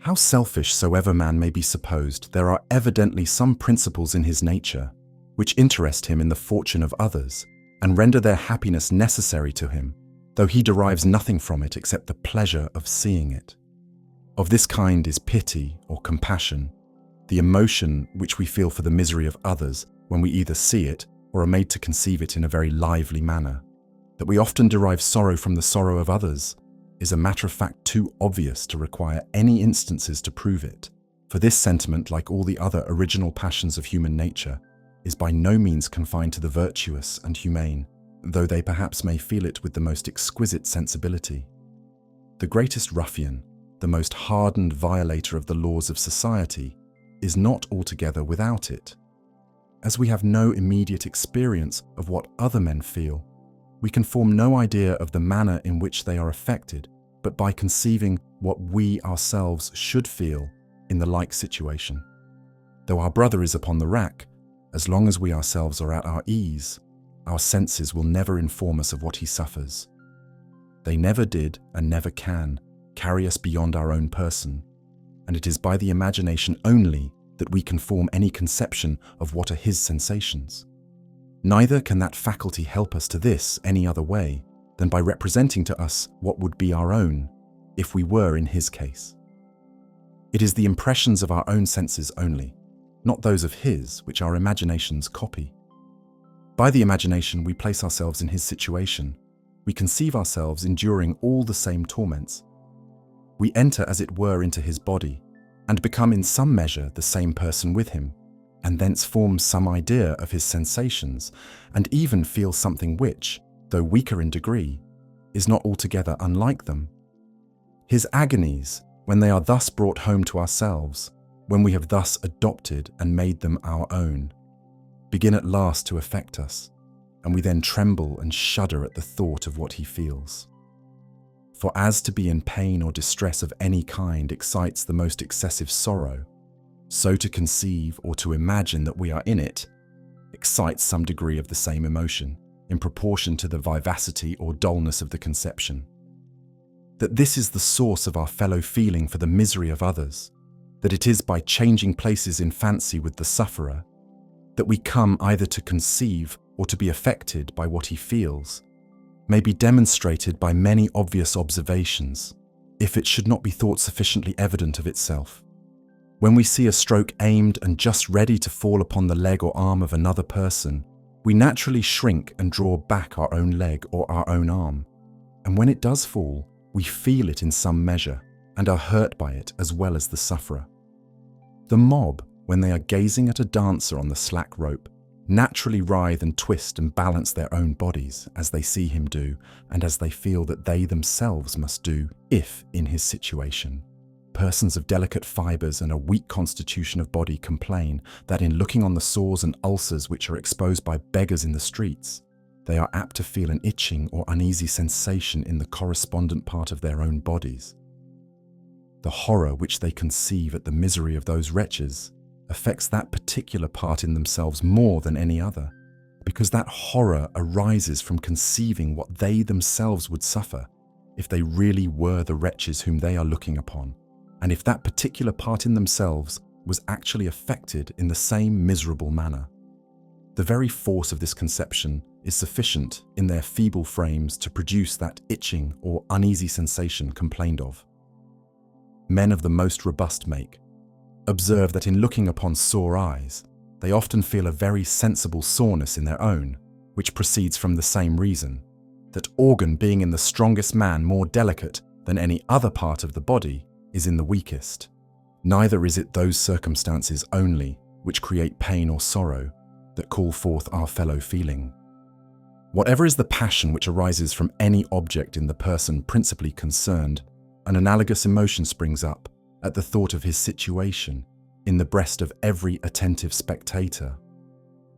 How selfish soever man may be supposed, there are evidently some principles in his nature which interest him in the fortune of others and render their happiness necessary to him, though he derives nothing from it except the pleasure of seeing it. Of this kind is pity or compassion, the emotion which we feel for the misery of others when we either see it or are made to conceive it in a very lively manner. That we often derive sorrow from the sorrow of others is a matter of fact too obvious to require any instances to prove it, for this sentiment, like all the other original passions of human nature, is by no means confined to the virtuous and humane, though they perhaps may feel it with the most exquisite sensibility. The greatest ruffian, the most hardened violator of the laws of society, is not altogether without it. As we have no immediate experience of what other men feel, we can form no idea of the manner in which they are affected, but by conceiving what we ourselves should feel in the like situation. Though our brother is upon the rack, as long as we ourselves are at our ease, our senses will never inform us of what he suffers. They never did, and never can, carry us beyond our own person, and it is by the imagination only that we can form any conception of what are his sensations. Neither can that faculty help us to this any other way than by representing to us what would be our own, if we were in his case. It is the impressions of our own senses only, not those of his, which our imaginations copy. By the imagination we place ourselves in his situation, we conceive ourselves enduring all the same torments. We enter as it were into his body, and become in some measure the same person with him, and thence form some idea of his sensations, and even feel something which, though weaker in degree, is not altogether unlike them. His agonies, when they are thus brought home to ourselves, when we have thus adopted and made them our own, begin at last to affect us, and we then tremble and shudder at the thought of what he feels. For as to be in pain or distress of any kind excites the most excessive sorrow, so to conceive or to imagine that we are in it excites some degree of the same emotion, in proportion to the vivacity or dullness of the conception. That this is the source of our fellow feeling for the misery of others, that it is by changing places in fancy with the sufferer, that we come either to conceive or to be affected by what he feels, may be demonstrated by many obvious observations, if it should not be thought sufficiently evident of itself. When we see a stroke aimed and just ready to fall upon the leg or arm of another person, we naturally shrink and draw back our own leg or our own arm, and when it does fall, we feel it in some measure and are hurt by it as well as the sufferer. The mob, when they are gazing at a dancer on the slack rope, naturally writhe and twist and balance their own bodies as they see him do, and as they feel that they themselves must do if in his situation. Persons of delicate fibres and a weak constitution of body complain that in looking on the sores and ulcers which are exposed by beggars in the streets, they are apt to feel an itching or uneasy sensation in the correspondent part of their own bodies. The horror which they conceive at the misery of those wretches affects that particular part in themselves more than any other, because that horror arises from conceiving what they themselves would suffer if they really were the wretches whom they are looking upon, and if that particular part in themselves was actually affected in the same miserable manner. The very force of this conception is sufficient in their feeble frames to produce that itching or uneasy sensation complained of. Men of the most robust make observe that in looking upon sore eyes, they often feel a very sensible soreness in their own, which proceeds from the same reason, that organ being in the strongest man more delicate than any other part of the body is in the weakest. Neither is it those circumstances only which create pain or sorrow that call forth our fellow feeling. Whatever is the passion which arises from any object in the person principally concerned, an analogous emotion springs up at the thought of his situation in the breast of every attentive spectator.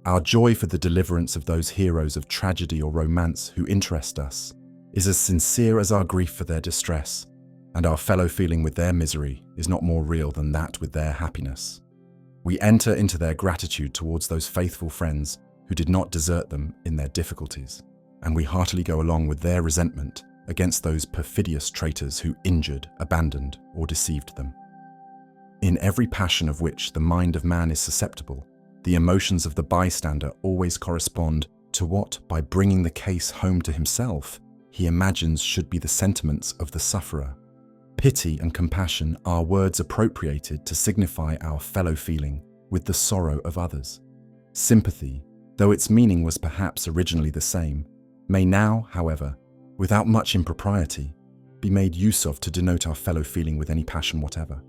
Our joy for the deliverance of those heroes of tragedy or romance who interest us is as sincere as our grief for their distress, and our fellow feeling with their misery is not more real than that with their happiness. We enter into their gratitude towards those faithful friends who did not desert them in their difficulties, and we heartily go along with their resentment against those perfidious traitors who injured, abandoned, or deceived them. In every passion of which the mind of man is susceptible, the emotions of the bystander always correspond to what, by bringing the case home to himself, he imagines should be the sentiments of the sufferer. Pity and compassion are words appropriated to signify our fellow feeling with the sorrow of others. Sympathy, though its meaning was perhaps originally the same, may now, however, without much impropriety, be made use of to denote our fellow feeling with any passion whatever.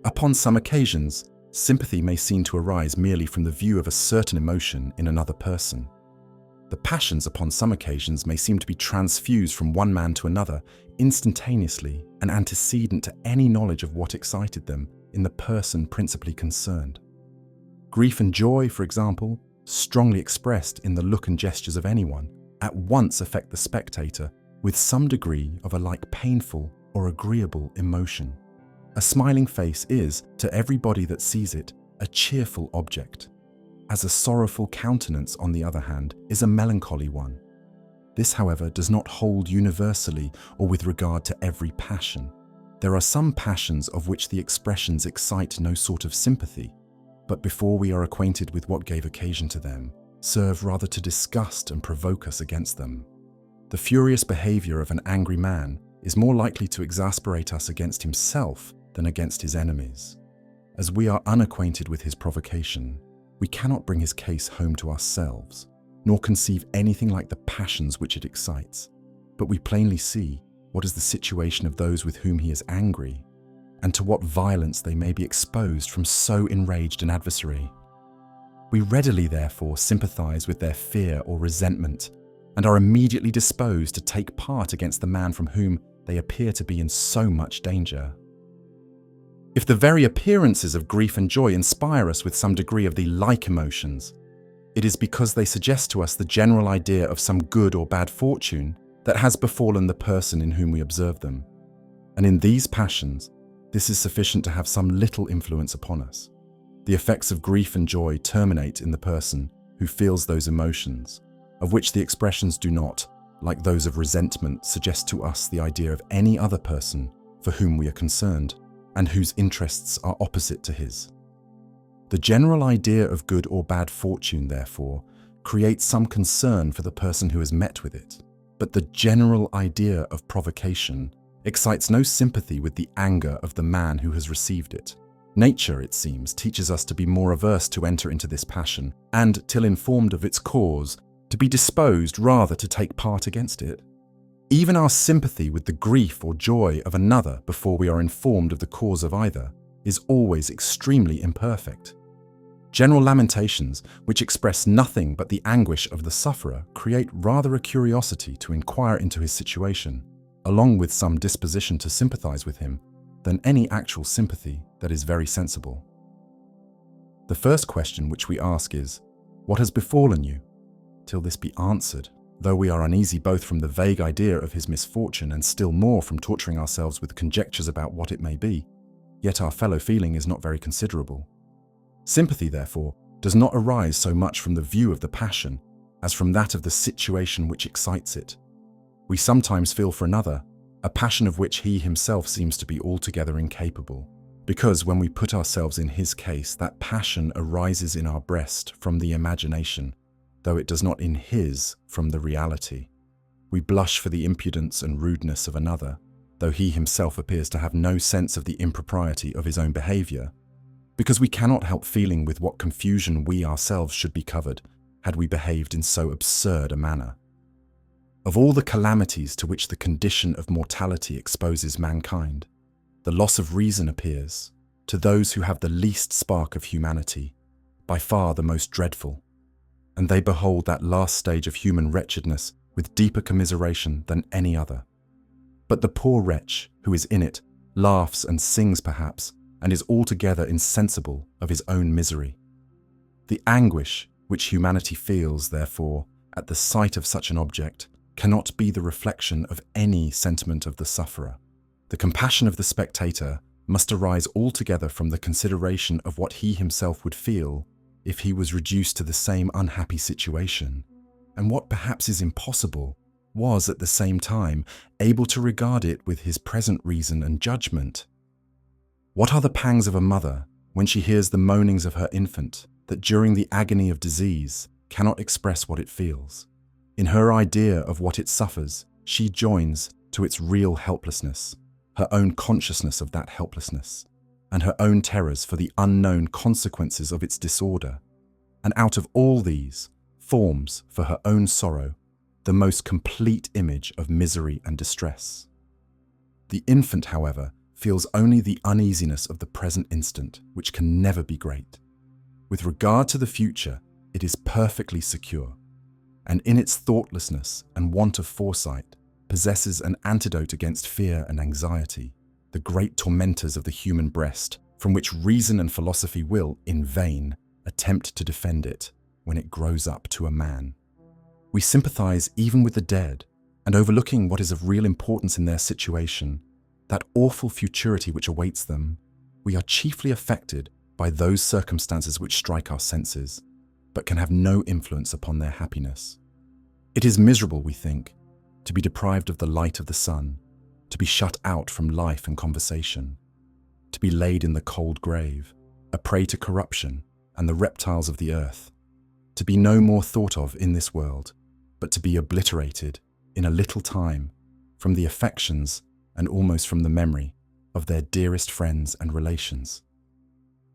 Upon some occasions, sympathy may seem to arise merely from the view of a certain emotion in another person. The passions upon some occasions may seem to be transfused from one man to another instantaneously and antecedent to any knowledge of what excited them in the person principally concerned. Grief and joy, for example, strongly expressed in the look and gestures of anyone, at once affect the spectator with some degree of alike painful or agreeable emotion. A smiling face is, to everybody that sees it, a cheerful object, as a sorrowful countenance, on the other hand, is a melancholy one. This, however, does not hold universally or with regard to every passion. There are some passions of which the expressions excite no sort of sympathy, but before we are acquainted with what gave occasion to them, serve rather to disgust and provoke us against them. The furious behavior of an angry man is more likely to exasperate us against himself than against his enemies. As we are unacquainted with his provocation, we cannot bring his case home to ourselves, nor conceive anything like the passions which it excites, but we plainly see what is the situation of those with whom he is angry, and to what violence they may be exposed from so enraged an adversary. We readily, therefore, sympathize with their fear or resentment, and are immediately disposed to take part against the man from whom they appear to be in so much danger. If the very appearances of grief and joy inspire us with some degree of the like emotions, it is because they suggest to us the general idea of some good or bad fortune that has befallen the person in whom we observe them. And in these passions, this is sufficient to have some little influence upon us. The effects of grief and joy terminate in the person who feels those emotions, of which the expressions do not, like those of resentment, suggest to us the idea of any other person for whom we are concerned, and whose interests are opposite to his. The general idea of good or bad fortune, therefore, creates some concern for the person who has met with it, but the general idea of provocation excites no sympathy with the anger of the man who has received it. Nature, it seems, teaches us to be more averse to enter into this passion, and, till informed of its cause, to be disposed rather to take part against it. Even our sympathy with the grief or joy of another before we are informed of the cause of either is always extremely imperfect. General lamentations, which express nothing but the anguish of the sufferer, create rather a curiosity to inquire into his situation, along with some disposition to sympathize with him, than any actual sympathy that is very sensible. The first question which we ask is, "What has befallen you?" Till this be answered, though we are uneasy both from the vague idea of his misfortune and still more from torturing ourselves with conjectures about what it may be, yet our fellow feeling is not very considerable. Sympathy, therefore, does not arise so much from the view of the passion as from that of the situation which excites it. We sometimes feel for another a passion of which he himself seems to be altogether incapable, because when we put ourselves in his case, that passion arises in our breast from the imagination, though it does not in his from the reality. We blush for the impudence and rudeness of another, though he himself appears to have no sense of the impropriety of his own behavior, because we cannot help feeling with what confusion we ourselves should be covered had we behaved in so absurd a manner. Of all the calamities to which the condition of mortality exposes mankind, the loss of reason appears, to those who have the least spark of humanity, by far the most dreadful, and they behold that last stage of human wretchedness with deeper commiseration than any other. But the poor wretch who is in it laughs and sings perhaps, and is altogether insensible of his own misery. The anguish which humanity feels, therefore, at the sight of such an object, cannot be the reflection of any sentiment of the sufferer. The compassion of the spectator must arise altogether from the consideration of what he himself would feel if he was reduced to the same unhappy situation, and what perhaps is impossible, was at the same time able to regard it with his present reason and judgment. What are the pangs of a mother when she hears the moanings of her infant that during the agony of disease cannot express what it feels? In her idea of what it suffers, she joins to its real helplessness, her own consciousness of that helplessness, and her own terrors for the unknown consequences of its disorder. And out of all these, forms for her own sorrow the most complete image of misery and distress. The infant, however, feels only the uneasiness of the present instant, which can never be great. With regard to the future, it is perfectly secure, and in its thoughtlessness and want of foresight, possesses an antidote against fear and anxiety, the great tormentors of the human breast, from which reason and philosophy will, in vain, attempt to defend it when it grows up to a man. We sympathize even with the dead, and overlooking what is of real importance in their situation, that awful futurity which awaits them, we are chiefly affected by those circumstances which strike our senses, but can have no influence upon their happiness. It is miserable, we think, to be deprived of the light of the sun, to be shut out from life and conversation, to be laid in the cold grave, a prey to corruption and the reptiles of the earth, to be no more thought of in this world, but to be obliterated in a little time from the affections and almost from the memory of their dearest friends and relations.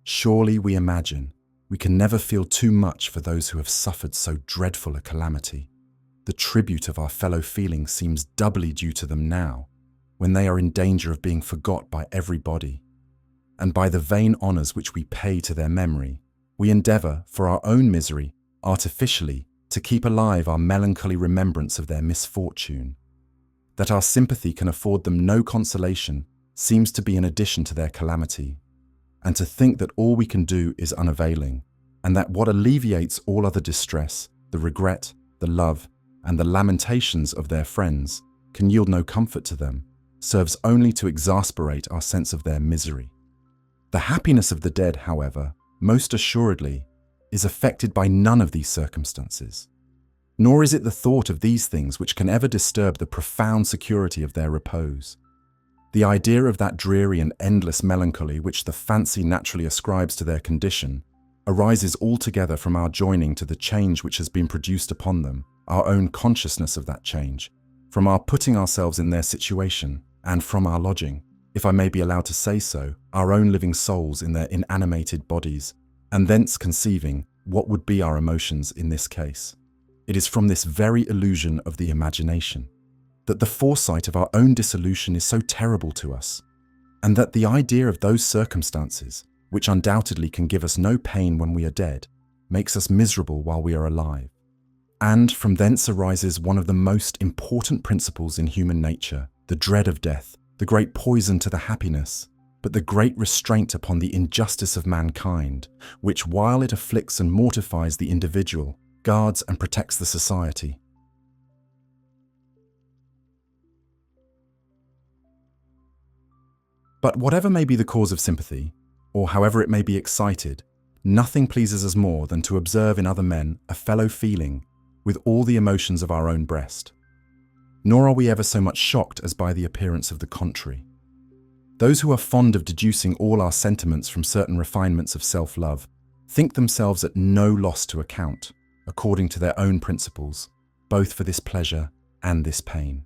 Surely, we imagine, we can never feel too much for those who have suffered so dreadful a calamity. The tribute of our fellow feeling seems doubly due to them now, when they are in danger of being forgot by everybody. And by the vain honours which we pay to their memory, we endeavour, for our own misery, artificially, to keep alive our melancholy remembrance of their misfortune. That our sympathy can afford them no consolation seems to be an addition to their calamity, and to think that all we can do is unavailing, and that what alleviates all other distress, the regret, the love, and the lamentations of their friends, can yield no comfort to them, serves only to exasperate our sense of their misery. The happiness of the dead, however, most assuredly, is affected by none of these circumstances. Nor is it the thought of these things which can ever disturb the profound security of their repose. The idea of that dreary and endless melancholy which the fancy naturally ascribes to their condition arises altogether from our joining to the change which has been produced upon them, our own consciousness of that change, from our putting ourselves in their situation, and from our lodging, if I may be allowed to say so, our own living souls in their inanimated bodies, and thence conceiving what would be our emotions in this case. It is from this very illusion of the imagination that the foresight of our own dissolution is so terrible to us, and that the idea of those circumstances, which undoubtedly can give us no pain when we are dead, makes us miserable while we are alive. And from thence arises one of the most important principles in human nature, the dread of death, the great poison to the happiness, but the great restraint upon the injustice of mankind, which, while it afflicts and mortifies the individual, guards and protects the society. But whatever may be the cause of sympathy, or however it may be excited, nothing pleases us more than to observe in other men a fellow feeling with all the emotions of our own breast. Nor are we ever so much shocked as by the appearance of the contrary. Those who are fond of deducing all our sentiments from certain refinements of self-love think themselves at no loss to account, according to their own principles, both for this pleasure and this pain.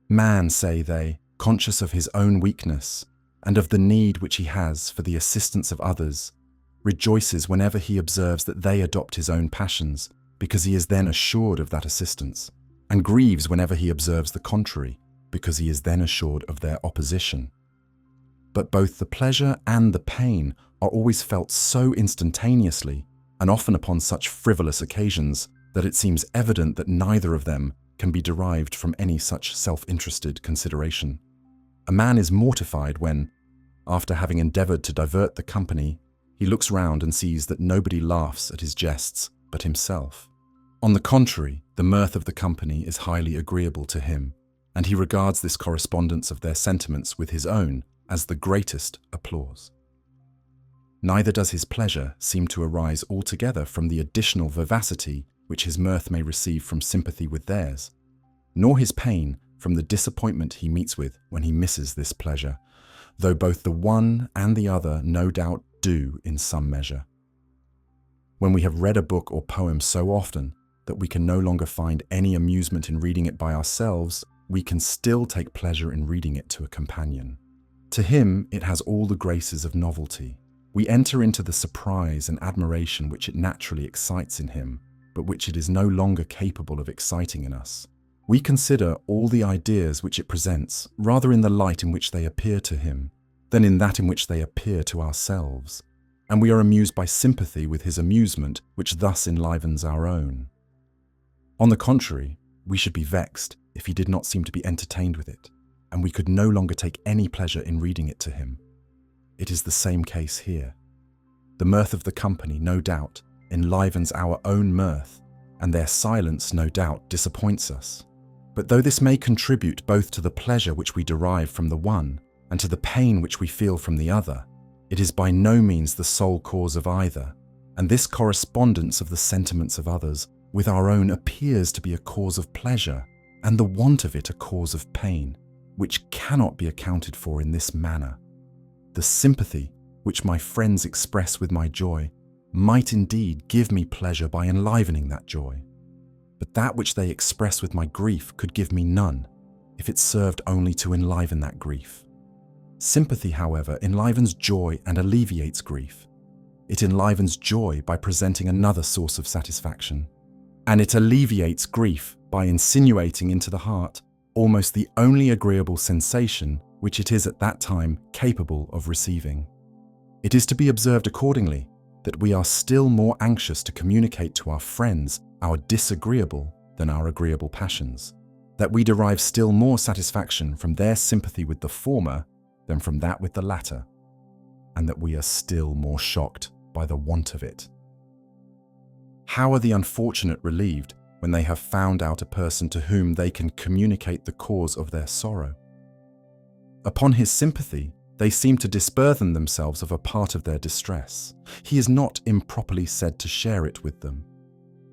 Man, say they, conscious of his own weakness and of the need which he has for the assistance of others, rejoices whenever he observes that they adopt his own passions, because he is then assured of that assistance, and grieves whenever he observes the contrary, because he is then assured of their opposition. But both the pleasure and the pain are always felt so instantaneously, and often upon such frivolous occasions, that it seems evident that neither of them can be derived from any such self-interested consideration. A man is mortified when, after having endeavoured to divert the company, he looks round and sees that nobody laughs at his jests but himself. On the contrary, the mirth of the company is highly agreeable to him, and he regards this correspondence of their sentiments with his own as the greatest applause. Neither does his pleasure seem to arise altogether from the additional vivacity which his mirth may receive from sympathy with theirs, nor his pain from the disappointment he meets with when he misses this pleasure, though both the one and the other no doubt do in some measure. When we have read a book or poem so often that we can no longer find any amusement in reading it by ourselves, we can still take pleasure in reading it to a companion. To him, it has all the graces of novelty. We enter into the surprise and admiration which it naturally excites in him, but which it is no longer capable of exciting in us. We consider all the ideas which it presents rather in the light in which they appear to him than in that in which they appear to ourselves, and we are amused by sympathy with his amusement, which thus enlivens our own. On the contrary, we should be vexed if he did not seem to be entertained with it, and we could no longer take any pleasure in reading it to him. It is the same case here. The mirth of the company, no doubt, enlivens our own mirth, and their silence, no doubt, disappoints us. But though this may contribute both to the pleasure which we derive from the one and to the pain which we feel from the other, it is by no means the sole cause of either, and this correspondence of the sentiments of others with our own appears to be a cause of pleasure, and the want of it a cause of pain, which cannot be accounted for in this manner. The sympathy which my friends express with my joy might indeed give me pleasure by enlivening that joy, but that which they express with my grief could give me none, if it served only to enliven that grief. Sympathy, however, enlivens joy and alleviates grief. It enlivens joy by presenting another source of satisfaction, and it alleviates grief by insinuating into the heart almost the only agreeable sensation which it is at that time capable of receiving. It is to be observed accordingly that we are still more anxious to communicate to our friends our disagreeable than our agreeable passions, that we derive still more satisfaction from their sympathy with the former than from that with the latter, and that we are still more shocked by the want of it. How are the unfortunate relieved when they have found out a person to whom they can communicate the cause of their sorrow? Upon his sympathy, they seem to disburthen themselves of a part of their distress. He is not improperly said to share it with them.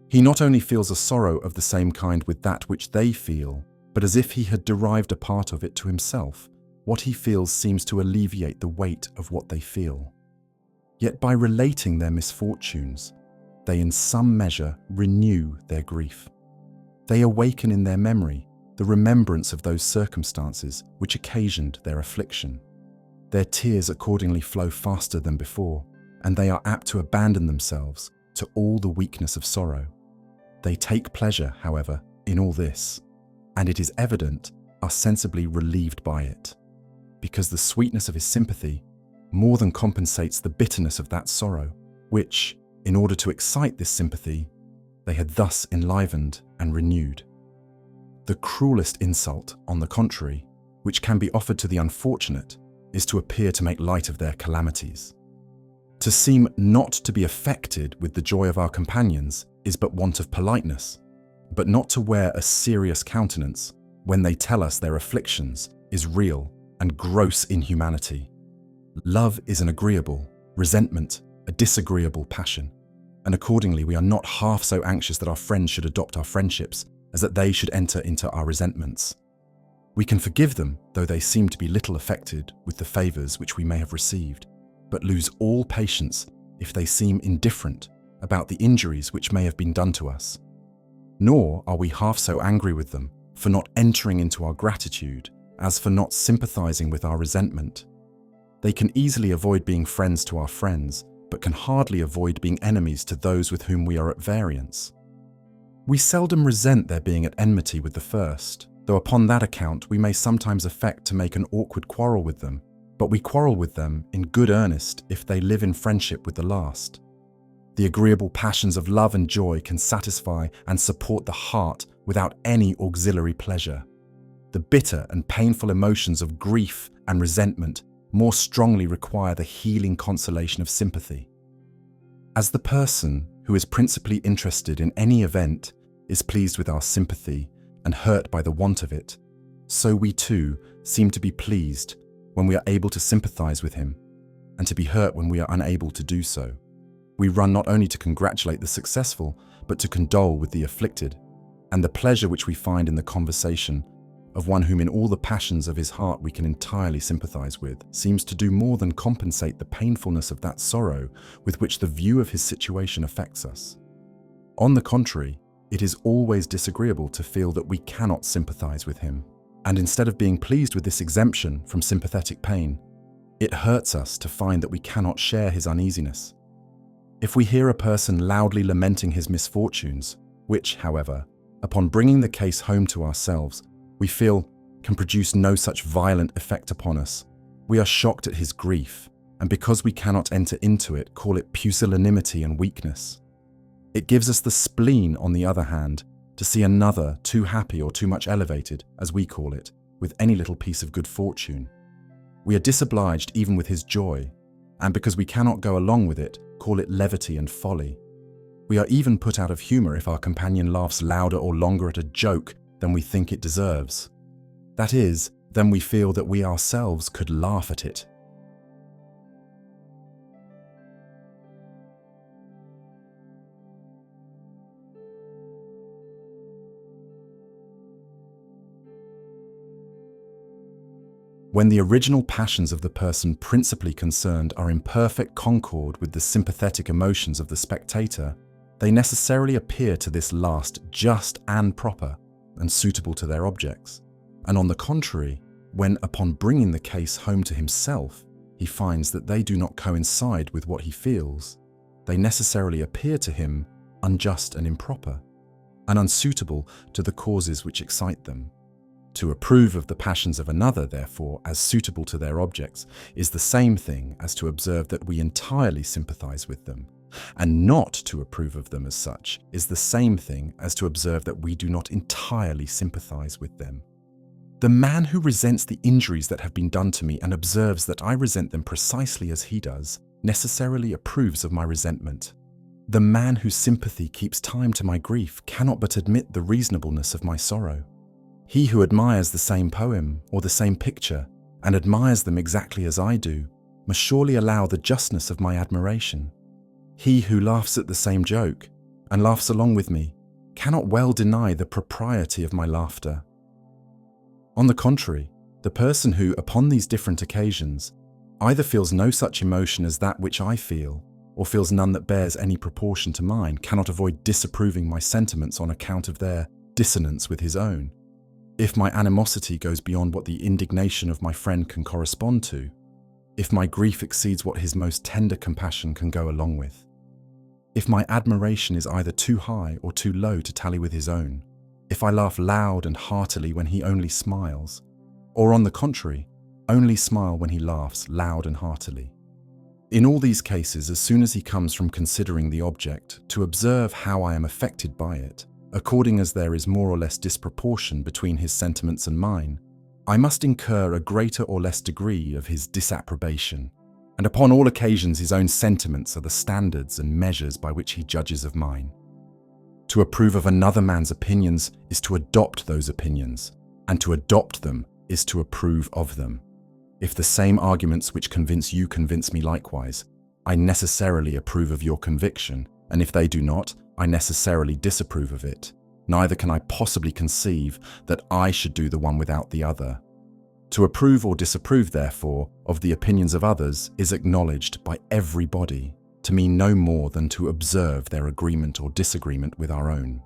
He not only feels a sorrow of the same kind with that which they feel, but as if he had derived a part of it to himself, what he feels seems to alleviate the weight of what they feel. Yet by relating their misfortunes, they in some measure renew their grief. They awaken in their memory the remembrance of those circumstances which occasioned their affliction. Their tears accordingly flow faster than before, and they are apt to abandon themselves to all the weakness of sorrow. They take pleasure, however, in all this, and it is evident are sensibly relieved by it, because the sweetness of his sympathy more than compensates the bitterness of that sorrow, which, in order to excite this sympathy, they had thus enlivened and renewed. The cruelest insult, on the contrary, which can be offered to the unfortunate, is to appear to make light of their calamities. To seem not to be affected with the joy of our companions is but want of politeness, but not to wear a serious countenance when they tell us their afflictions is real and gross inhumanity. Love is an agreeable, resentment a disagreeable passion, and accordingly we are not half so anxious that our friends should adopt our friendships as that they should enter into our resentments. We can forgive them, though they seem to be little affected with the favours which we may have received, but lose all patience if they seem indifferent about the injuries which may have been done to us. Nor are we half so angry with them for not entering into our gratitude as for not sympathising with our resentment. They can easily avoid being friends to our friends, but can hardly avoid being enemies to those with whom we are at variance. We seldom resent their being at enmity with the first, though upon that account we may sometimes affect to make an awkward quarrel with them, but we quarrel with them in good earnest if they live in friendship with the last. The agreeable passions of love and joy can satisfy and support the heart without any auxiliary pleasure. The bitter and painful emotions of grief and resentment more strongly require the healing consolation of sympathy. As the person who is principally interested in any event is pleased with our sympathy and hurt by the want of it, so we too seem to be pleased when we are able to sympathize with him, and to be hurt when we are unable to do so. We run not only to congratulate the successful, but to condole with the afflicted, and the pleasure which we find in the conversation of one whom in all the passions of his heart we can entirely sympathize with, seems to do more than compensate the painfulness of that sorrow with which the view of his situation affects us. On the contrary, it is always disagreeable to feel that we cannot sympathize with him, and instead of being pleased with this exemption from sympathetic pain, it hurts us to find that we cannot share his uneasiness. If we hear a person loudly lamenting his misfortunes, which, however, upon bringing the case home to ourselves, we feel can produce no such violent effect upon us, we are shocked at his grief, and because we cannot enter into it, call it pusillanimity and weakness. It gives us the spleen, on the other hand, to see another too happy or too much elevated, as we call it, with any little piece of good fortune. We are disobliged even with his joy, and because we cannot go along with it, call it levity and folly. We are even put out of humor if our companion laughs louder or longer at a joke than we think it deserves. That is, then we feel that we ourselves could laugh at it. When the original passions of the person principally concerned are in perfect concord with the sympathetic emotions of the spectator, they necessarily appear to this last just and proper and suitable to their objects. And on the contrary, when upon bringing the case home to himself, he finds that they do not coincide with what he feels, they necessarily appear to him unjust and improper, and unsuitable to the causes which excite them. To approve of the passions of another, therefore, as suitable to their objects, is the same thing as to observe that we entirely sympathize with them, and not to approve of them as such is the same thing as to observe that we do not entirely sympathize with them. The man who resents the injuries that have been done to me and observes that I resent them precisely as he does, necessarily approves of my resentment. The man whose sympathy keeps time to my grief cannot but admit the reasonableness of my sorrow. He who admires the same poem or the same picture, and admires them exactly as I do, must surely allow the justness of my admiration. He who laughs at the same joke, and laughs along with me, cannot well deny the propriety of my laughter. On the contrary, the person who, upon these different occasions, either feels no such emotion as that which I feel, or feels none that bears any proportion to mine, cannot avoid disapproving my sentiments on account of their dissonance with his own. If my animosity goes beyond what the indignation of my friend can correspond to, if my grief exceeds what his most tender compassion can go along with, if my admiration is either too high or too low to tally with his own, if I laugh loud and heartily when he only smiles, or on the contrary, only smile when he laughs loud and heartily. In all these cases, as soon as he comes from considering the object, to observe how I am affected by it, according as there is more or less disproportion between his sentiments and mine, I must incur a greater or less degree of his disapprobation, and upon all occasions his own sentiments are the standards and measures by which he judges of mine. To approve of another man's opinions is to adopt those opinions, and to adopt them is to approve of them. If the same arguments which convince you convince me likewise, I necessarily approve of your conviction, and if they do not, I necessarily disapprove of it. Neither can I possibly conceive that I should do the one without the other. To approve or disapprove, therefore, of the opinions of others is acknowledged by everybody to mean no more than to observe their agreement or disagreement with our own.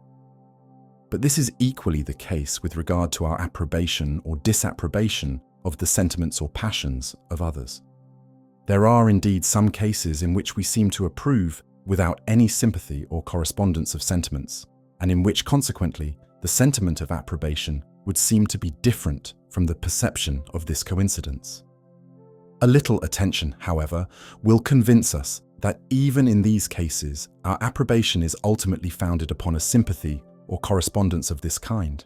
But this is equally the case with regard to our approbation or disapprobation of the sentiments or passions of others. There are indeed some cases in which we seem to approve without any sympathy or correspondence of sentiments, and in which, consequently, the sentiment of approbation would seem to be different from the perception of this coincidence. A little attention, however, will convince us that even in these cases, our approbation is ultimately founded upon a sympathy or correspondence of this kind.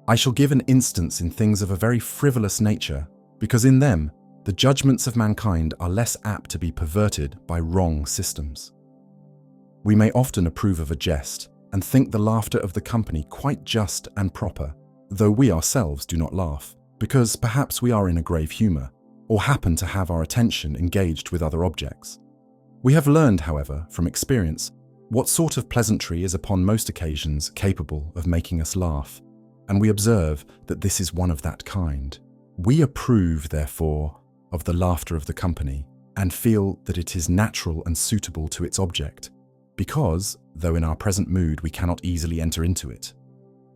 I shall give an instance in things of a very frivolous nature, because in them, the judgments of mankind are less apt to be perverted by wrong systems. We may often approve of a jest and think the laughter of the company quite just and proper, though we ourselves do not laugh, because perhaps we are in a grave humor, or happen to have our attention engaged with other objects. We have learned, however, from experience, what sort of pleasantry is upon most occasions capable of making us laugh, and we observe that this is one of that kind. We approve, therefore, of the laughter of the company and feel that it is natural and suitable to its object, because, though in our present mood we cannot easily enter into it,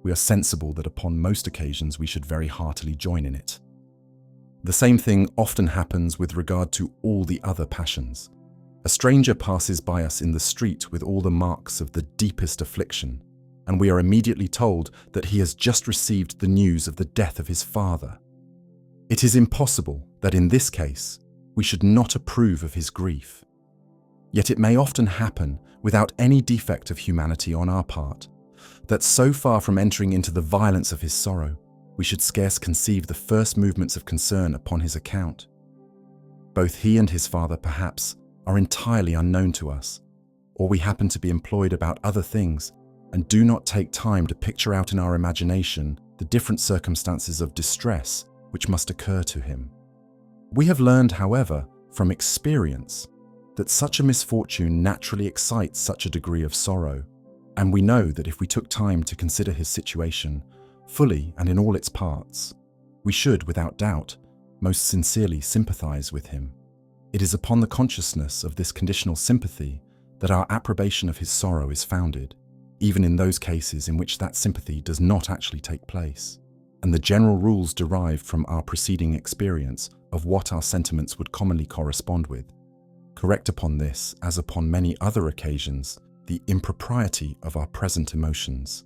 we are sensible that upon most occasions we should very heartily join in it. The same thing often happens with regard to all the other passions. A stranger passes by us in the street with all the marks of the deepest affliction, and we are immediately told that he has just received the news of the death of his father. It is impossible that in this case we should not approve of his grief. Yet it may often happen, without any defect of humanity on our part, that so far from entering into the violence of his sorrow, we should scarce conceive the first movements of concern upon his account. Both he and his father, perhaps, are entirely unknown to us, or we happen to be employed about other things and do not take time to picture out in our imagination the different circumstances of distress which must occur to him. We have learned, however, from experience, that such a misfortune naturally excites such a degree of sorrow, and we know that if we took time to consider his situation fully and in all its parts, we should, without doubt, most sincerely sympathize with him. It is upon the consciousness of this conditional sympathy that our approbation of his sorrow is founded, even in those cases in which that sympathy does not actually take place, and the general rules derived from our preceding experience of what our sentiments would commonly correspond with correct upon this, as upon many other occasions, the impropriety of our present emotions.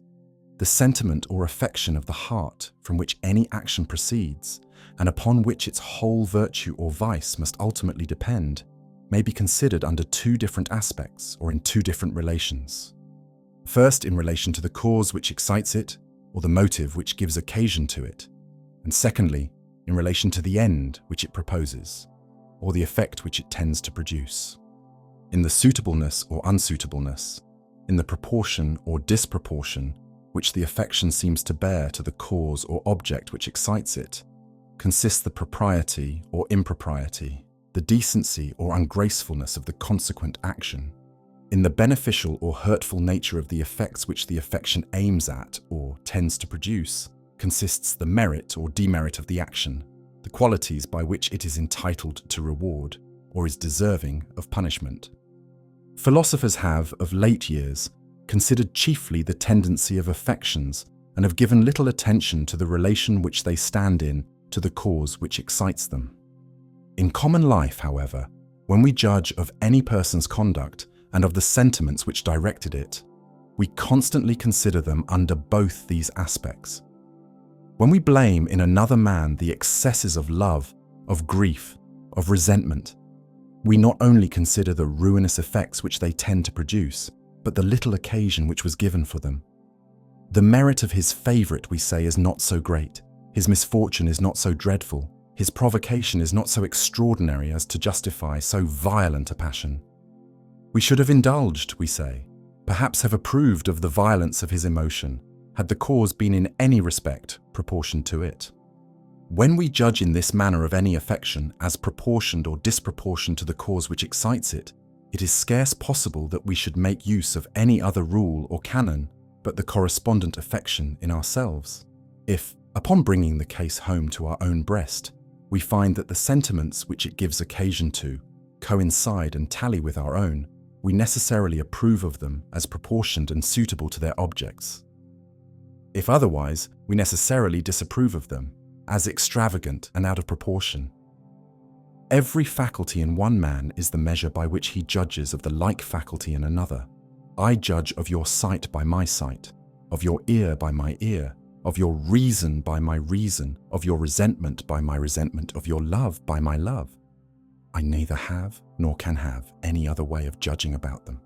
The sentiment or affection of the heart from which any action proceeds, and upon which its whole virtue or vice must ultimately depend, may be considered under two different aspects or in two different relations. First, in relation to the cause which excites it, or the motive which gives occasion to it, and secondly, in relation to the end which it proposes, or the effect which it tends to produce. In the suitableness or unsuitableness, in the proportion or disproportion which the affection seems to bear to the cause or object which excites it, consists the propriety or impropriety, the decency or ungracefulness of the consequent action. In the beneficial or hurtful nature of the effects which the affection aims at or tends to produce, consists the merit or demerit of the action, the qualities by which it is entitled to reward or is deserving of punishment. Philosophers have, of late years, considered chiefly the tendency of affections and have given little attention to the relation which they stand in to the cause which excites them. In common life, however, when we judge of any person's conduct and of the sentiments which directed it, we constantly consider them under both these aspects. When we blame in another man the excesses of love, of grief, of resentment, we not only consider the ruinous effects which they tend to produce, but the little occasion which was given for them. The merit of his favourite, we say, is not so great, his misfortune is not so dreadful, his provocation is not so extraordinary as to justify so violent a passion. We should have indulged, we say, perhaps have approved of the violence of his emotion, had the cause been in any respect proportioned to it. When we judge in this manner of any affection as proportioned or disproportioned to the cause which excites it, it is scarce possible that we should make use of any other rule or canon but the correspondent affection in ourselves. If, upon bringing the case home to our own breast, we find that the sentiments which it gives occasion to coincide and tally with our own, we necessarily approve of them as proportioned and suitable to their objects. If otherwise, we necessarily disapprove of them, as extravagant and out of proportion. Every faculty in one man is the measure by which he judges of the like faculty in another. I judge of your sight by my sight, of your ear by my ear, of your reason by my reason, of your resentment by my resentment, of your love by my love. I neither have nor can have any other way of judging about them.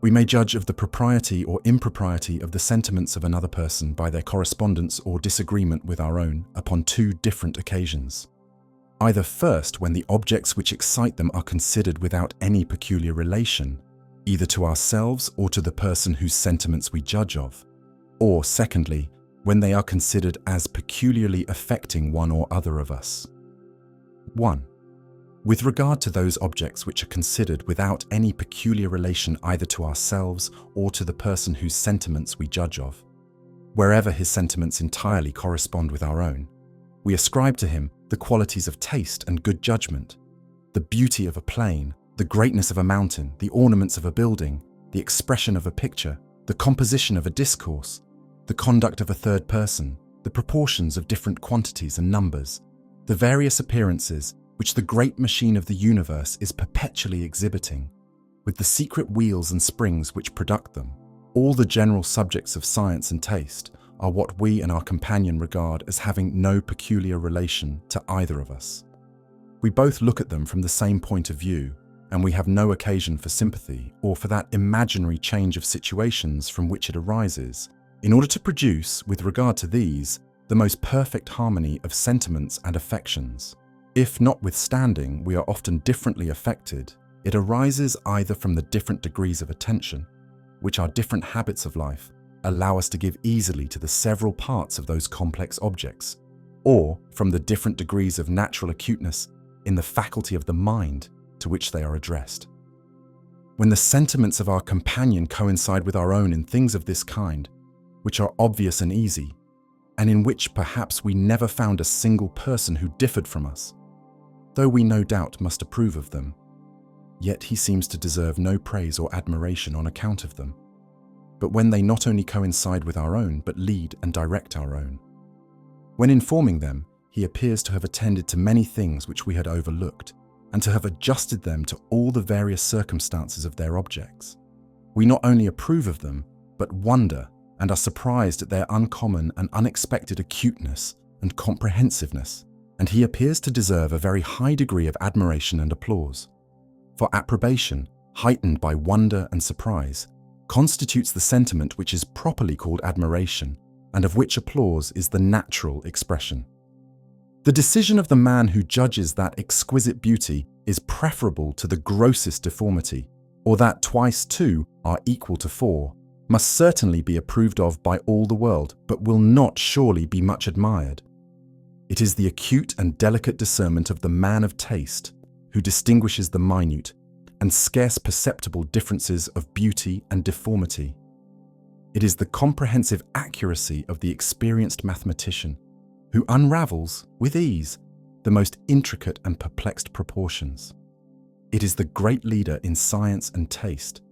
We may judge of the propriety or impropriety of the sentiments of another person by their correspondence or disagreement with our own upon two different occasions. Either first, when the objects which excite them are considered without any peculiar relation, either to ourselves or to the person whose sentiments we judge of, or secondly, when they are considered as peculiarly affecting one or other of us. 1. With regard to those objects which are considered without any peculiar relation either to ourselves or to the person whose sentiments we judge of, wherever his sentiments entirely correspond with our own, we ascribe to him the qualities of taste and good judgment, the beauty of a plain, the greatness of a mountain, the ornaments of a building, the expression of a picture, the composition of a discourse, the conduct of a third person, the proportions of different quantities and numbers, the various appearances which the great machine of the universe is perpetually exhibiting, with the secret wheels and springs which product them. All the general subjects of science and taste are what we and our companion regard as having no peculiar relation to either of us. We both look at them from the same point of view, and we have no occasion for sympathy or for that imaginary change of situations from which it arises, in order to produce, with regard to these, the most perfect harmony of sentiments and affections. If, notwithstanding, we are often differently affected, it arises either from the different degrees of attention, which our different habits of life allow us to give easily to the several parts of those complex objects, or from the different degrees of natural acuteness in the faculty of the mind to which they are addressed. When the sentiments of our companion coincide with our own in things of this kind, which are obvious and easy, and in which perhaps we never found a single person who differed from us, though we no doubt must approve of them, yet he seems to deserve no praise or admiration on account of them, but when they not only coincide with our own, but lead and direct our own. When informing them, he appears to have attended to many things which we had overlooked, and to have adjusted them to all the various circumstances of their objects. We not only approve of them, but wonder and are surprised at their uncommon and unexpected acuteness and comprehensiveness, and he appears to deserve a very high degree of admiration and applause. For approbation, heightened by wonder and surprise, constitutes the sentiment which is properly called admiration, and of which applause is the natural expression. The decision of the man who judges that exquisite beauty is preferable to the grossest deformity, or that twice two are equal to four, must certainly be approved of by all the world, but will not surely be much admired. It is the acute and delicate discernment of the man of taste who distinguishes the minute and scarce perceptible differences of beauty and deformity. It is the comprehensive accuracy of the experienced mathematician who unravels, with ease, the most intricate and perplexed proportions. It is the great leader in science and taste,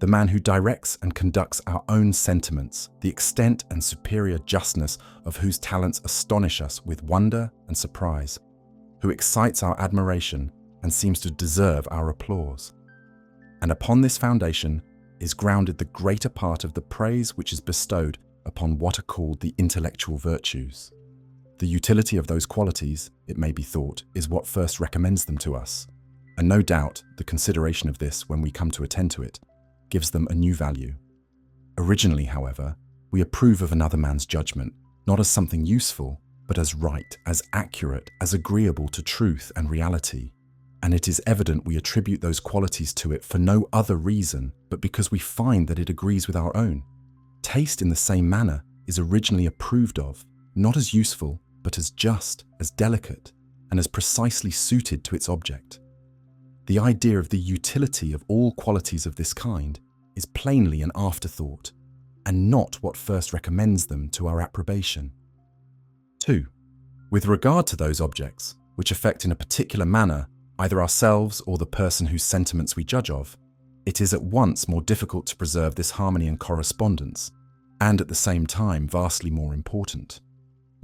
the man who directs and conducts our own sentiments, the extent and superior justness of whose talents astonish us with wonder and surprise, who excites our admiration and seems to deserve our applause. And upon this foundation is grounded the greater part of the praise which is bestowed upon what are called the intellectual virtues. The utility of those qualities, it may be thought, is what first recommends them to us, and no doubt the consideration of this, when we come to attend to it, gives them a new value. Originally, however, we approve of another man's judgment, not as something useful, but as right, as accurate, as agreeable to truth and reality. And it is evident we attribute those qualities to it for no other reason, but because we find that it agrees with our own. Taste, in the same manner, is originally approved of, not as useful, but as just, as delicate, and as precisely suited to its object. The idea of the utility of all qualities of this kind is plainly an afterthought, and not what first recommends them to our approbation. 2. With regard to those objects which affect in a particular manner either ourselves or the person whose sentiments we judge of, it is at once more difficult to preserve this harmony and correspondence, and at the same time vastly more important.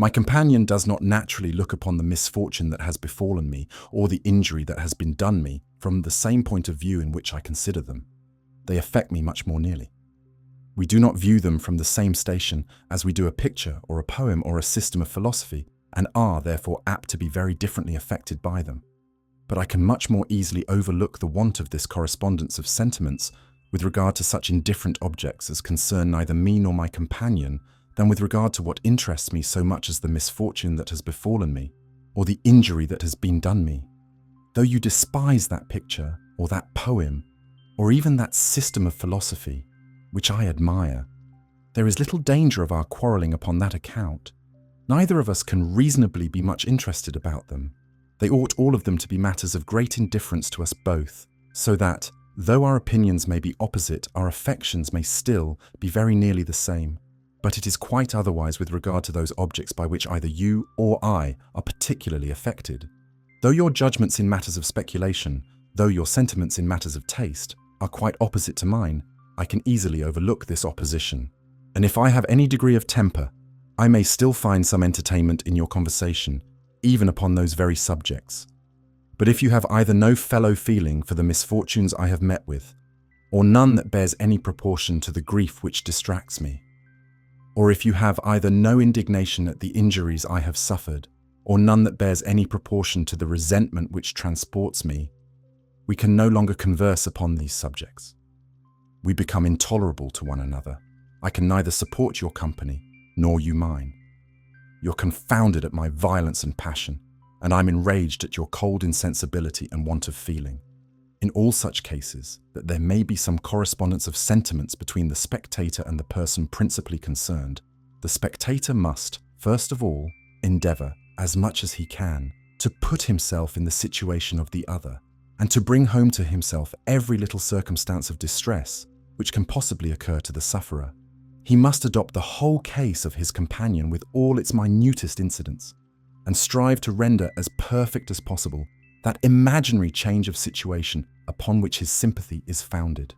My companion does not naturally look upon the misfortune that has befallen me or the injury that has been done me from the same point of view in which I consider them. They affect me much more nearly. We do not view them from the same station as we do a picture or a poem or a system of philosophy, and are therefore apt to be very differently affected by them. But I can much more easily overlook the want of this correspondence of sentiments with regard to such indifferent objects as concern neither me nor my companion, than with regard to what interests me so much as the misfortune that has befallen me, or the injury that has been done me. Though you despise that picture, or that poem, or even that system of philosophy, which I admire, there is little danger of our quarrelling upon that account. Neither of us can reasonably be much interested about them, They ought all of them to be matters of great indifference to us both, so that, though our opinions may be opposite, our affections may still be very nearly the same. But it is quite otherwise with regard to those objects by which either you or I are particularly affected. Though your judgments in matters of speculation, though your sentiments in matters of taste, are quite opposite to mine, I can easily overlook this opposition. And if I have any degree of temper, I may still find some entertainment in your conversation, even upon those very subjects. But if you have either no fellow feeling for the misfortunes I have met with, or none that bears any proportion to the grief which distracts me, or if you have either no indignation at the injuries I have suffered, or none that bears any proportion to the resentment which transports me, we can no longer converse upon these subjects. We become intolerable to one another. I can neither support your company, nor you mine. You're confounded at my violence and passion, and I'm enraged at your cold insensibility and want of feeling. In all such cases, that there may be some correspondence of sentiments between the spectator and the person principally concerned, the spectator must, first of all, endeavour, as much as he can, to put himself in the situation of the other, and to bring home to himself every little circumstance of distress which can possibly occur to the sufferer. He must adopt the whole case of his companion with all its minutest incidents, and strive to render as perfect as possible that imaginary change of situation upon which his sympathy is founded.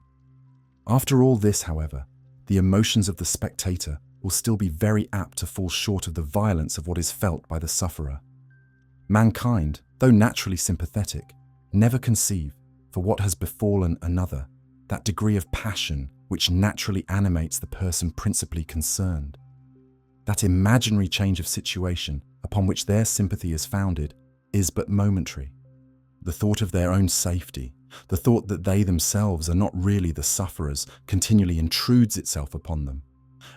After all this, however, the emotions of the spectator will still be very apt to fall short of the violence of what is felt by the sufferer. Mankind, though naturally sympathetic, never conceive, for what has befallen another, that degree of passion which naturally animates the person principally concerned. That imaginary change of situation upon which their sympathy is founded is but momentary. The thought of their own safety, the thought that they themselves are not really the sufferers, continually intrudes itself upon them,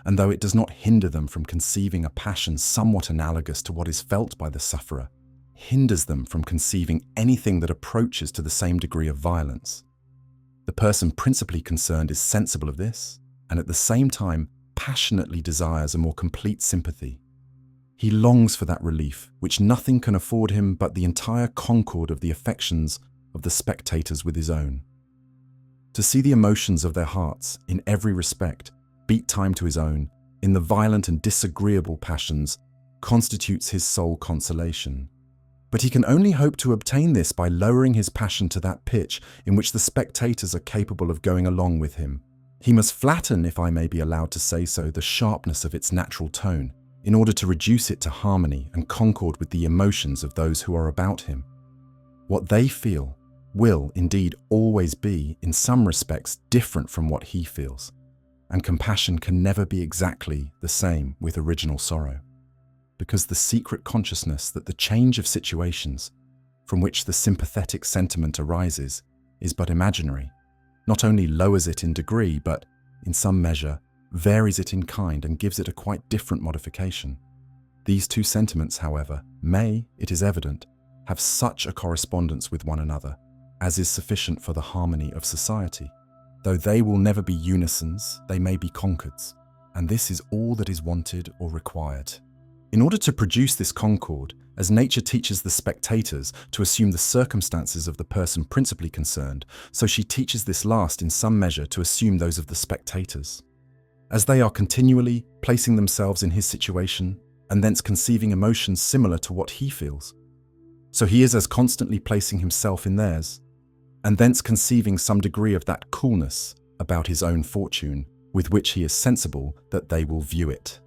and though it does not hinder them from conceiving a passion somewhat analogous to what is felt by the sufferer, hinders them from conceiving anything that approaches to the same degree of violence. The person principally concerned is sensible of this, and at the same time passionately desires a more complete sympathy. He longs for that relief which nothing can afford him but the entire concord of the affections of the spectators with his own. To see the emotions of their hearts, in every respect, beat time to his own, in the violent and disagreeable passions, constitutes his sole consolation. But he can only hope to obtain this by lowering his passion to that pitch in which the spectators are capable of going along with him. He must flatten, if I may be allowed to say so, the sharpness of its natural tone, in order to reduce it to harmony and concord with the emotions of those who are about him. What they feel will, indeed, always be, in some respects, different from what he feels, and compassion can never be exactly the same with original sorrow, because the secret consciousness that the change of situations, from which the sympathetic sentiment arises, is but imaginary, not only lowers it in degree, but, in some measure, varies it in kind and gives it a quite different modification. These two sentiments, however, may, it is evident, have such a correspondence with one another as is sufficient for the harmony of society. Though they will never be unisons, they may be concords, and this is all that is wanted or required. In order to produce this concord, as nature teaches the spectators to assume the circumstances of the person principally concerned, so she teaches this last in some measure to assume those of the spectators. As they are continually placing themselves in his situation, and thence conceiving emotions similar to what he feels, so he is as constantly placing himself in theirs, and thence conceiving some degree of that coolness about his own fortune with which he is sensible that they will view it.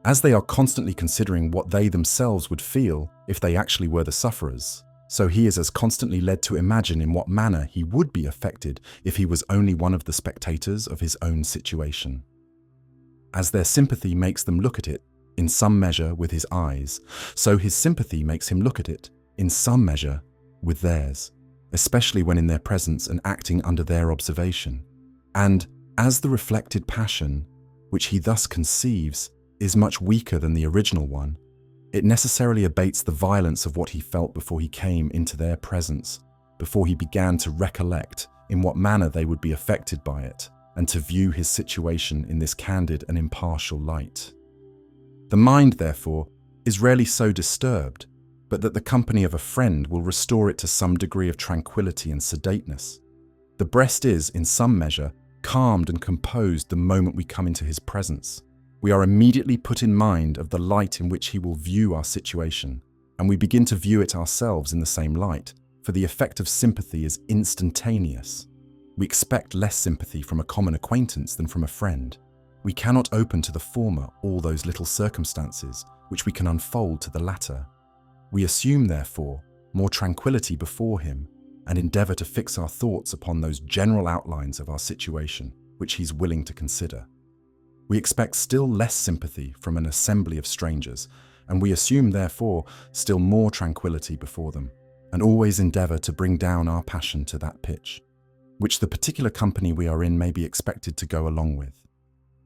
As they are constantly considering what they themselves would feel if they actually were the sufferers, so he is as constantly led to imagine in what manner he would be affected if he was only one of the spectators of his own situation. As their sympathy makes them look at it, in some measure, with his eyes, so his sympathy makes him look at it, in some measure, with theirs, especially when in their presence and acting under their observation. And, as the reflected passion, which he thus conceives, is much weaker than the original one, it necessarily abates the violence of what he felt before he came into their presence, before he began to recollect in what manner they would be affected by it, and to view his situation in this candid and impartial light. The mind, therefore, is rarely so disturbed, but that the company of a friend will restore it to some degree of tranquility and sedateness. The breast is, in some measure, calmed and composed the moment we come into his presence. We are immediately put in mind of the light in which he will view our situation, and we begin to view it ourselves in the same light, for the effect of sympathy is instantaneous. We expect less sympathy from a common acquaintance than from a friend. We cannot open to the former all those little circumstances which we can unfold to the latter. We assume, therefore, more tranquility before him and endeavour to fix our thoughts upon those general outlines of our situation which he's willing to consider. We expect still less sympathy from an assembly of strangers, and we assume, therefore, still more tranquility before them, and always endeavour to bring down our passion to that pitch, which the particular company we are in may be expected to go along with.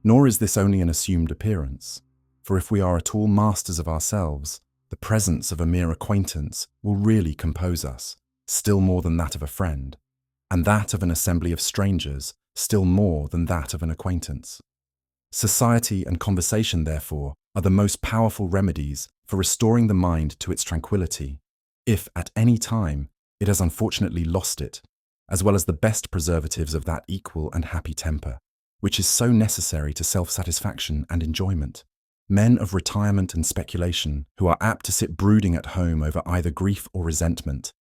Nor is this only an assumed appearance, for if we are at all masters of ourselves, the presence of a mere acquaintance will really compose us, still more than that of a friend, and that of an assembly of strangers still more than that of an acquaintance. Society and conversation, therefore, are the most powerful remedies for restoring the mind to its tranquility, if at any time it has unfortunately lost it, as well as the best preservatives of that equal and happy temper, which is so necessary to self-satisfaction and enjoyment. Men of retirement and speculation, who are apt to sit brooding at home over either grief or resentment,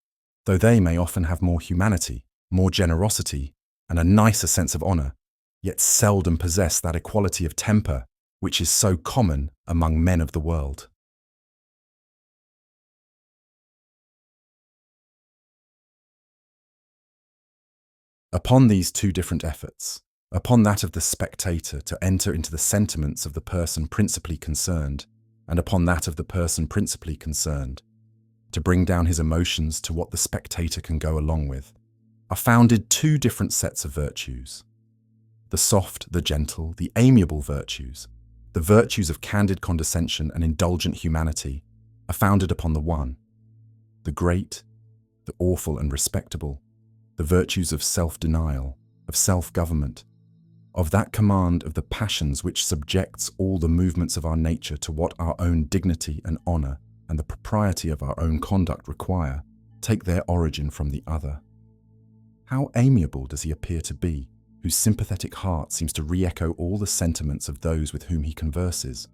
though they may often have more humanity, more generosity, and a nicer sense of honour, yet seldom possess that equality of temper which is so common among men of the world. Upon these two different efforts, upon that of the spectator to enter into the sentiments of the person principally concerned, and upon that of the person principally concerned, to bring down his emotions to what the spectator can go along with, are founded two different sets of virtues. The soft, the gentle, the amiable virtues, the virtues of candid condescension and indulgent humanity, are founded upon the one. The great, the awful and respectable, the virtues of self-denial, of self-government, of that command of the passions which subjects all the movements of our nature to what our own dignity and honour and the propriety of our own conduct require, take their origin from the other. How amiable does he appear to be, whose sympathetic heart seems to re-echo all the sentiments of those with whom he converses,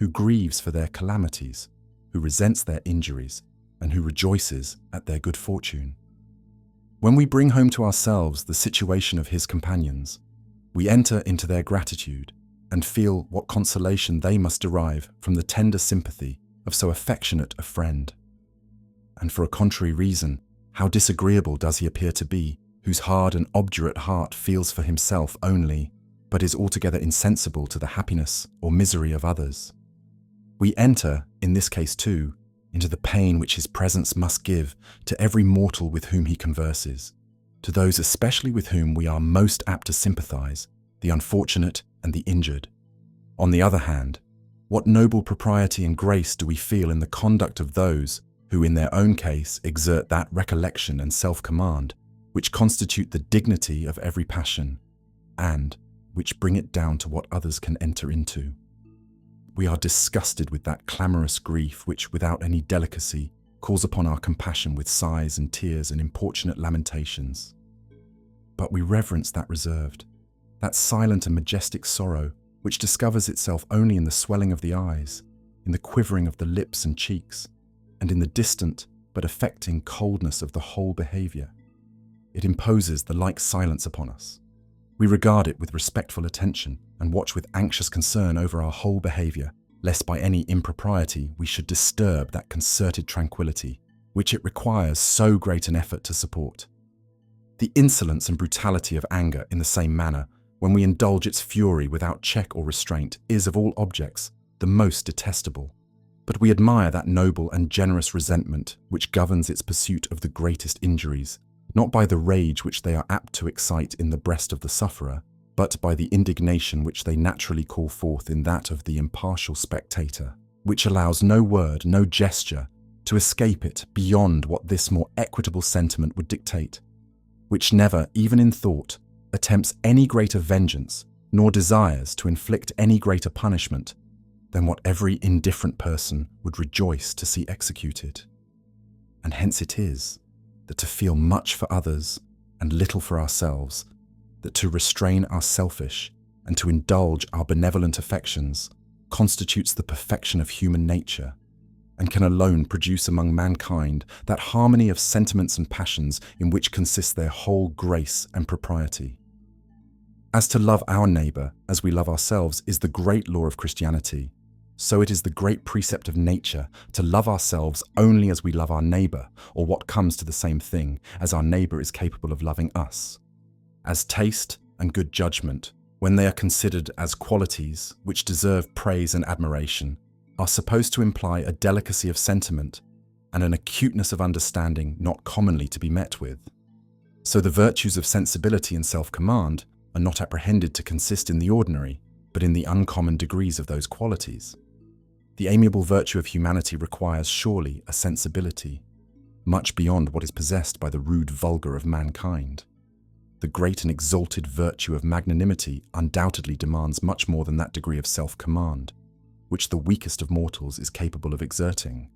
who grieves for their calamities, who resents their injuries, and who rejoices at their good fortune. When we bring home to ourselves the situation of his companions, we enter into their gratitude and feel what consolation they must derive from the tender sympathy of so affectionate a friend. And for a contrary reason, how disagreeable does he appear to be, whose hard and obdurate heart feels for himself only, but is altogether insensible to the happiness or misery of others. We enter, in this case too, into the pain which his presence must give to every mortal with whom he converses, to those especially with whom we are most apt to sympathize, the unfortunate and the injured. On the other hand, what noble propriety and grace do we feel in the conduct of those who in their own case exert that recollection and self-command which constitute the dignity of every passion, and which bring it down to what others can enter into. We are disgusted with that clamorous grief which, without any delicacy, calls upon our compassion with sighs and tears and importunate lamentations. But we reverence that reserved, that silent and majestic sorrow which discovers itself only in the swelling of the eyes, in the quivering of the lips and cheeks, and in the distant but affecting coldness of the whole behaviour. It imposes the like silence upon us. We regard it with respectful attention and watch with anxious concern over our whole behaviour, lest by any impropriety we should disturb that concerted tranquillity which it requires so great an effort to support. The insolence and brutality of anger in the same manner, when we indulge its fury without check or restraint, is of all objects the most detestable. But we admire that noble and generous resentment which governs its pursuit of the greatest injuries, not by the rage which they are apt to excite in the breast of the sufferer, but by the indignation which they naturally call forth in that of the impartial spectator, which allows no word, no gesture, to escape it beyond what this more equitable sentiment would dictate, which never, even in thought, attempts any greater vengeance, nor desires to inflict any greater punishment than what every indifferent person would rejoice to see executed. And hence it is that to feel much for others and little for ourselves, that to restrain our selfish and to indulge our benevolent affections constitutes the perfection of human nature, and can alone produce among mankind that harmony of sentiments and passions in which consists their whole grace and propriety. As to love our neighbour as we love ourselves is the great law of Christianity, so it is the great precept of nature to love ourselves only as we love our neighbour, or what comes to the same thing, as our neighbour is capable of loving us. As taste and good judgment, when they are considered as qualities which deserve praise and admiration, are supposed to imply a delicacy of sentiment and an acuteness of understanding not commonly to be met with. So the virtues of sensibility and self-command are not apprehended to consist in the ordinary, but in the uncommon degrees of those qualities. The amiable virtue of humanity requires surely a sensibility, much beyond what is possessed by the rude vulgar of mankind. The great and exalted virtue of magnanimity undoubtedly demands much more than that degree of self-command, which the weakest of mortals is capable of exerting.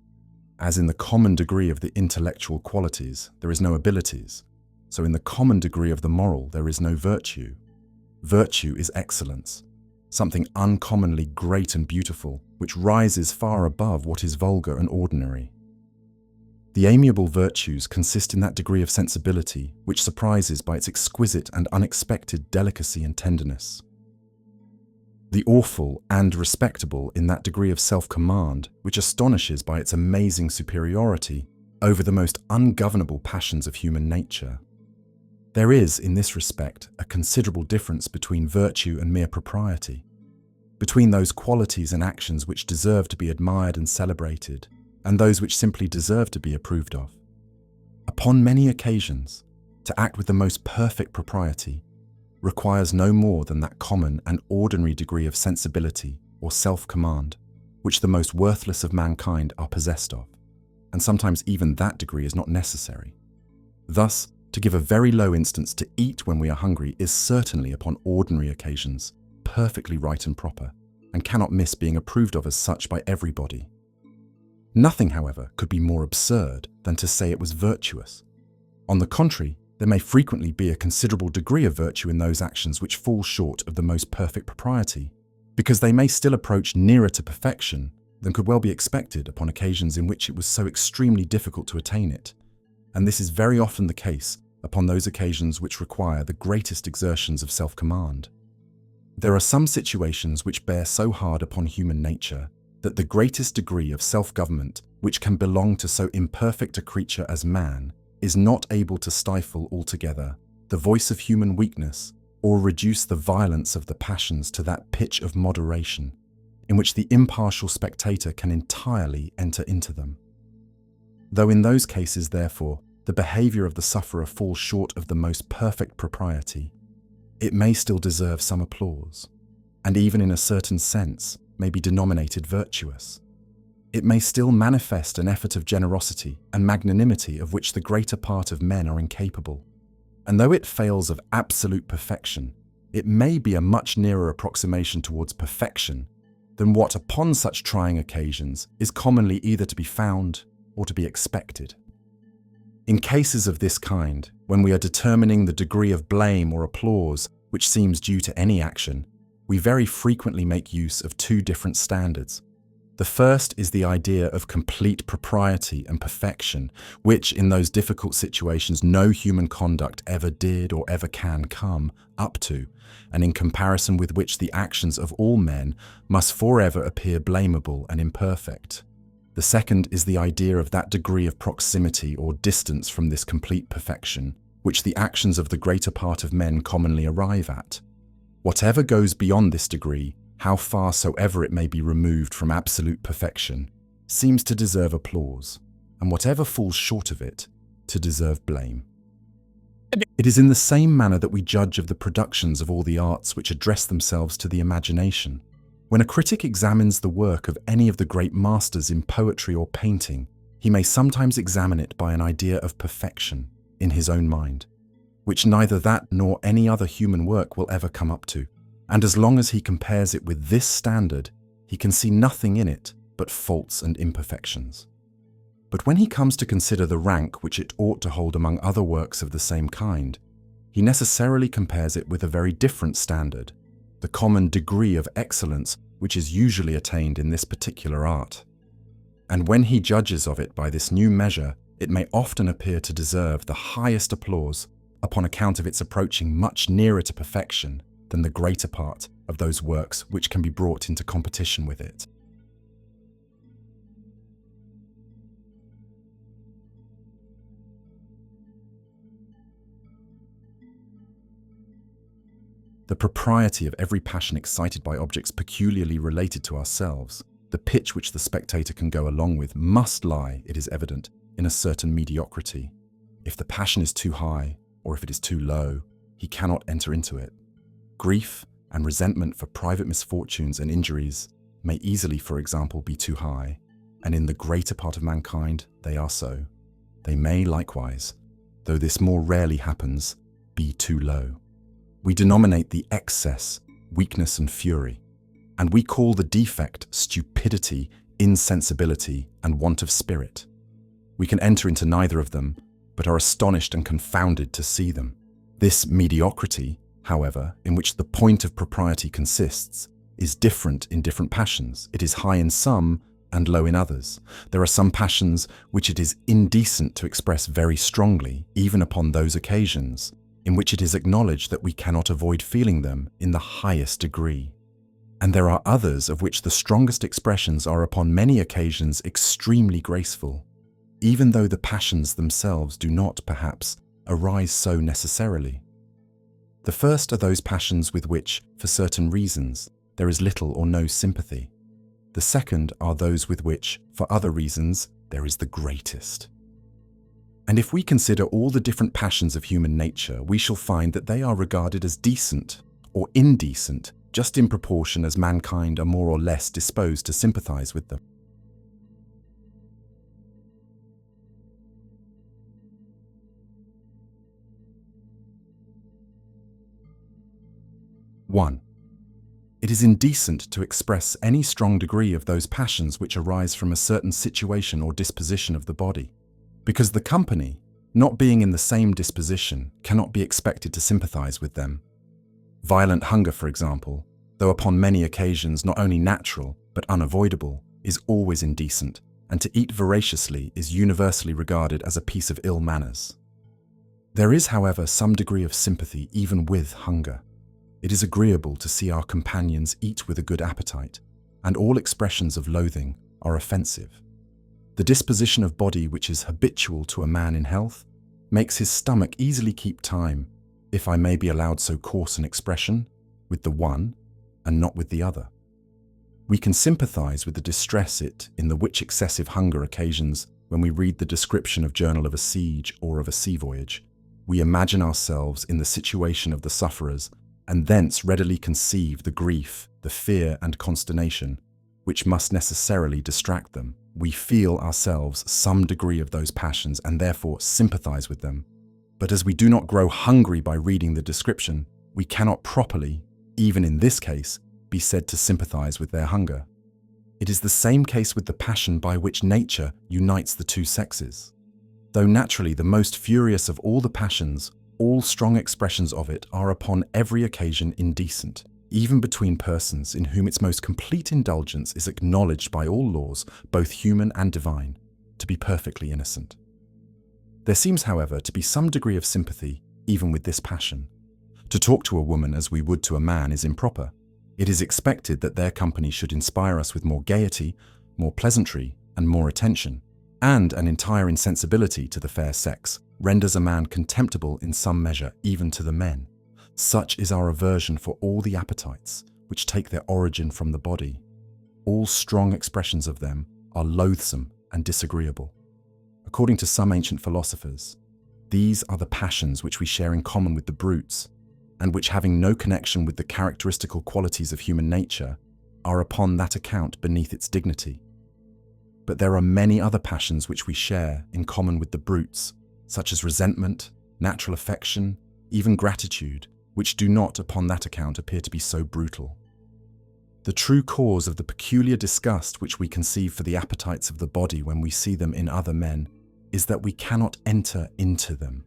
As in the common degree of the intellectual qualities there is no abilities, so in the common degree of the moral there is no virtue. Virtue is excellence, something uncommonly great and beautiful, which rises far above what is vulgar and ordinary. The amiable virtues consist in that degree of sensibility which surprises by its exquisite and unexpected delicacy and tenderness. The awful and respectable in that degree of self-command which astonishes by its amazing superiority over the most ungovernable passions of human nature. There is, in this respect, a considerable difference between virtue and mere propriety, between those qualities and actions which deserve to be admired and celebrated, and those which simply deserve to be approved of. Upon many occasions, to act with the most perfect propriety requires no more than that common and ordinary degree of sensibility or self-command which the most worthless of mankind are possessed of, and sometimes even that degree is not necessary. Thus, to give a very low instance, to eat when we are hungry is certainly upon ordinary occasions perfectly right and proper, and cannot miss being approved of as such by everybody. Nothing, however, could be more absurd than to say it was virtuous. On the contrary, there may frequently be a considerable degree of virtue in those actions which fall short of the most perfect propriety, because they may still approach nearer to perfection than could well be expected upon occasions in which it was so extremely difficult to attain it, and this is very often the case upon those occasions which require the greatest exertions of self-command. There are some situations which bear so hard upon human nature that the greatest degree of self-government which can belong to so imperfect a creature as man is not able to stifle altogether the voice of human weakness or reduce the violence of the passions to that pitch of moderation in which the impartial spectator can entirely enter into them. Though in those cases, therefore, the behaviour of the sufferer falls short of the most perfect propriety, it may still deserve some applause, and even in a certain sense may be denominated virtuous. It may still manifest an effort of generosity and magnanimity of which the greater part of men are incapable, and though it fails of absolute perfection, it may be a much nearer approximation towards perfection than what upon such trying occasions is commonly either to be found or to be expected. In cases of this kind, when we are determining the degree of blame or applause which seems due to any action, we very frequently make use of two different standards. The first is the idea of complete propriety and perfection, which in those difficult situations no human conduct ever did or ever can come up to, and in comparison with which the actions of all men must forever appear blamable and imperfect. The second is the idea of that degree of proximity or distance from this complete perfection, which the actions of the greater part of men commonly arrive at. Whatever goes beyond this degree, how far soever it may be removed from absolute perfection, seems to deserve applause, and whatever falls short of it, to deserve blame. It is in the same manner that we judge of the productions of all the arts which address themselves to the imagination. When a critic examines the work of any of the great masters in poetry or painting, he may sometimes examine it by an idea of perfection in his own mind, which neither that nor any other human work will ever come up to. And as long as he compares it with this standard, he can see nothing in it but faults and imperfections. But when he comes to consider the rank which it ought to hold among other works of the same kind, he necessarily compares it with a very different standard, the common degree of excellence which is usually attained in this particular art. And when he judges of it by this new measure, it may often appear to deserve the highest applause upon account of its approaching much nearer to perfection than the greater part of those works which can be brought into competition with it. The propriety of every passion excited by objects peculiarly related to ourselves, the pitch which the spectator can go along with, must lie, it is evident, in a certain mediocrity. If the passion is too high, or if it is too low, he cannot enter into it. Grief and resentment for private misfortunes and injuries may easily, for example, be too high, and in the greater part of mankind they are so. They may likewise, though this more rarely happens, be too low. We denominate the excess weakness and fury, and we call the defect stupidity, insensibility, and want of spirit. We can enter into neither of them, but are astonished and confounded to see them. This mediocrity, however, in which the point of propriety consists, is different in different passions. It is high in some and low in others. There are some passions which it is indecent to express very strongly, even upon those occasions in which it is acknowledged that we cannot avoid feeling them in the highest degree. And there are others of which the strongest expressions are upon many occasions extremely graceful, even though the passions themselves do not, perhaps, arise so necessarily. The first are those passions with which, for certain reasons, there is little or no sympathy. The second are those with which, for other reasons, there is the greatest. And if we consider all the different passions of human nature, we shall find that they are regarded as decent or indecent, just in proportion as mankind are more or less disposed to sympathize with them. One, it is indecent to express any strong degree of those passions which arise from a certain situation or disposition of the body, because the company, not being in the same disposition, cannot be expected to sympathize with them. Violent hunger, for example, though upon many occasions not only natural but unavoidable, is always indecent, and to eat voraciously is universally regarded as a piece of ill manners. There is, however, some degree of sympathy even with hunger. It is agreeable to see our companions eat with a good appetite, and all expressions of loathing are offensive. The disposition of body which is habitual to a man in health makes his stomach easily keep time, if I may be allowed so coarse an expression, with the one and not with the other. We can sympathize with the distress it in the which excessive hunger occasions when we read the description of journal of a siege or of a sea voyage. We imagine ourselves in the situation of the sufferers, and thence readily conceive the grief, the fear and consternation, which must necessarily distract them. We feel ourselves some degree of those passions and therefore sympathize with them. But as we do not grow hungry by reading the description, we cannot properly, even in this case, be said to sympathize with their hunger. It is the same case with the passion by which nature unites the two sexes. Though naturally the most furious of all the passions, all strong expressions of it are upon every occasion indecent, even between persons in whom its most complete indulgence is acknowledged by all laws, both human and divine, to be perfectly innocent. There seems, however, to be some degree of sympathy even with this passion. To talk to a woman as we would to a man is improper. It is expected that their company should inspire us with more gaiety, more pleasantry, and more attention, and an entire insensibility to the fair sex renders a man contemptible in some measure even to the men. Such is our aversion for all the appetites, which take their origin from the body. All strong expressions of them are loathsome and disagreeable. According to some ancient philosophers, these are the passions which we share in common with the brutes, and which, having no connection with the characteristical qualities of human nature, are upon that account beneath its dignity. But there are many other passions which we share in common with the brutes, such as resentment, natural affection, even gratitude, which do not upon that account appear to be so brutal. The true cause of the peculiar disgust which we conceive for the appetites of the body when we see them in other men is that we cannot enter into them.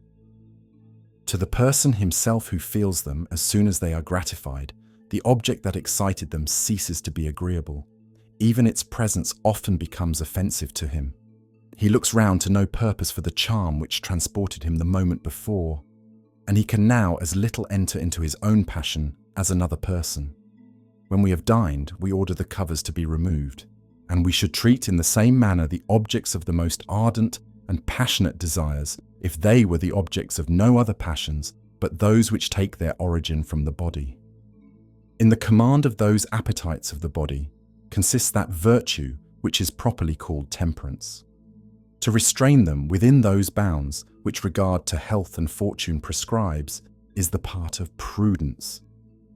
To the person himself who feels them as soon as they are gratified, the object that excited them ceases to be agreeable. Even its presence often becomes offensive to him. He looks round to no purpose for the charm which transported him the moment before, and he can now as little enter into his own passion as another person. When we have dined, we order the covers to be removed, and we should treat in the same manner the objects of the most ardent and passionate desires if they were the objects of no other passions but those which take their origin from the body. In the command of those appetites of the body consists that virtue which is properly called temperance. To restrain them within those bounds which regard to health and fortune prescribes is the part of prudence,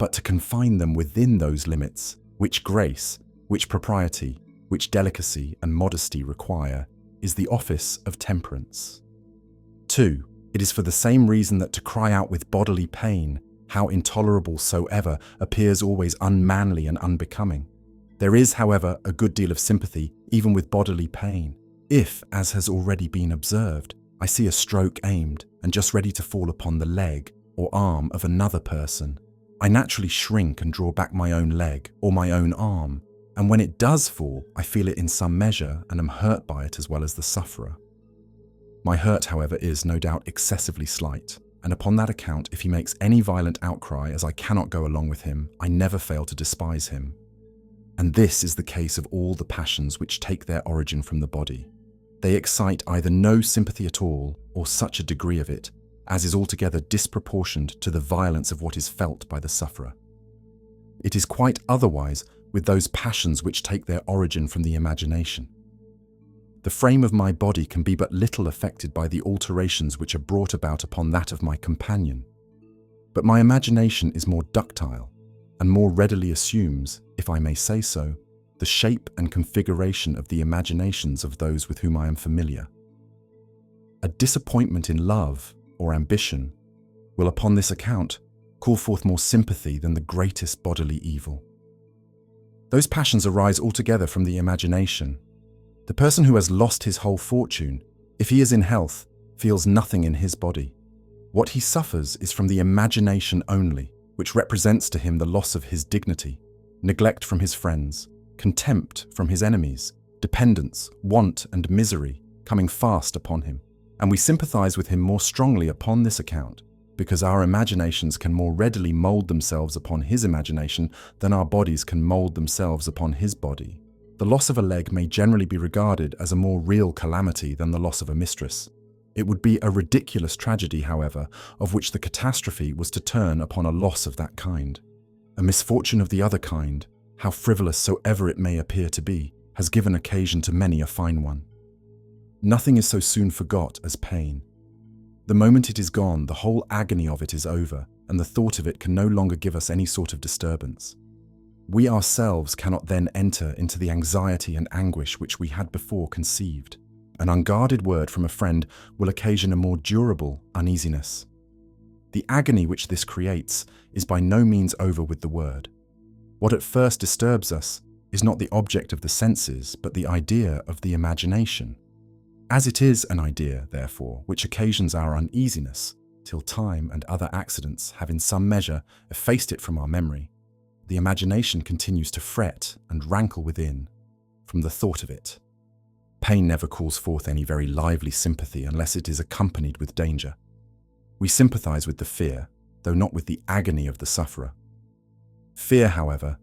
but to confine them within those limits which grace, which propriety, which delicacy and modesty require is the office of temperance. 2. It is for the same reason that to cry out with bodily pain, how intolerable soever, appears always unmanly and unbecoming. There is, however, a good deal of sympathy even with bodily pain. If, as has already been observed, I see a stroke aimed and just ready to fall upon the leg or arm of another person, I naturally shrink and draw back my own leg or my own arm, and when it does fall, I feel it in some measure and am hurt by it as well as the sufferer. My hurt, however, is no doubt excessively slight, and upon that account, if he makes any violent outcry as I cannot go along with him, I never fail to despise him. And this is the case of all the passions which take their origin from the body. They excite either no sympathy at all, or such a degree of it, as is altogether disproportioned to the violence of what is felt by the sufferer. It is quite otherwise with those passions which take their origin from the imagination. The frame of my body can be but little affected by the alterations which are brought about upon that of my companion, but my imagination is more ductile, and more readily assumes, if I may say so, the shape and configuration of the imaginations of those with whom I am familiar. A disappointment in love or ambition will upon this account call forth more sympathy than the greatest bodily evil. Those passions arise altogether from the imagination. The person who has lost his whole fortune, if he is in health, feels nothing in his body. What he suffers is from the imagination only, which represents to him the loss of his dignity, neglect from his friends, contempt from his enemies, dependence, want, and misery coming fast upon him. And we sympathize with him more strongly upon this account, because our imaginations can more readily mold themselves upon his imagination than our bodies can mold themselves upon his body. The loss of a leg may generally be regarded as a more real calamity than the loss of a mistress. It would be a ridiculous tragedy, however, of which the catastrophe was to turn upon a loss of that kind. A misfortune of the other kind, how frivolous soever it may appear to be, has given occasion to many a fine one. Nothing is so soon forgot as pain. The moment it is gone, the whole agony of it is over, and the thought of it can no longer give us any sort of disturbance. We ourselves cannot then enter into the anxiety and anguish which we had before conceived. An unguarded word from a friend will occasion a more durable uneasiness. The agony which this creates is by no means over with the word. What at first disturbs us is not the object of the senses, but the idea of the imagination. As it is an idea, therefore, which occasions our uneasiness, till time and other accidents have in some measure effaced it from our memory, the imagination continues to fret and rankle within from the thought of it. Pain never calls forth any very lively sympathy unless it is accompanied with danger. We sympathize with the fear, though not with the agony of the sufferer. Fear, however,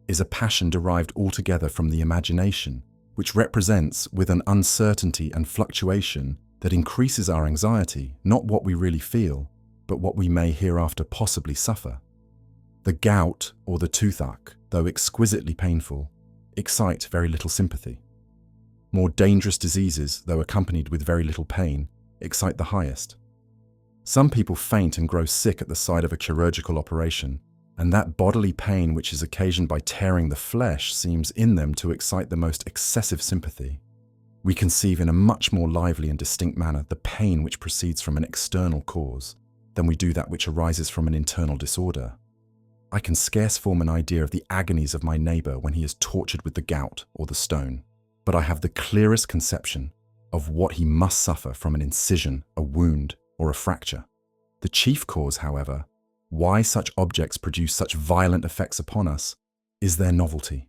is a passion derived altogether from the imagination, which represents, with an uncertainty and fluctuation that increases our anxiety, not what we really feel, but what we may hereafter possibly suffer. The gout or the toothache, though exquisitely painful, excite very little sympathy. More dangerous diseases, though accompanied with very little pain, excite the highest. Some people faint and grow sick at the sight of a chirurgical operation, and that bodily pain which is occasioned by tearing the flesh seems in them to excite the most excessive sympathy. We conceive in a much more lively and distinct manner the pain which proceeds from an external cause than we do that which arises from an internal disorder. I can scarce form an idea of the agonies of my neighbour when he is tortured with the gout or the stone, but I have the clearest conception of what he must suffer from an incision, a wound, or a fracture. The chief cause, however, why such objects produce such violent effects upon us, is their novelty.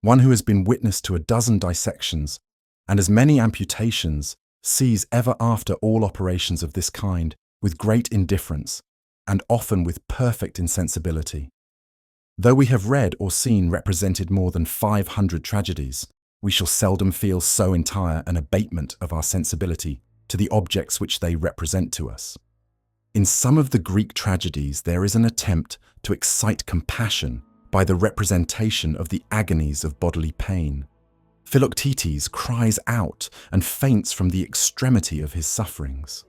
One who has been witness to a dozen dissections and as many amputations sees ever after all operations of this kind with great indifference and often with perfect insensibility. Though we have read or seen represented more than 500 tragedies, we shall seldom feel so entire an abatement of our sensibility to the objects which they represent to us. In some of the Greek tragedies there is an attempt to excite compassion by the representation of the agonies of bodily pain. Philoctetes cries out and faints from the extremity of his sufferings.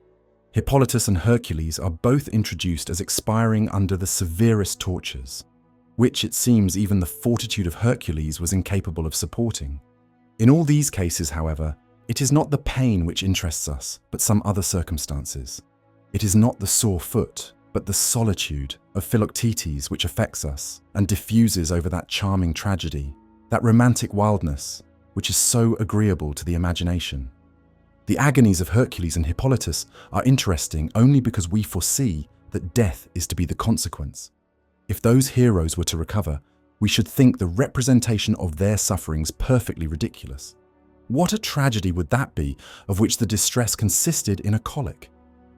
Hippolytus and Hercules are both introduced as expiring under the severest tortures, which it seems even the fortitude of Hercules was incapable of supporting. In all these cases, however, it is not the pain which interests us, but some other circumstances. It is not the sore foot, but the solitude of Philoctetes which affects us and diffuses over that charming tragedy, that romantic wildness which is so agreeable to the imagination. The agonies of Hercules and Hippolytus are interesting only because we foresee that death is to be the consequence. If those heroes were to recover, we should think the representation of their sufferings perfectly ridiculous. What a tragedy would that be, of which the distress consisted in a colic?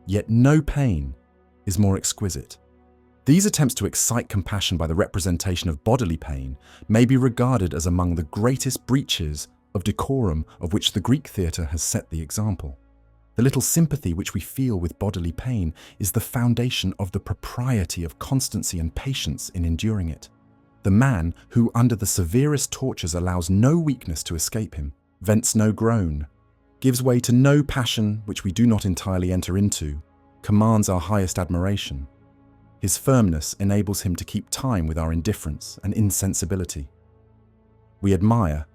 Yet no pain is more exquisite. These attempts to excite compassion by the representation of bodily pain may be regarded as among the greatest breaches of decorum of which the Greek theatre has set the example. The little sympathy which we feel with bodily pain is the foundation of the propriety of constancy and patience in enduring it. The man who under the severest tortures allows no weakness to escape him, vents no groan, gives way to no passion which we do not entirely enter into, commands our highest admiration. His firmness enables him to keep time with our indifference and insensibility. We admire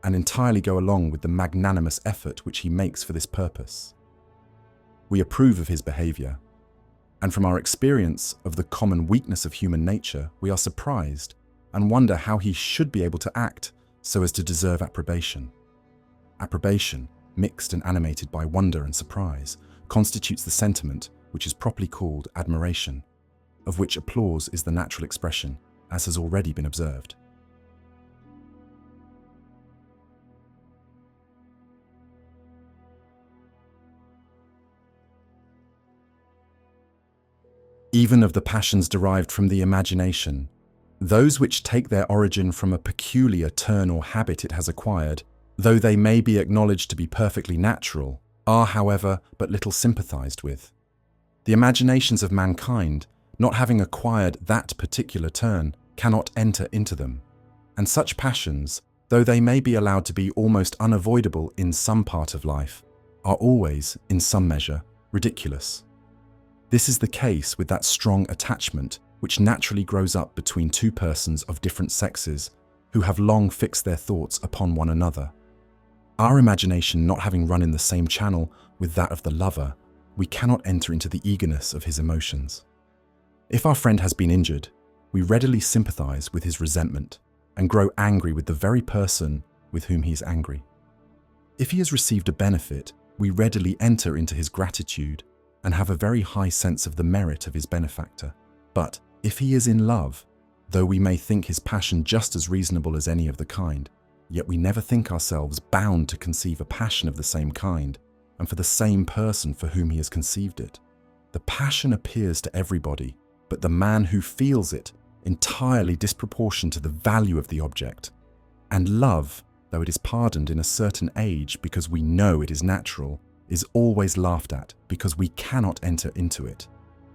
and entirely go along with the magnanimous effort which he makes for this purpose. We approve of his behavior, and from our experience of the common weakness of human nature, we are surprised and wonder how he should be able to act so as to deserve approbation. Approbation, mixed and animated by wonder and surprise, constitutes the sentiment which is properly called admiration, of which applause is the natural expression, as has already been observed. Even of the passions derived from the imagination, those which take their origin from a peculiar turn or habit it has acquired, though they may be acknowledged to be perfectly natural, are, however, but little sympathized with. The imaginations of mankind, not having acquired that particular turn, cannot enter into them, and such passions, though they may be allowed to be almost unavoidable in some part of life, are always, in some measure, ridiculous. This is the case with that strong attachment which naturally grows up between two persons of different sexes who have long fixed their thoughts upon one another. Our imagination not having run in the same channel with that of the lover, we cannot enter into the eagerness of his emotions. If our friend has been injured, we readily sympathize with his resentment and grow angry with the very person with whom he is angry. If he has received a benefit, we readily enter into his gratitude and have a very high sense of the merit of his benefactor. But if he is in love, though we may think his passion just as reasonable as any of the kind, yet we never think ourselves bound to conceive a passion of the same kind and for the same person for whom he has conceived it. The passion appears to everybody, but the man who feels it entirely disproportioned to the value of the object. And love, though it is pardoned in a certain age because we know it is natural, is always laughed at because we cannot enter into it.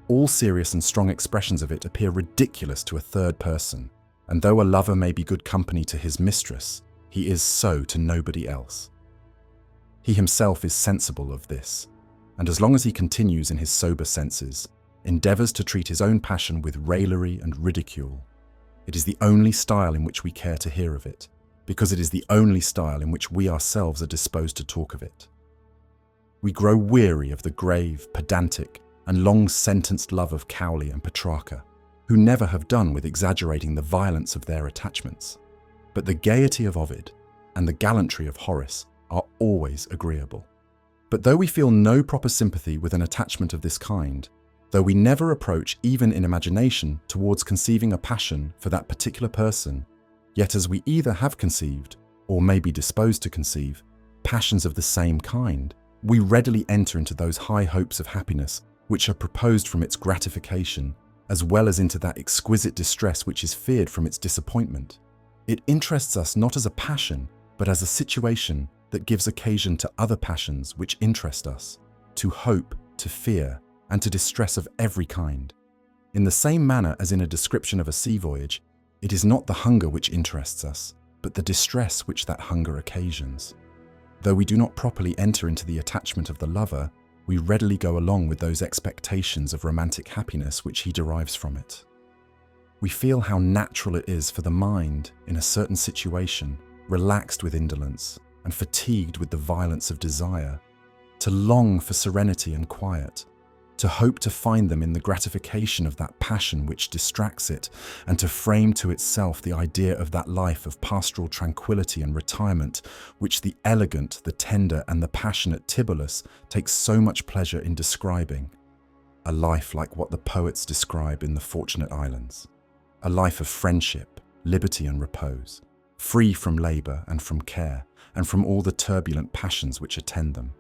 All serious and strong expressions of it appear ridiculous to a third person, and though a lover may be good company to his mistress, he is so to nobody else. He himself is sensible of this, and as long as he continues in his sober senses, endeavours to treat his own passion with raillery and ridicule. It is the only style in which we care to hear of it, because it is the only style in which we ourselves are disposed to talk of it. We grow weary of the grave, pedantic, and long-sentenced love of Cowley and Petrarca, who never have done with exaggerating the violence of their attachments. But the gaiety of Ovid and the gallantry of Horace are always agreeable. But though we feel no proper sympathy with an attachment of this kind, though we never approach even in imagination towards conceiving a passion for that particular person, yet as we either have conceived, or may be disposed to conceive, passions of the same kind, we readily enter into those high hopes of happiness which are proposed from its gratification, as well as into that exquisite distress which is feared from its disappointment. It interests us not as a passion, but as a situation that gives occasion to other passions which interest us, to hope, to fear, and to distress of every kind. In the same manner as in a description of a sea voyage, it is not the hunger which interests us, but the distress which that hunger occasions. Though we do not properly enter into the attachment of the lover, we readily go along with those expectations of romantic happiness which he derives from it. We feel how natural it is for the mind, in a certain situation, relaxed with indolence and fatigued with the violence of desire, to long for serenity and quiet, to hope to find them in the gratification of that passion which distracts it, and to frame to itself the idea of that life of pastoral tranquillity and retirement which the elegant, the tender, and the passionate Tibullus takes so much pleasure in describing. A life like what the poets describe in the Fortunate Islands. A life of friendship, liberty, and repose, free from labour and from care, and from all the turbulent passions which attend them.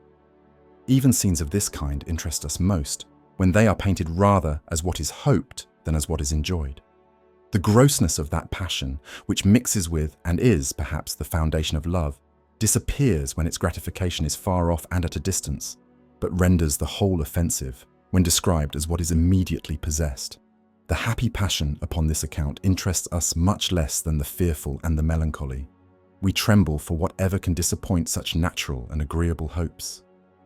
Even scenes of this kind interest us most, when they are painted rather as what is hoped than as what is enjoyed. The grossness of that passion, which mixes with and is perhaps the foundation of love, disappears when its gratification is far off and at a distance, but renders the whole offensive when described as what is immediately possessed. The happy passion upon this account interests us much less than the fearful and the melancholy. We tremble for whatever can disappoint such natural and agreeable hopes,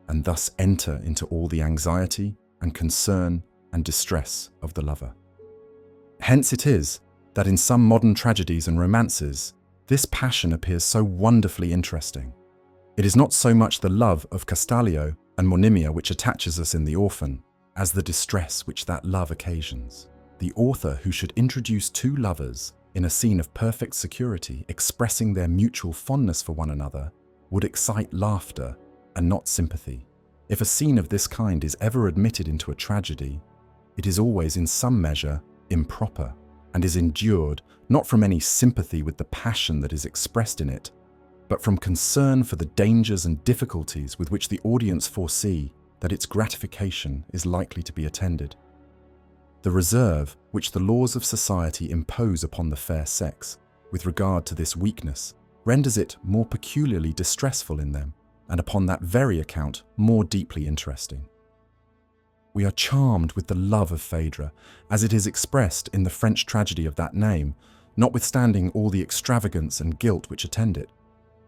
and thus enter into all the anxiety and concern and distress of the lover. Hence it is that in some modern tragedies and romances, this passion appears so wonderfully interesting. It is not so much the love of Castalio and Monimia which attaches us in The Orphan, as the distress which that love occasions. The author who should introduce two lovers in a scene of perfect security, expressing their mutual fondness for one another, would excite laughter and not sympathy. If a scene of this kind is ever admitted into a tragedy, it is always in some measure improper, and is endured not from any sympathy with the passion that is expressed in it, but from concern for the dangers and difficulties with which the audience foresee that its gratification is likely to be attended. The reserve which the laws of society impose upon the fair sex with regard to this weakness renders it more peculiarly distressful in them, and upon that very account more deeply interesting. We are charmed with the love of Phaedra, as it is expressed in the French tragedy of that name, notwithstanding all the extravagance and guilt which attend it.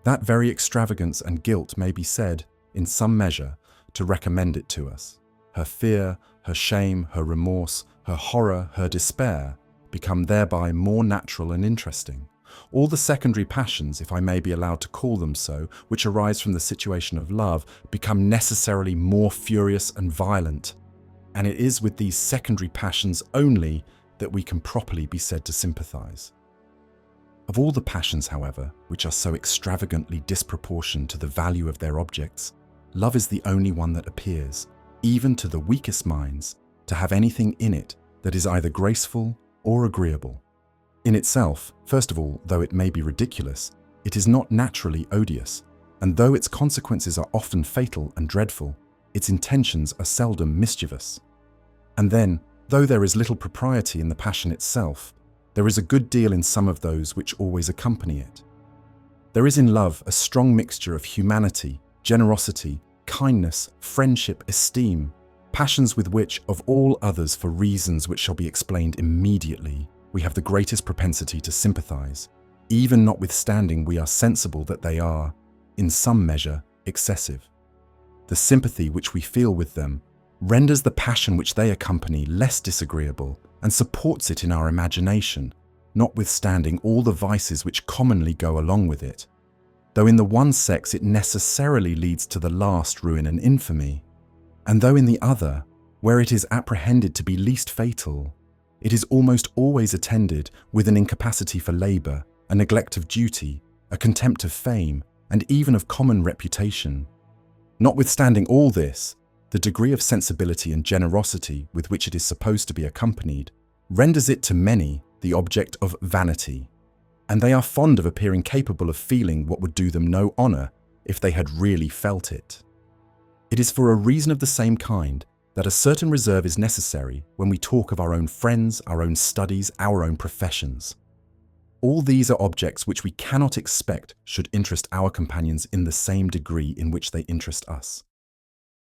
That very extravagance and guilt may be said, in some measure, to recommend it to us. Her fear, her shame, her remorse, her horror, her despair, become thereby more natural and interesting. All the secondary passions, if I may be allowed to call them so, which arise from the situation of love, become necessarily more furious and violent. And it is with these secondary passions only that we can properly be said to sympathize. Of all the passions, however, which are so extravagantly disproportioned to the value of their objects, love is the only one that appears, even to the weakest minds, to have anything in it that is either graceful or agreeable. In itself, first of all, though it may be ridiculous, it is not naturally odious, and though its consequences are often fatal and dreadful, its intentions are seldom mischievous. And then, though there is little propriety in the passion itself, there is a good deal in some of those which always accompany it. There is in love a strong mixture of humanity, generosity, kindness, friendship, esteem, passions with which, of all others for reasons which shall be explained immediately, we have the greatest propensity to sympathize, even notwithstanding we are sensible that they are, in some measure, excessive. The sympathy which we feel with them renders the passion which they accompany less disagreeable and supports it in our imagination, notwithstanding all the vices which commonly go along with it, though in the one sex it necessarily leads to the last ruin and infamy, and though in the other, where it is apprehended to be least fatal, It is almost always attended with an incapacity for labour, a neglect of duty, a contempt of fame, and even of common reputation. Notwithstanding all this, the degree of sensibility and generosity with which it is supposed to be accompanied renders it to many the object of vanity, and they are fond of appearing capable of feeling what would do them no honour if they had really felt it. It is for a reason of the same kind that a certain reserve is necessary when we talk of our own friends, our own studies, our own professions. All these are objects which we cannot expect should interest our companions in the same degree in which they interest us.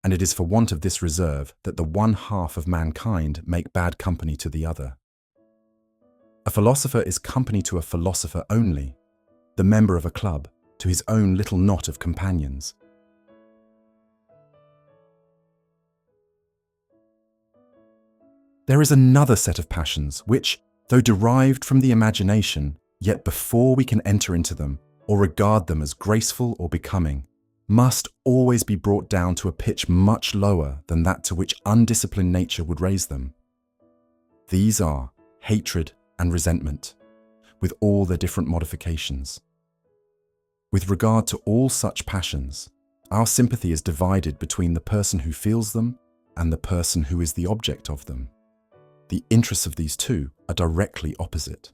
And it is for want of this reserve that the one half of mankind make bad company to the other. A philosopher is company to a philosopher only, the member of a club to his own little knot of companions. There is another set of passions which, though derived from the imagination, yet before we can enter into them or regard them as graceful or becoming, must always be brought down to a pitch much lower than that to which undisciplined nature would raise them. These are hatred and resentment, with all their different modifications. With regard to all such passions, our sympathy is divided between the person who feels them and the person who is the object of them. The interests of these two are directly opposite.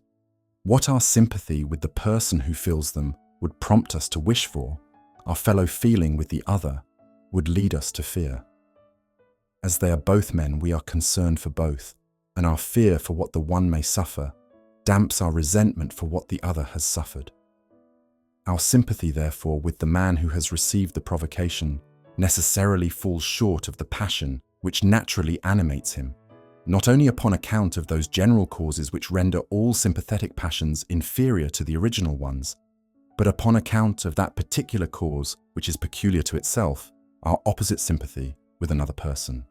What our sympathy with the person who feels them would prompt us to wish for, our fellow feeling with the other would lead us to fear. As they are both men, we are concerned for both, and our fear for what the one may suffer damps our resentment for what the other has suffered. Our sympathy, therefore, with the man who has received the provocation necessarily falls short of the passion which naturally animates him, not only upon account of those general causes which render all sympathetic passions inferior to the original ones, but upon account of that particular cause which is peculiar to itself, our opposite sympathy with another person.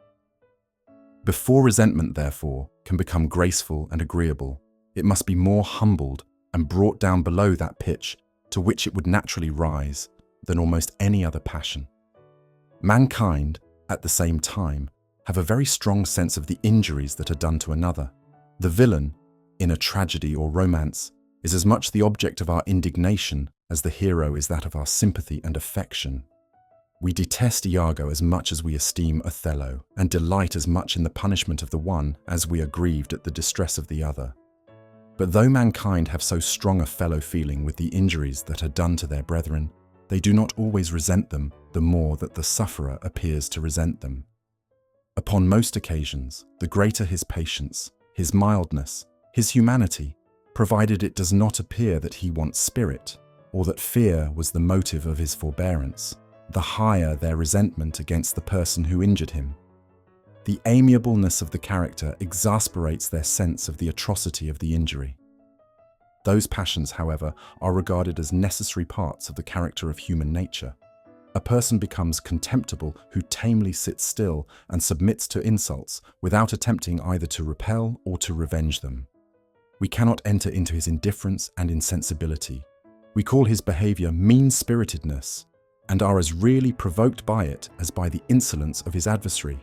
Before resentment, therefore, can become graceful and agreeable, it must be more humbled and brought down below that pitch to which it would naturally rise than almost any other passion. Mankind, at the same time, have a very strong sense of the injuries that are done to another. The villain, in a tragedy or romance, is as much the object of our indignation as the hero is that of our sympathy and affection. We detest Iago as much as we esteem Othello, and delight as much in the punishment of the one as we are grieved at the distress of the other. But though mankind have so strong a fellow feeling with the injuries that are done to their brethren, they do not always resent them the more that the sufferer appears to resent them. Upon most occasions, the greater his patience, his mildness, his humanity, provided it does not appear that he wants spirit, or that fear was the motive of his forbearance, the higher their resentment against the person who injured him. The amiableness of the character exasperates their sense of the atrocity of the injury. Those passions, however, are regarded as necessary parts of the character of human nature. A person becomes contemptible who tamely sits still and submits to insults without attempting either to repel or to revenge them. We cannot enter into his indifference and insensibility. We call his behaviour mean-spiritedness, and are as really provoked by it as by the insolence of his adversary.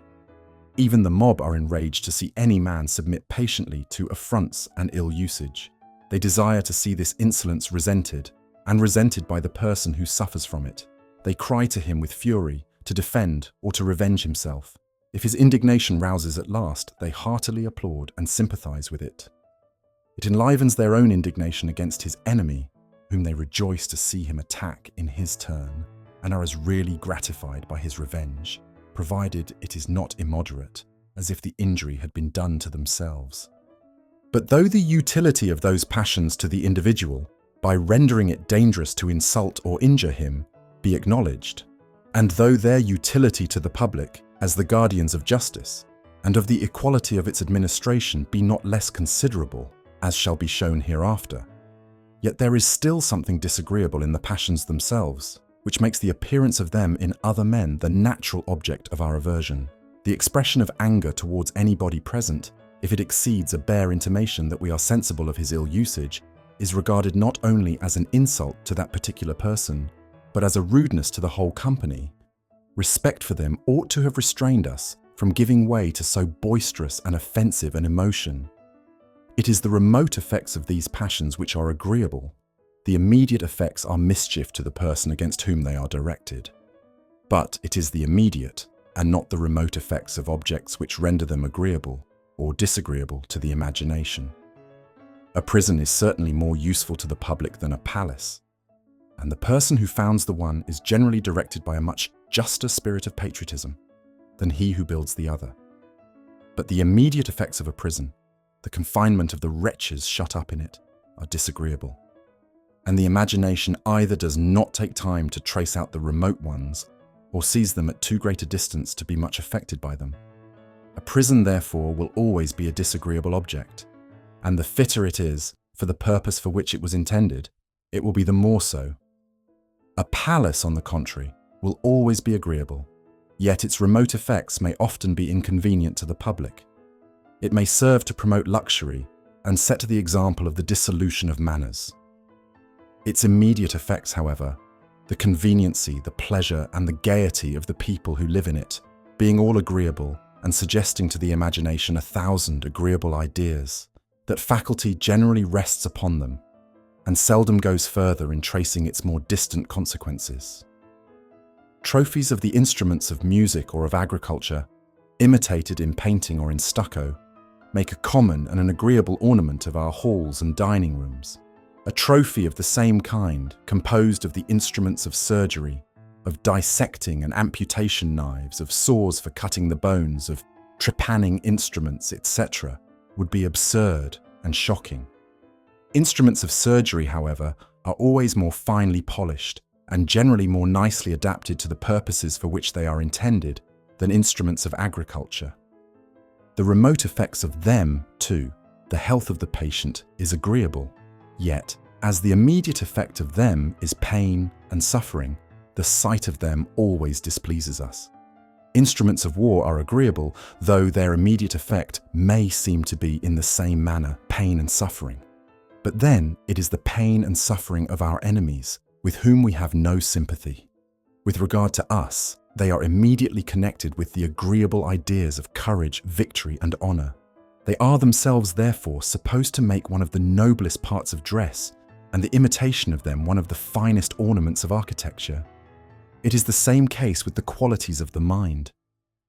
Even the mob are enraged to see any man submit patiently to affronts and ill usage. They desire to see this insolence resented, and resented by the person who suffers from it. They cry to him with fury, to defend or to revenge himself. If his indignation rouses at last, they heartily applaud and sympathize with it. It enlivens their own indignation against his enemy, whom they rejoice to see him attack in his turn, and are as really gratified by his revenge, provided it is not immoderate, as if the injury had been done to themselves. But though the utility of those passions to the individual, by rendering it dangerous to insult or injure him, be acknowledged, and though their utility to the public, as the guardians of justice, and of the equality of its administration be not less considerable, as shall be shown hereafter, yet there is still something disagreeable in the passions themselves, which makes the appearance of them in other men the natural object of our aversion. The expression of anger towards anybody present, if it exceeds a bare intimation that we are sensible of his ill usage, is regarded not only as an insult to that particular person, but as a rudeness to the whole company. Respect for them ought to have restrained us from giving way to so boisterous and offensive an emotion. It is the remote effects of these passions which are agreeable. The immediate effects are mischief to the person against whom they are directed. But it is the immediate and not the remote effects of objects which render them agreeable or disagreeable to the imagination. A prison is certainly more useful to the public than a palace, and the person who founds the one is generally directed by a much juster spirit of patriotism than he who builds the other. But the immediate effects of a prison, the confinement of the wretches shut up in it, are disagreeable, and the imagination either does not take time to trace out the remote ones or sees them at too great a distance to be much affected by them. A prison, therefore, will always be a disagreeable object, and the fitter it is for the purpose for which it was intended, it will be the more so. A palace, on the contrary, will always be agreeable, yet its remote effects may often be inconvenient to the public. It may serve to promote luxury and set the example of the dissolution of manners. Its immediate effects, however, the conveniency, the pleasure, and the gaiety of the people who live in it, being all agreeable and suggesting to the imagination 1,000 agreeable ideas, that faculty generally rests upon them and seldom goes further in tracing its more distant consequences. Trophies of the instruments of music or of agriculture, imitated in painting or in stucco, make a common and an agreeable ornament of our halls and dining rooms. A trophy of the same kind, composed of the instruments of surgery, of dissecting and amputation knives, of saws for cutting the bones, of trepanning instruments, etc., would be absurd and shocking. Instruments of surgery, however, are always more finely polished and generally more nicely adapted to the purposes for which they are intended than instruments of agriculture. The remote effects of them, too, the health of the patient, is agreeable. Yet, as the immediate effect of them is pain and suffering, the sight of them always displeases us. Instruments of war are agreeable, though their immediate effect may seem to be in the same manner pain and suffering. But then it is the pain and suffering of our enemies, with whom we have no sympathy. With regard to us, they are immediately connected with the agreeable ideas of courage, victory, and honor. They are themselves, therefore, supposed to make one of the noblest parts of dress, and the imitation of them one of the finest ornaments of architecture. It is the same case with the qualities of the mind.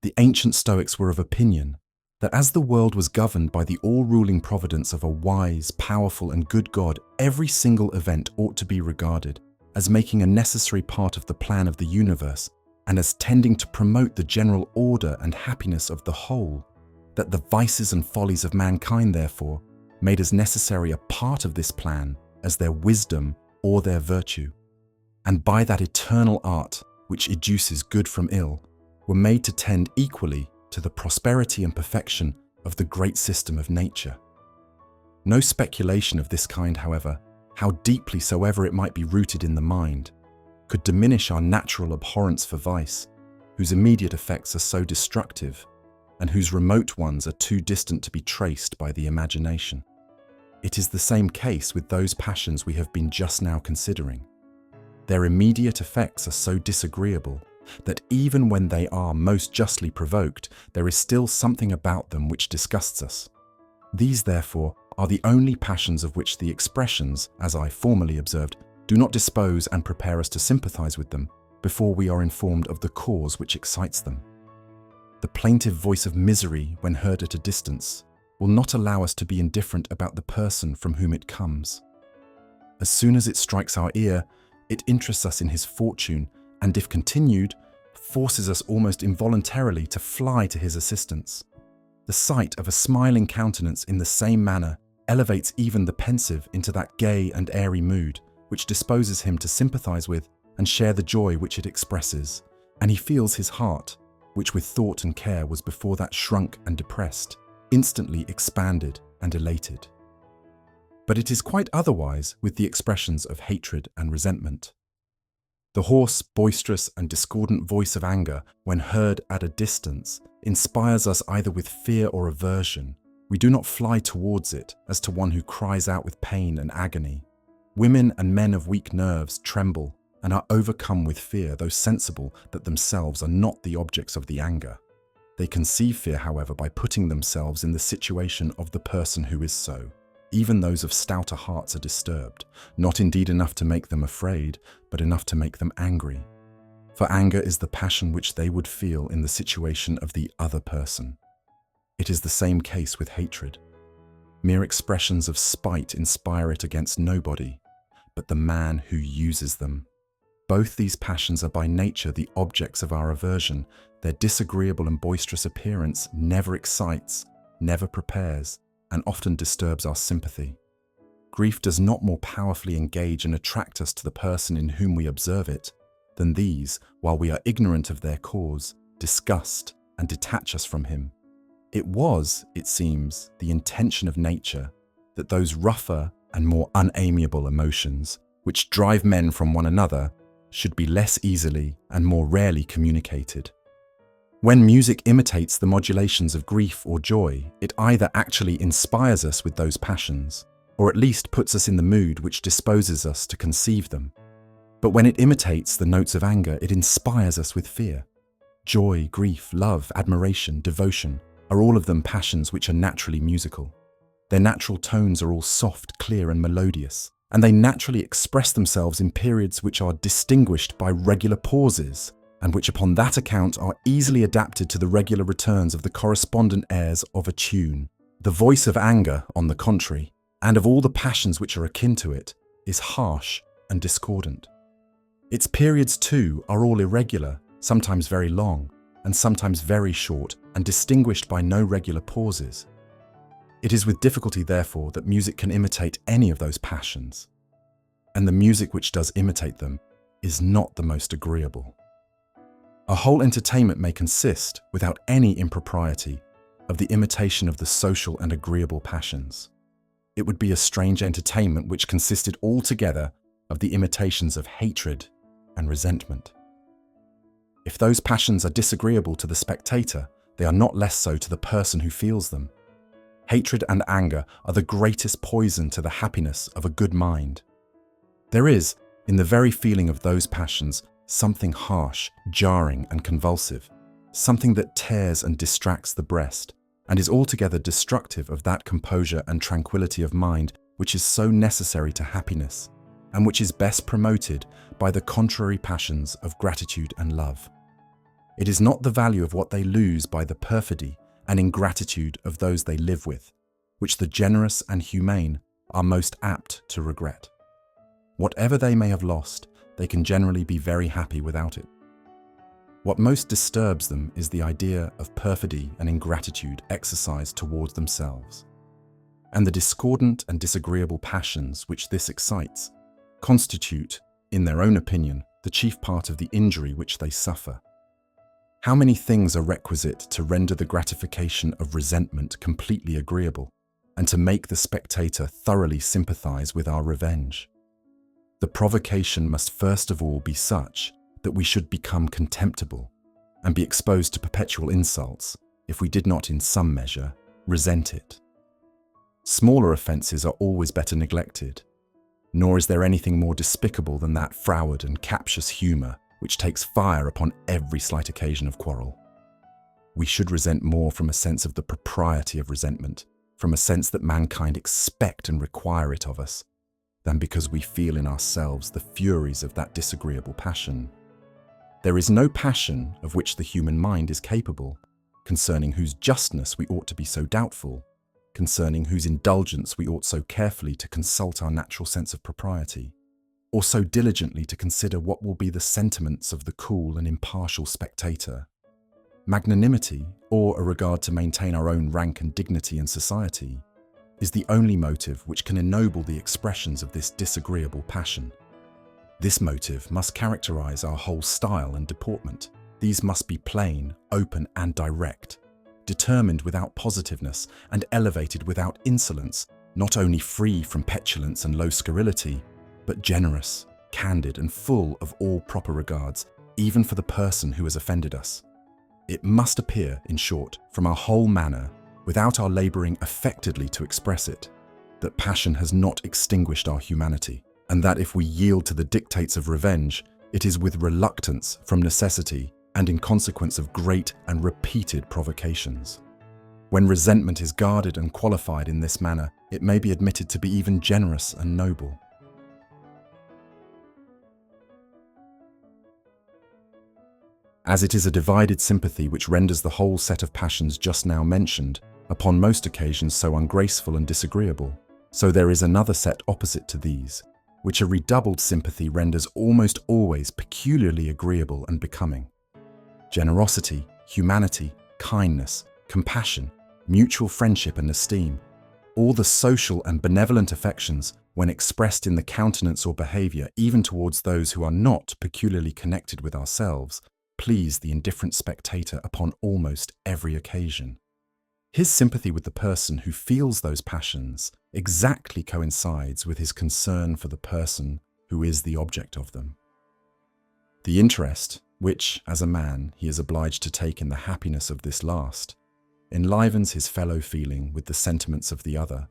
The ancient Stoics were of opinion that as the world was governed by the all-ruling providence of a wise, powerful, and good God, every single event ought to be regarded as making a necessary part of the plan of the universe and as tending to promote the general order and happiness of the whole, that the vices and follies of mankind, therefore, made as necessary a part of this plan as their wisdom or their virtue, and by that eternal art which educes good from ill, were made to tend equally to the prosperity and perfection of the great system of nature. No speculation of this kind, however, how deeply soever it might be rooted in the mind, could diminish our natural abhorrence for vice, whose immediate effects are so destructive, and whose remote ones are too distant to be traced by the imagination. It is the same case with those passions we have been just now considering. Their immediate effects are so disagreeable that even when they are most justly provoked, there is still something about them which disgusts us. These, therefore, are the only passions of which the expressions, as I formerly observed, do not dispose and prepare us to sympathize with them before we are informed of the cause which excites them. The plaintive voice of misery, when heard at a distance, will not allow us to be indifferent about the person from whom it comes. As soon as it strikes our ear, it interests us in his fortune, and if continued, forces us almost involuntarily to fly to his assistance. The sight of a smiling countenance in the same manner elevates even the pensive into that gay and airy mood which disposes him to sympathize with and share the joy which it expresses, and he feels his heart, which with thought and care was before that shrunk and depressed, instantly expanded and elated. But it is quite otherwise with the expressions of hatred and resentment. The hoarse, boisterous, and discordant voice of anger, when heard at a distance, inspires us either with fear or aversion. We do not fly towards it as to one who cries out with pain and agony. Women and men of weak nerves tremble and are overcome with fear, though sensible that themselves are not the objects of the anger. They conceive fear, however, by putting themselves in the situation of the person who is so. Even those of stouter hearts are disturbed, not indeed enough to make them afraid, but enough to make them angry. For anger is the passion which they would feel in the situation of the other person. It is the same case with hatred. Mere expressions of spite inspire it against nobody, but the man who uses them. Both these passions are by nature the objects of our aversion. Their disagreeable and boisterous appearance never excites, never prepares, and often disturbs our sympathy. Grief does not more powerfully engage and attract us to the person in whom we observe it than these, while we are ignorant of their cause, disgust and detach us from him. It was, it seems, the intention of nature that those rougher and more unamiable emotions, which drive men from one another, should be less easily and more rarely communicated. When music imitates the modulations of grief or joy, it either actually inspires us with those passions, or at least puts us in the mood which disposes us to conceive them. But when it imitates the notes of anger, it inspires us with fear. Joy, grief, love, admiration, devotion are all of them passions which are naturally musical. Their natural tones are all soft, clear, and melodious, and they naturally express themselves in periods which are distinguished by regular pauses, and which upon that account are easily adapted to the regular returns of the correspondent airs of a tune. The voice of anger, on the contrary, and of all the passions which are akin to it, is harsh and discordant. Its periods, too, are all irregular, sometimes very long, and sometimes very short, and distinguished by no regular pauses. It is with difficulty, therefore, that music can imitate any of those passions, and the music which does imitate them is not the most agreeable. A whole entertainment may consist, without any impropriety, of the imitation of the social and agreeable passions. It would be a strange entertainment which consisted altogether of the imitations of hatred and resentment. If those passions are disagreeable to the spectator, they are not less so to the person who feels them. Hatred and anger are the greatest poison to the happiness of a good mind. There is, in the very feeling of those passions, something harsh, jarring, and convulsive, something that tears and distracts the breast, and is altogether destructive of that composure and tranquility of mind which is so necessary to happiness, and which is best promoted by the contrary passions of gratitude and love. It is not the value of what they lose by the perfidy and ingratitude of those they live with, which the generous and humane are most apt to regret. Whatever they may have lost, they can generally be very happy without it. What most disturbs them is the idea of perfidy and ingratitude exercised towards themselves, and the discordant and disagreeable passions which this excites constitute, in their own opinion, the chief part of the injury which they suffer. How many things are requisite to render the gratification of resentment completely agreeable, and to make the spectator thoroughly sympathize with our revenge? The provocation must first of all be such that we should become contemptible and be exposed to perpetual insults if we did not in some measure resent it. Smaller offences are always better neglected, nor is there anything more despicable than that froward and captious humour which takes fire upon every slight occasion of quarrel. We should resent more from a sense of the propriety of resentment, from a sense that mankind expect and require it of us, than because we feel in ourselves the furies of that disagreeable passion. There is no passion of which the human mind is capable, concerning whose justness we ought to be so doubtful, concerning whose indulgence we ought so carefully to consult our natural sense of propriety, or so diligently to consider what will be the sentiments of the cool and impartial spectator. Magnanimity, or a regard to maintain our own rank and dignity in society, is the only motive which can ennoble the expressions of this disagreeable passion. This motive must characterize our whole style and deportment. These must be plain, open, and direct, determined without positiveness, and elevated without insolence, not only free from petulance and low scurrility, but generous, candid, and full of all proper regards, even for the person who has offended us. It must appear, in short, from our whole manner, without our labouring affectedly to express it, that passion has not extinguished our humanity, and that if we yield to the dictates of revenge, it is with reluctance, from necessity, and in consequence of great and repeated provocations. When resentment is guarded and qualified in this manner, it may be admitted to be even generous and noble. As it is a divided sympathy which renders the whole set of passions just now mentioned, upon most occasions so ungraceful and disagreeable, so there is another set opposite to these, which a redoubled sympathy renders almost always peculiarly agreeable and becoming. Generosity, humanity, kindness, compassion, mutual friendship and esteem, all the social and benevolent affections, when expressed in the countenance or behavior even towards those who are not peculiarly connected with ourselves, please the indifferent spectator upon almost every occasion. His sympathy with the person who feels those passions exactly coincides with his concern for the person who is the object of them. The interest, which, as a man, he is obliged to take in the happiness of this last, enlivens his fellow feeling with the sentiments of the other,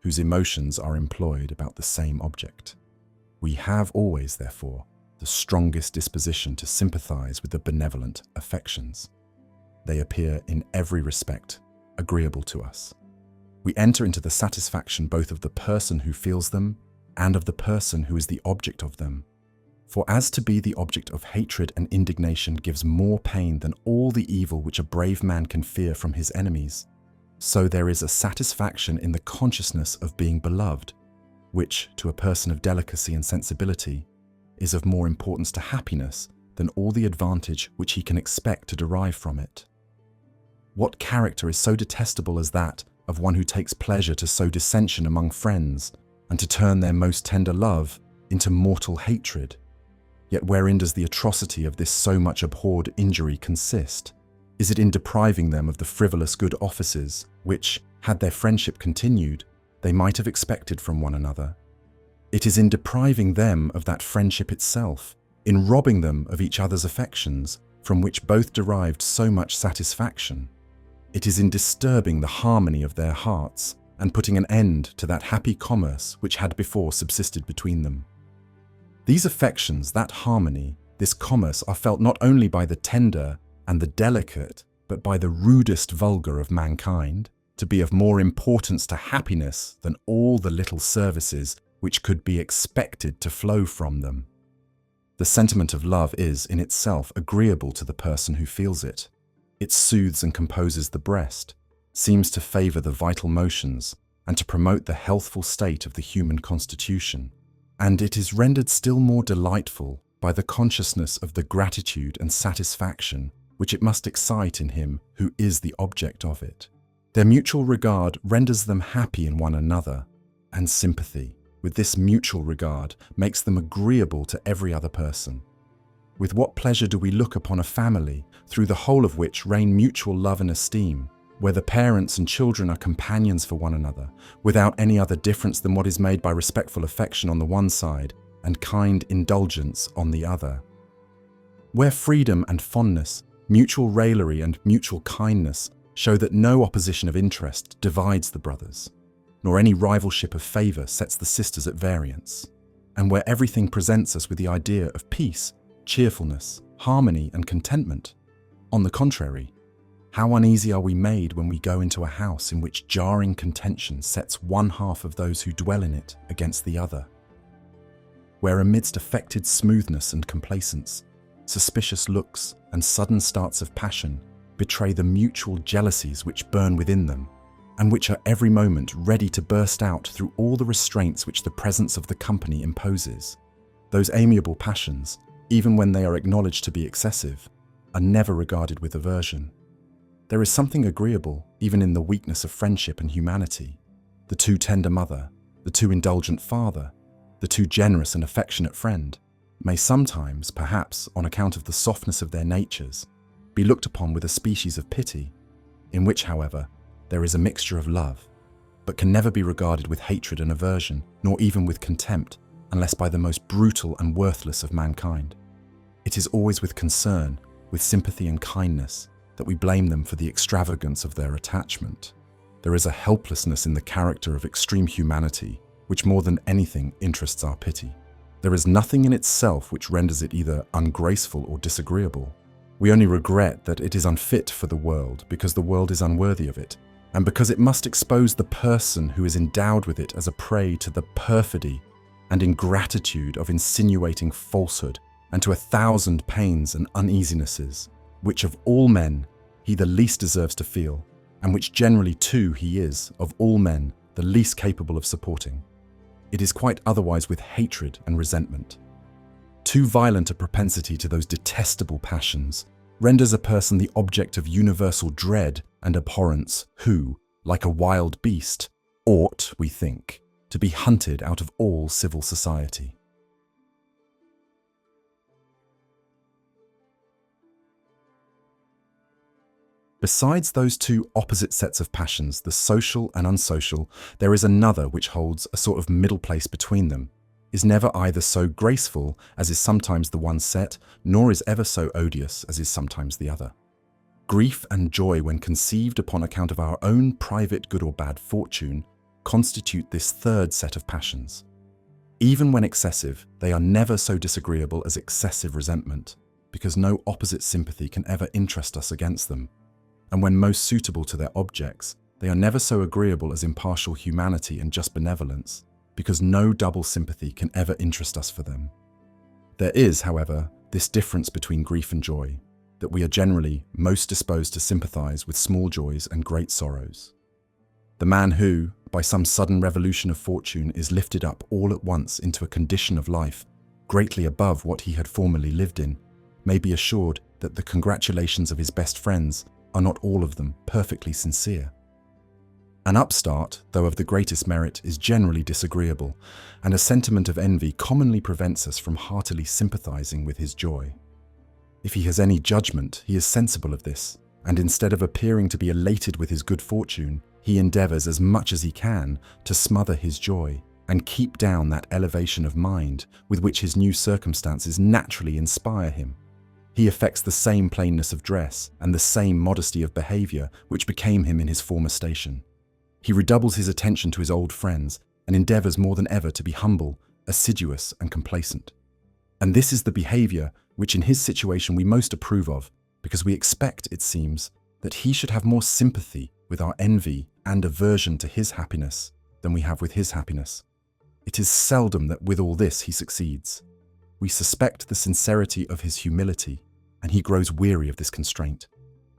whose emotions are employed about the same object. We have always, therefore, the strongest disposition to sympathize with the benevolent affections. They appear in every respect agreeable to us. We enter into the satisfaction both of the person who feels them and of the person who is the object of them. For as to be the object of hatred and indignation gives more pain than all the evil which a brave man can fear from his enemies, so there is a satisfaction in the consciousness of being beloved, which, to a person of delicacy and sensibility, is of more importance to happiness than all the advantage which he can expect to derive from it. What character is so detestable as that of one who takes pleasure to sow dissension among friends and to turn their most tender love into mortal hatred? Yet wherein does the atrocity of this so much abhorred injury consist? Is it in depriving them of the frivolous good offices which, had their friendship continued, they might have expected from one another? It is in depriving them of that friendship itself, in robbing them of each other's affections, from which both derived so much satisfaction. It is in disturbing the harmony of their hearts, and putting an end to that happy commerce which had before subsisted between them. These affections, that harmony, this commerce are felt not only by the tender and the delicate, but by the rudest vulgar of mankind, to be of more importance to happiness than all the little services which could be expected to flow from them. The sentiment of love is, in itself, agreeable to the person who feels it. It soothes and composes the breast, seems to favour the vital motions, and to promote the healthful state of the human constitution. And it is rendered still more delightful by the consciousness of the gratitude and satisfaction which it must excite in him who is the object of it. Their mutual regard renders them happy in one another, and sympathy, with this mutual regard, makes them agreeable to every other person. With what pleasure do we look upon a family, through the whole of which reign mutual love and esteem, where the parents and children are companions for one another, without any other difference than what is made by respectful affection on the one side and kind indulgence on the other. Where freedom and fondness, mutual raillery and mutual kindness show that no opposition of interest divides the brothers, nor any rivalship of favour sets the sisters at variance, and where everything presents us with the idea of peace, cheerfulness, harmony and contentment. On the contrary, how uneasy are we made when we go into a house in which jarring contention sets one half of those who dwell in it against the other, where amidst affected smoothness and complacence, suspicious looks and sudden starts of passion betray the mutual jealousies which burn within them, and which are every moment ready to burst out through all the restraints which the presence of the company imposes. Those amiable passions, even when they are acknowledged to be excessive, are never regarded with aversion. There is something agreeable even in the weakness of friendship and humanity. The too tender mother, the too indulgent father, the too generous and affectionate friend, may sometimes, perhaps on account of the softness of their natures, be looked upon with a species of pity, in which, however, there is a mixture of love, but can never be regarded with hatred and aversion, nor even with contempt, unless by the most brutal and worthless of mankind. It is always with concern, with sympathy and kindness, that we blame them for the extravagance of their attachment. There is a helplessness in the character of extreme humanity, which more than anything interests our pity. There is nothing in itself which renders it either ungraceful or disagreeable. We only regret that it is unfit for the world because the world is unworthy of it, and because it must expose the person who is endowed with it as a prey to the perfidy and ingratitude of insinuating falsehood, and to 1,000 pains and uneasinesses, which of all men he the least deserves to feel, and which generally too he is, of all men, the least capable of supporting. It is quite otherwise with hatred and resentment. Too violent a propensity to those detestable passions renders a person the object of universal dread and abhorrence who, like a wild beast, ought, we think, to be hunted out of all civil society. Besides those two opposite sets of passions, the social and unsocial, there is another which holds a sort of middle place between them, is never either so graceful as is sometimes the one set, nor is ever so odious as is sometimes the other. Grief and joy, when conceived upon account of our own private good or bad fortune, constitute this third set of passions. Even when excessive, they are never so disagreeable as excessive resentment, because no opposite sympathy can ever interest us against them. And when most suitable to their objects, they are never so agreeable as impartial humanity and just benevolence, because no double sympathy can ever interest us for them. There is, however, this difference between grief and joy, that we are generally most disposed to sympathize with small joys and great sorrows. The man who, by some sudden revolution of fortune, is lifted up all at once into a condition of life greatly above what he had formerly lived in, may be assured that the congratulations of his best friends are not all of them perfectly sincere. An upstart, though of the greatest merit, is generally disagreeable, and a sentiment of envy commonly prevents us from heartily sympathizing with his joy. If he has any judgment, he is sensible of this, and instead of appearing to be elated with his good fortune, he endeavors as much as he can to smother his joy and keep down that elevation of mind with which his new circumstances naturally inspire him. He affects the same plainness of dress and the same modesty of behavior which became him in his former station. He redoubles his attention to his old friends and endeavors more than ever to be humble, assiduous, and complacent. And this is the behavior which in his situation we most approve of, because we expect, it seems, that he should have more sympathy with our envy and aversion to his happiness than we have with his happiness. It is seldom that with all this he succeeds. We suspect the sincerity of his humility, and he grows weary of this constraint.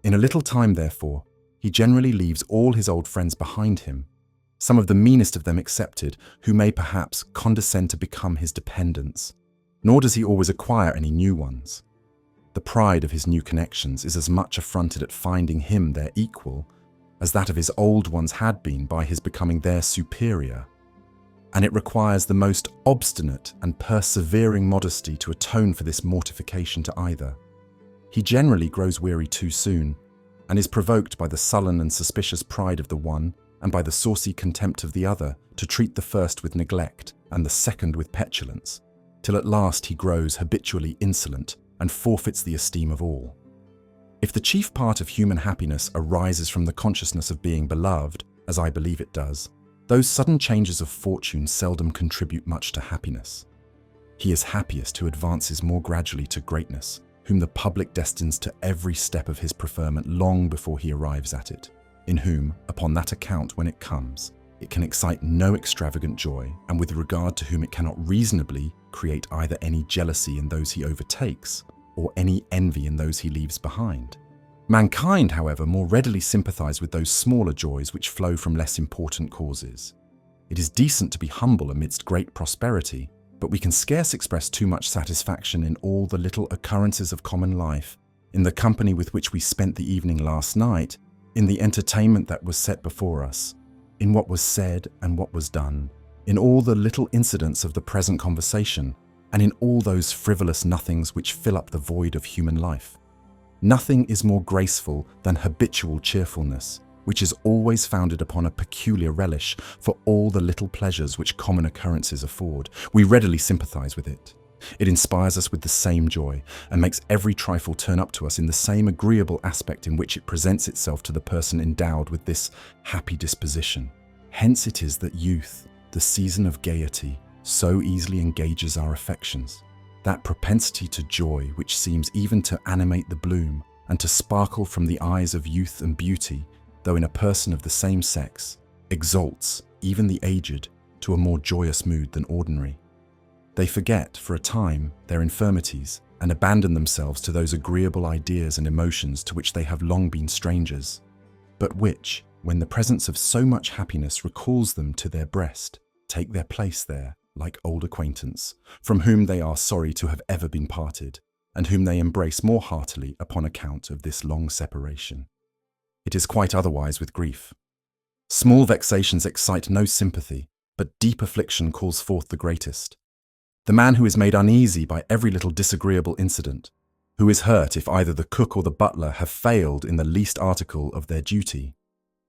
In a little time, therefore, he generally leaves all his old friends behind him, some of the meanest of them excepted, who may perhaps condescend to become his dependents, nor does he always acquire any new ones. The pride of his new connections is as much affronted at finding him their equal as that of his old ones had been by his becoming their superior, and it requires the most obstinate and persevering modesty to atone for this mortification to either. He generally grows weary too soon, and is provoked by the sullen and suspicious pride of the one, and by the saucy contempt of the other, to treat the first with neglect, and the second with petulance, till at last he grows habitually insolent, and forfeits the esteem of all. If the chief part of human happiness arises from the consciousness of being beloved, as I believe it does, those sudden changes of fortune seldom contribute much to happiness. He is happiest who advances more gradually to greatness, whom the public destines to every step of his preferment long before he arrives at it, in whom, upon that account when it comes, it can excite no extravagant joy, and with regard to whom it cannot reasonably create either any jealousy in those he overtakes, or any envy in those he leaves behind. Mankind, however, more readily sympathize with those smaller joys which flow from less important causes. It is decent to be humble amidst great prosperity, but we can scarce express too much satisfaction in all the little occurrences of common life, in the company with which we spent the evening last night, in the entertainment that was set before us, in what was said and what was done, in all the little incidents of the present conversation, and in all those frivolous nothings which fill up the void of human life. Nothing is more graceful than habitual cheerfulness, which is always founded upon a peculiar relish for all the little pleasures which common occurrences afford. We readily sympathize with it. It inspires us with the same joy, and makes every trifle turn up to us in the same agreeable aspect in which it presents itself to the person endowed with this happy disposition. Hence it is that youth, the season of gaiety, so easily engages our affections. that propensity to joy which seems even to animate the bloom and to sparkle from the eyes of youth and beauty, though in a person of the same sex, exalts even the aged to a more joyous mood than ordinary. They forget, for a time, their infirmities and abandon themselves to those agreeable ideas and emotions to which they have long been strangers, but which, when the presence of so much happiness recalls them to their breast, take their place there like old acquaintance, from whom they are sorry to have ever been parted, and whom they embrace more heartily upon account of this long separation. It is quite otherwise with grief. Small vexations excite no sympathy, but deep affliction calls forth the greatest. The man who is made uneasy by every little disagreeable incident, who is hurt if either the cook or the butler have failed in the least article of their duty,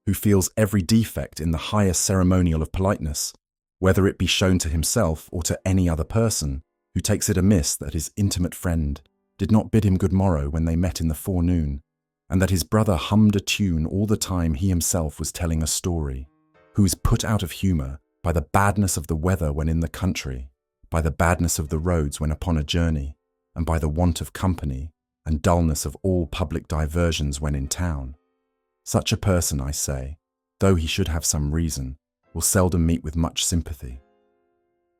who feels every defect in the highest ceremonial of politeness, whether it be shown to himself or to any other person, who takes it amiss that his intimate friend did not bid him good morrow when they met in the forenoon, and that his brother hummed a tune all the time he himself was telling a story, who is put out of humour by the badness of the weather when in the country, by the badness of the roads when upon a journey, and by the want of company and dullness of all public diversions when in town. Such a person, I say, though he should have some reason, will seldom meet with much sympathy.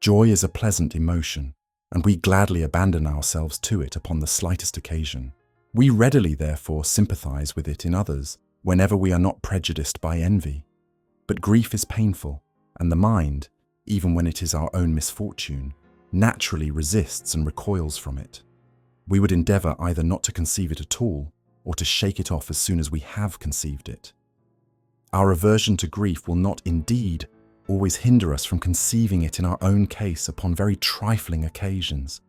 Joy is a pleasant emotion, and we gladly abandon ourselves to it upon the slightest occasion. We readily, therefore, sympathize with it in others whenever we are not prejudiced by envy. But grief is painful, and the mind, even when it is our own misfortune, naturally resists and recoils from it. We would endeavour either not to conceive it at all, or to shake it off as soon as we have conceived it. Our aversion to grief will not, indeed, always hinder us from conceiving it in our own case upon very trifling occasions,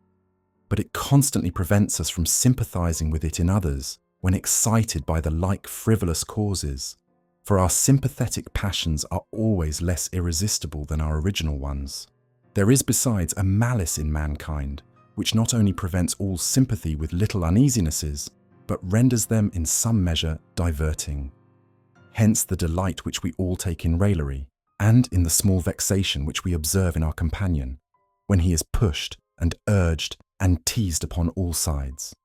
but it constantly prevents us from sympathizing with it in others when excited by the like frivolous causes, for our sympathetic passions are always less irresistible than our original ones. There is besides a malice in mankind, which not only prevents all sympathy with little uneasinesses, but renders them in some measure diverting. Hence the delight which we all take in raillery, and in the small vexation which we observe in our companion, when he is pushed and urged and teased upon all sides.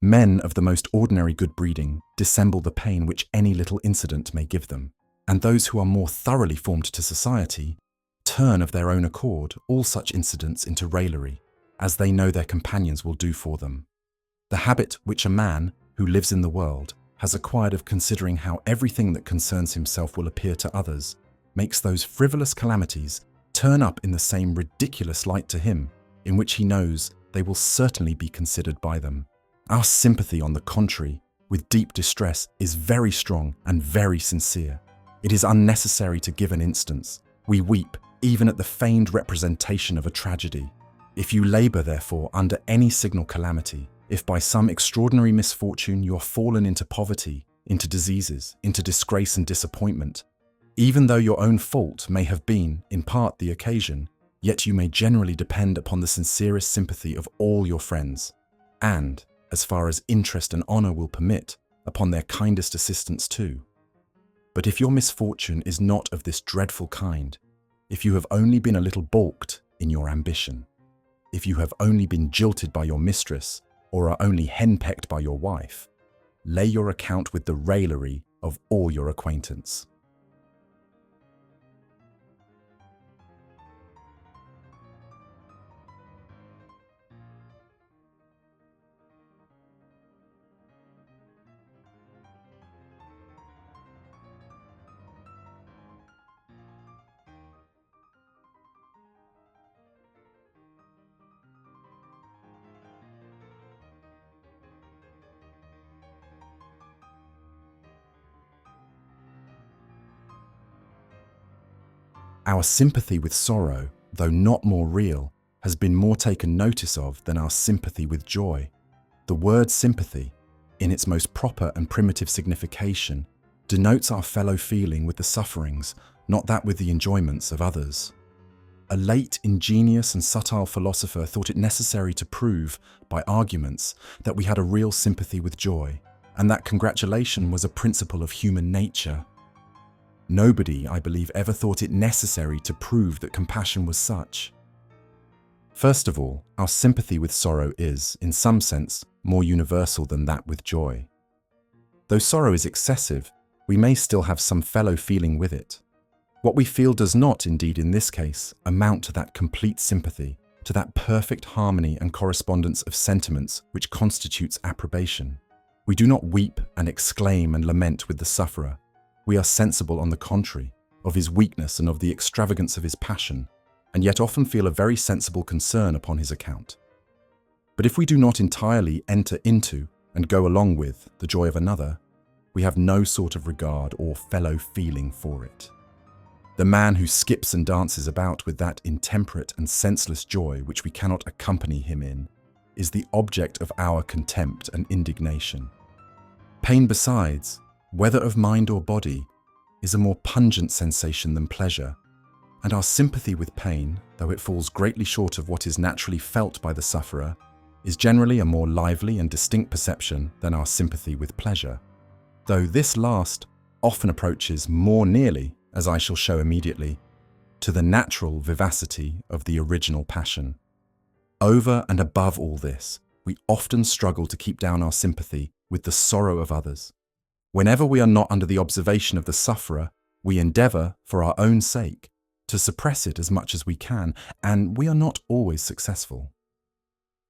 Men of the most ordinary good breeding dissemble the pain which any little incident may give them, and those who are more thoroughly formed to society turn of their own accord all such incidents into raillery, as they know their companions will do for them. The habit which a man, who lives in the world, has acquired of considering how everything that concerns himself will appear to others, makes those frivolous calamities turn up in the same ridiculous light to him, in which he knows they will certainly be considered by them. Our sympathy, on the contrary, with deep distress is very strong and very sincere. It is unnecessary to give an instance. We weep even at the feigned representation of a tragedy. If you labour, therefore, under any signal calamity, if by some extraordinary misfortune you are fallen into poverty, into diseases, into disgrace and disappointment, even though your own fault may have been, in part, the occasion, yet you may generally depend upon the sincerest sympathy of all your friends, and, as far as interest and honour will permit, upon their kindest assistance too. But if your misfortune is not of this dreadful kind, if you have only been a little balked in your ambition, if you have only been jilted by your mistress, or are only henpecked by your wife, lay your account with the raillery of all your acquaintance. Our sympathy with sorrow, though not more real, has been more taken notice of than our sympathy with joy. The word sympathy, in its most proper and primitive signification, denotes our fellow feeling with the sufferings, not that with the enjoyments of others. A late ingenious and subtle philosopher thought it necessary to prove, by arguments, that we had a real sympathy with joy, and that congratulation was a principle of human nature. Nobody, I believe, ever thought it necessary to prove that compassion was such. First of all, our sympathy with sorrow is, in some sense, more universal than that with joy. Though sorrow is excessive, we may still have some fellow feeling with it. What we feel does not, indeed in this case, amount to that complete sympathy, to that perfect harmony and correspondence of sentiments which constitutes approbation. We do not weep and exclaim and lament with the sufferer. We are sensible, on the contrary, of his weakness and of the extravagance of his passion, and yet often feel a very sensible concern upon his account. But if we do not entirely enter into and go along with the joy of another, we have no sort of regard or fellow feeling for it. The man who skips and dances about with that intemperate and senseless joy which we cannot accompany him in is the object of our contempt and indignation. Pain, besides, whether of mind or body, is a more pungent sensation than pleasure, and our sympathy with pain, though it falls greatly short of what is naturally felt by the sufferer, is generally a more lively and distinct perception than our sympathy with pleasure, though this last often approaches more nearly, as I shall show immediately, to the natural vivacity of the original passion. Over and above all this, we often struggle to keep down our sympathy with the sorrow of others. Whenever we are not under the observation of the sufferer, we endeavour, for our own sake, to suppress it as much as we can, and we are not always successful.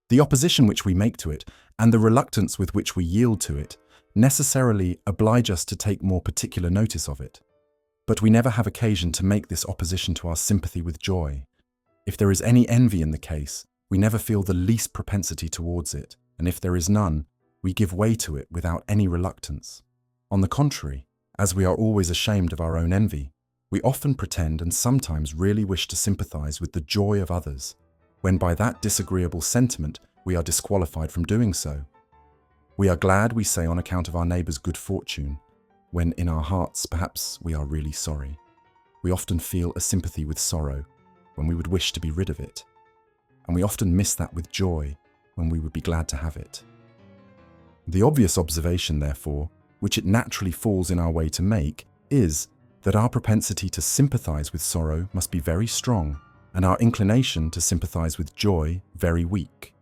The opposition which we make to it, and the reluctance with which we yield to it, necessarily oblige us to take more particular notice of it. But we never have occasion to make this opposition to our sympathy with joy. If there is any envy in the case, we never feel the least propensity towards it, and if there is none, we give way to it without any reluctance. On the contrary, as we are always ashamed of our own envy, we often pretend and sometimes really wish to sympathize with the joy of others, when by that disagreeable sentiment we are disqualified from doing so. We are glad, we say, on account of our neighbor's good fortune, when in our hearts perhaps we are really sorry. We often feel a sympathy with sorrow when we would wish to be rid of it, and we often miss that with joy when we would be glad to have it. The obvious observation, therefore, which it naturally falls in our way to make, is that our propensity to sympathize with sorrow must be very strong, and our inclination to sympathize with joy very weak.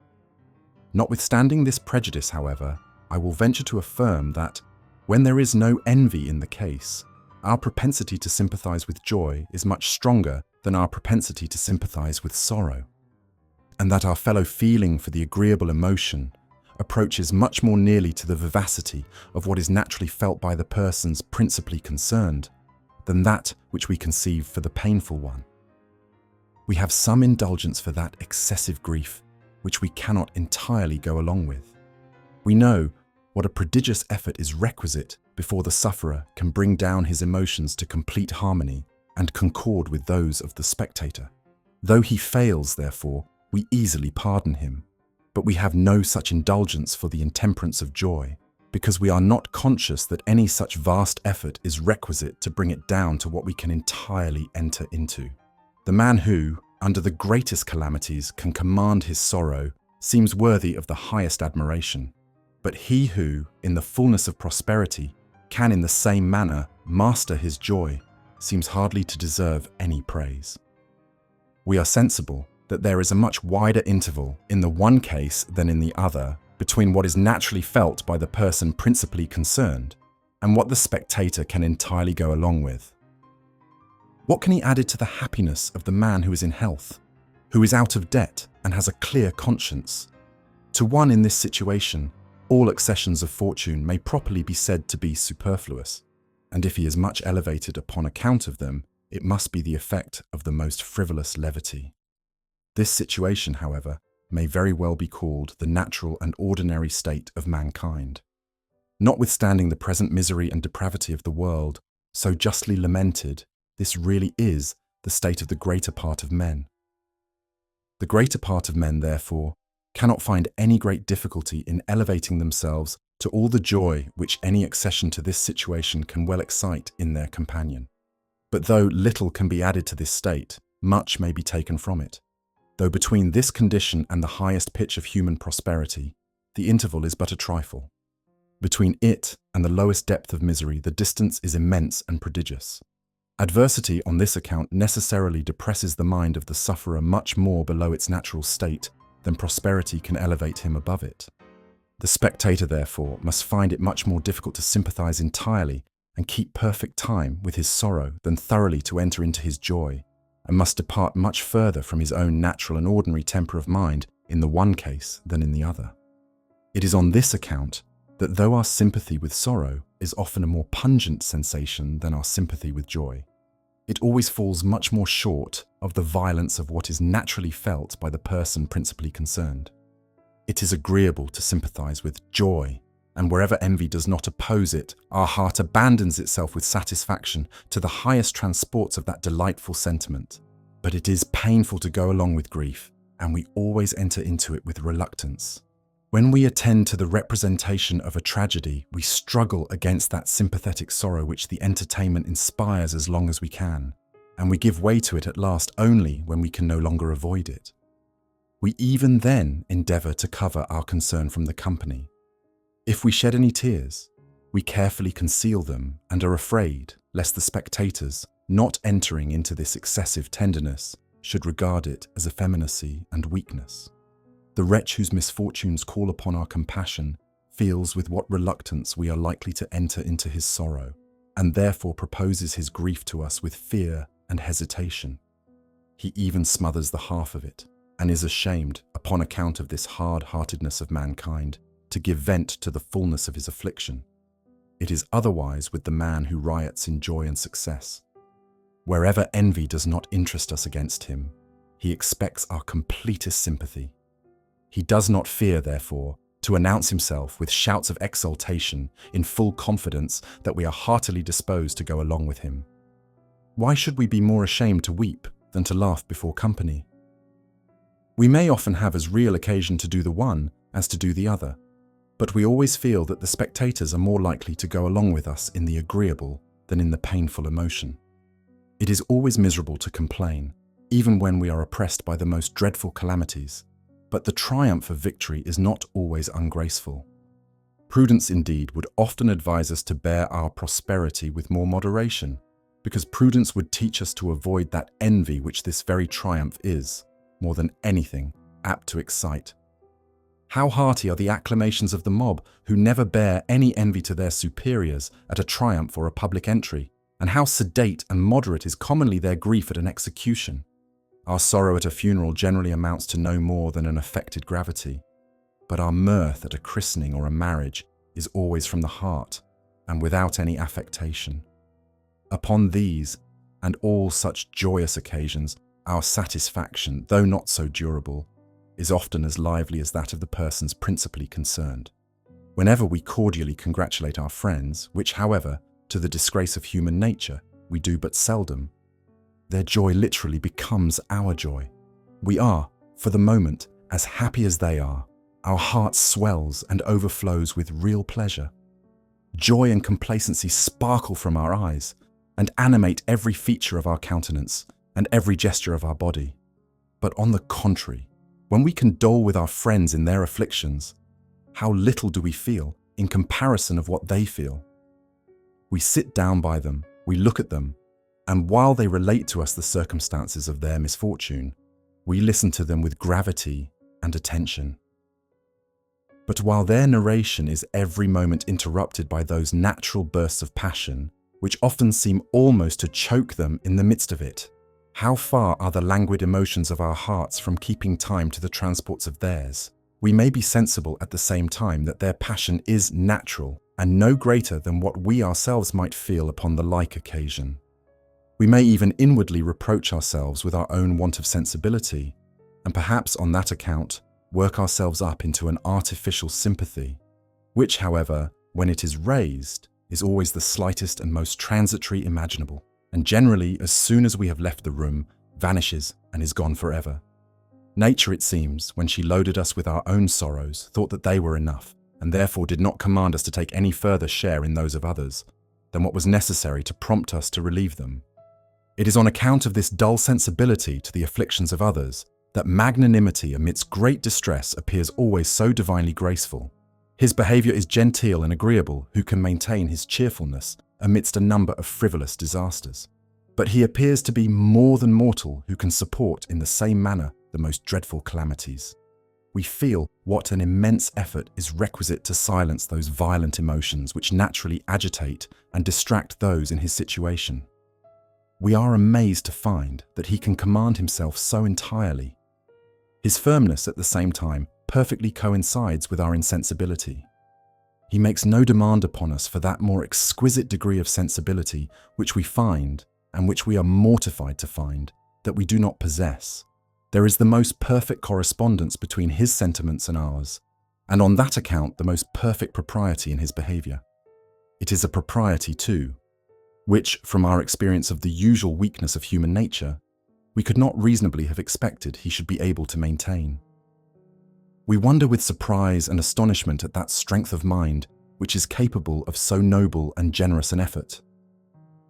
Notwithstanding this prejudice, however, I will venture to affirm that, when there is no envy in the case, our propensity to sympathize with joy is much stronger than our propensity to sympathize with sorrow, and that our fellow feeling for the agreeable emotion approaches much more nearly to the vivacity of what is naturally felt by the persons principally concerned, than that which we conceive for the painful one. We have some indulgence for that excessive grief which we cannot entirely go along with. We know what a prodigious effort is requisite before the sufferer can bring down his emotions to complete harmony and concord with those of the spectator. Though he fails, therefore, we easily pardon him, but we have no such indulgence for the intemperance of joy, because we are not conscious that any such vast effort is requisite to bring it down to what we can entirely enter into. The man who, under the greatest calamities, can command his sorrow seems worthy of the highest admiration, but he who, in the fullness of prosperity, can in the same manner master his joy seems hardly to deserve any praise. We are sensible that there is a much wider interval in the one case than in the other between what is naturally felt by the person principally concerned and what the spectator can entirely go along with. What can he add to the happiness of the man who is in health, who is out of debt and has a clear conscience? To one in this situation, all accessions of fortune may properly be said to be superfluous, and if he is much elevated upon account of them, it must be the effect of the most frivolous levity. This situation, however, may very well be called the natural and ordinary state of mankind. Notwithstanding the present misery and depravity of the world, so justly lamented, this really is the state of the greater part of men. The greater part of men, therefore, cannot find any great difficulty in elevating themselves to all the joy which any accession to this situation can well excite in their companion. But though little can be added to this state, much may be taken from it. Though between this condition and the highest pitch of human prosperity, the interval is but a trifle. Between it and the lowest depth of misery, the distance is immense and prodigious. Adversity on this account necessarily depresses the mind of the sufferer much more below its natural state than prosperity can elevate him above it. The spectator, therefore, must find it much more difficult to sympathize entirely and keep perfect time with his sorrow than thoroughly to enter into his joy, and must depart much further from his own natural and ordinary temper of mind in the one case than in the other. It is on this account that though our sympathy with sorrow is often a more pungent sensation than our sympathy with joy, it always falls much more short of the violence of what is naturally felt by the person principally concerned. It is agreeable to sympathize with joy, and wherever envy does not oppose it, our heart abandons itself with satisfaction to the highest transports of that delightful sentiment. But it is painful to go along with grief, and we always enter into it with reluctance. When we attend to the representation of a tragedy, we struggle against that sympathetic sorrow which the entertainment inspires as long as we can, and we give way to it at last only when we can no longer avoid it. We even then endeavour to cover our concern from the company. If we shed any tears, we carefully conceal them and are afraid lest the spectators, not entering into this excessive tenderness, should regard it as effeminacy and weakness. The wretch whose misfortunes call upon our compassion feels with what reluctance we are likely to enter into his sorrow, and therefore proposes his grief to us with fear and hesitation. He even smothers the half of it, and is ashamed, upon account of this hard-heartedness of mankind, to give vent to the fullness of his affliction. It is otherwise with the man who riots in joy and success. Wherever envy does not interest us against him, he expects our completest sympathy. He does not fear, therefore, to announce himself with shouts of exultation in full confidence that we are heartily disposed to go along with him. Why should we be more ashamed to weep than to laugh before company? We may often have as real occasion to do the one as to do the other, but we always feel that the spectators are more likely to go along with us in the agreeable than in the painful emotion. It is always miserable to complain, even when we are oppressed by the most dreadful calamities, but the triumph of victory is not always ungraceful. Prudence, indeed, would often advise us to bear our prosperity with more moderation, because prudence would teach us to avoid that envy which this very triumph is, more than anything, apt to excite. How hearty are the acclamations of the mob, who never bear any envy to their superiors at a triumph or a public entry, and how sedate and moderate is commonly their grief at an execution. Our sorrow at a funeral generally amounts to no more than an affected gravity, but our mirth at a christening or a marriage is always from the heart and without any affectation. Upon these and all such joyous occasions, our satisfaction, though not so durable, is often as lively as that of the persons principally concerned. Whenever we cordially congratulate our friends, which, however, to the disgrace of human nature, we do but seldom, their joy literally becomes our joy. We are, for the moment, as happy as they are. Our heart swells and overflows with real pleasure. Joy and complacency sparkle from our eyes and animate every feature of our countenance and every gesture of our body. But on the contrary, when we condole with our friends in their afflictions, how little do we feel in comparison of what they feel? We sit down by them, we look at them, and while they relate to us the circumstances of their misfortune, we listen to them with gravity and attention. But while their narration is every moment interrupted by those natural bursts of passion, which often seem almost to choke them in the midst of it, how far are the languid emotions of our hearts from keeping time to the transports of theirs? We may be sensible at the same time that their passion is natural and no greater than what we ourselves might feel upon the like occasion. We may even inwardly reproach ourselves with our own want of sensibility, and perhaps on that account work ourselves up into an artificial sympathy, which, however, when it is raised, is always the slightest and most transitory imaginable, and generally, as soon as we have left the room, vanishes and is gone forever. Nature, it seems, when she loaded us with our own sorrows, thought that they were enough, and therefore did not command us to take any further share in those of others than what was necessary to prompt us to relieve them. It is on account of this dull sensibility to the afflictions of others that magnanimity amidst great distress appears always so divinely graceful. His behaviour is genteel and agreeable who can maintain his cheerfulness amidst a number of frivolous disasters. but he appears to be more than mortal who can support in the same manner the most dreadful calamities. We feel what an immense effort is requisite to silence those violent emotions which naturally agitate and distract those in his situation. We are amazed to find that he can command himself so entirely. His firmness at the same time perfectly coincides with our insensibility. He makes no demand upon us for that more exquisite degree of sensibility which we find, and which we are mortified to find, that we do not possess. There is the most perfect correspondence between his sentiments and ours, and on that account the most perfect propriety in his behavior. It is a propriety, too, which, from our experience of the usual weakness of human nature, we could not reasonably have expected he should be able to maintain. We wonder with surprise and astonishment at that strength of mind which is capable of so noble and generous an effort.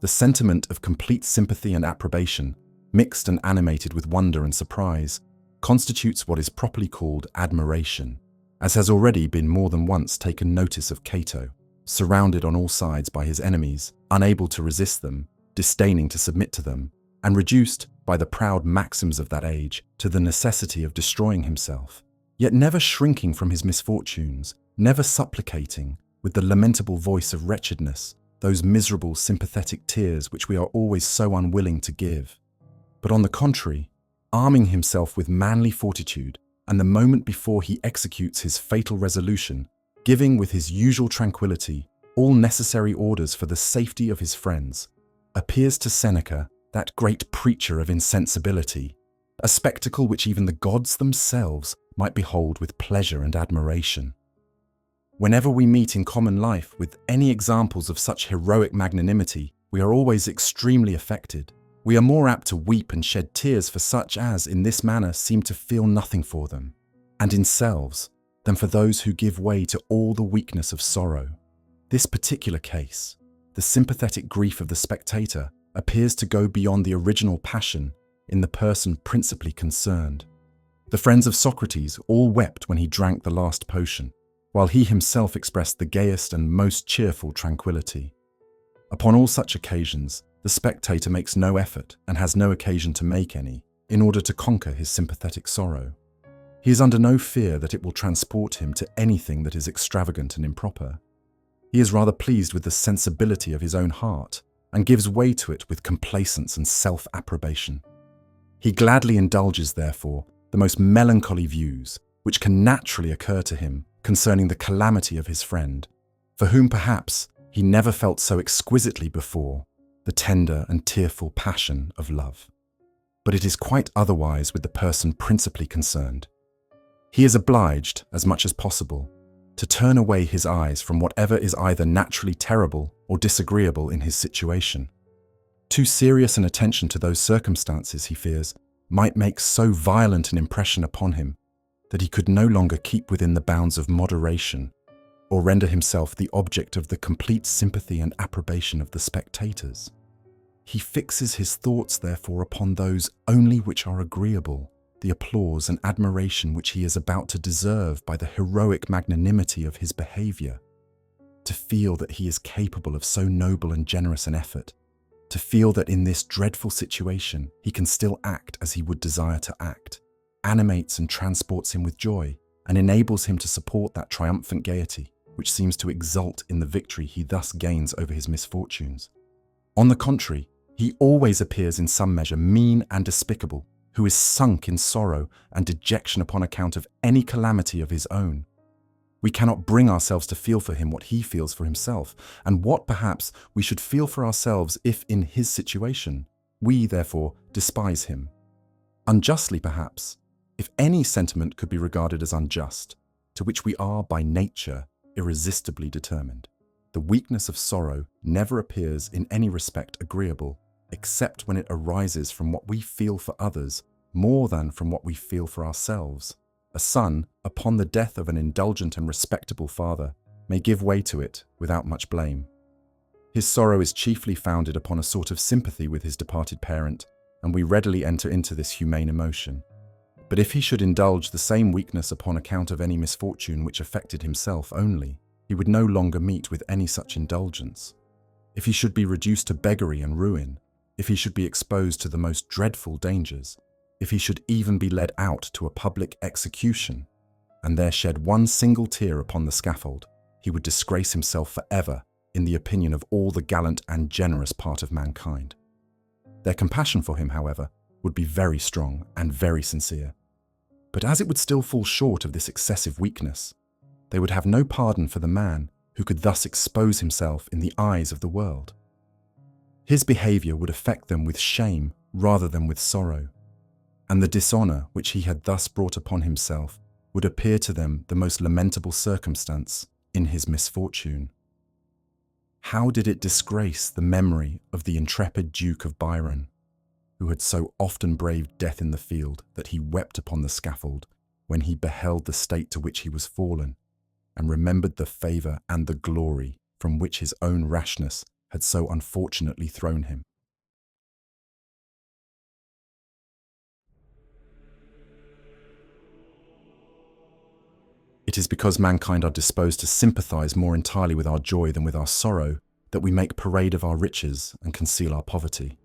The sentiment of complete sympathy and approbation, mixed and animated with wonder and surprise, constitutes what is properly called admiration, as has already been more than once taken notice of Cato, surrounded on all sides by his enemies, unable to resist them, disdaining to submit to them, and reduced, by the proud maxims of that age, to the necessity of destroying himself, yet never shrinking from his misfortunes, never supplicating, with the lamentable voice of wretchedness, those miserable sympathetic tears which we are always so unwilling to give, but on the contrary, arming himself with manly fortitude, and the moment before he executes his fatal resolution, giving with his usual tranquillity all necessary orders for the safety of his friends, appears to Seneca that great preacher of insensibility, a spectacle which even the gods themselves might behold with pleasure and admiration. Whenever we meet in common life with any examples of such heroic magnanimity, we are always extremely affected. We are more apt to weep and shed tears for such as, in this manner, seem to feel nothing for them, and in selves, than for those who give way to all the weakness of sorrow. This particular case, the sympathetic grief of the spectator, appears to go beyond the original passion in the person principally concerned. The friends of Socrates all wept when he drank the last potion, while he himself expressed the gayest and most cheerful tranquillity. Upon all such occasions, the spectator makes no effort, and has no occasion to make any, in order to conquer his sympathetic sorrow. He is under no fear that it will transport him to anything that is extravagant and improper. He is rather pleased with the sensibility of his own heart, and gives way to it with complacence and self-approbation. He gladly indulges, therefore, the most melancholy views which can naturally occur to him concerning the calamity of his friend, for whom perhaps he never felt so exquisitely before the tender and tearful passion of love. But it is quite otherwise with the person principally concerned. He is obliged, as much as possible, to turn away his eyes from whatever is either naturally terrible or disagreeable in his situation. Too serious an attention to those circumstances, he fears, might make so violent an impression upon him that he could no longer keep within the bounds of moderation, or render himself the object of the complete sympathy and approbation of the spectators. He fixes his thoughts, therefore, upon those only which are agreeable, the applause and admiration which he is about to deserve by the heroic magnanimity of his behavior. To feel that he is capable of so noble and generous an effort, to feel that in this dreadful situation he can still act as he would desire to act, animates and transports him with joy, and enables him to support that triumphant gaiety which seems to exult in the victory he thus gains over his misfortunes. On the contrary, he always appears in some measure mean and despicable, who is sunk in sorrow and dejection upon account of any calamity of his own. We cannot bring ourselves to feel for him what he feels for himself, and what, perhaps, we should feel for ourselves if, in his situation, we, therefore, despise him. Unjustly, perhaps, if any sentiment could be regarded as unjust, to which we are, by nature, irresistibly determined. The weakness of sorrow never appears in any respect agreeable, except when it arises from what we feel for others more than from what we feel for ourselves. A son, upon the death of an indulgent and respectable father, may give way to it without much blame. His sorrow is chiefly founded upon a sort of sympathy with his departed parent, and we readily enter into this humane emotion. But if he should indulge the same weakness upon account of any misfortune which affected himself only, he would no longer meet with any such indulgence. If he should be reduced to beggary and ruin, if he should be exposed to the most dreadful dangers, if he should even be led out to a public execution, and there shed one single tear upon the scaffold, he would disgrace himself forever in the opinion of all the gallant and generous part of mankind. Their compassion for him, however, would be very strong and very sincere. But as it would still fall short of this excessive weakness, they would have no pardon for the man who could thus expose himself in the eyes of the world. His behavior would affect them with shame rather than with sorrow, and the dishonor which he had thus brought upon himself would appear to them the most lamentable circumstance in his misfortune. How did it disgrace the memory of the intrepid Duke of Byron, who had so often braved death in the field that he wept upon the scaffold when he beheld the state to which he was fallen, and remembered the favour and the glory from which his own rashness had so unfortunately thrown him? It is because mankind are disposed to sympathize more entirely with our joy than with our sorrow that we make parade of our riches and conceal our poverty.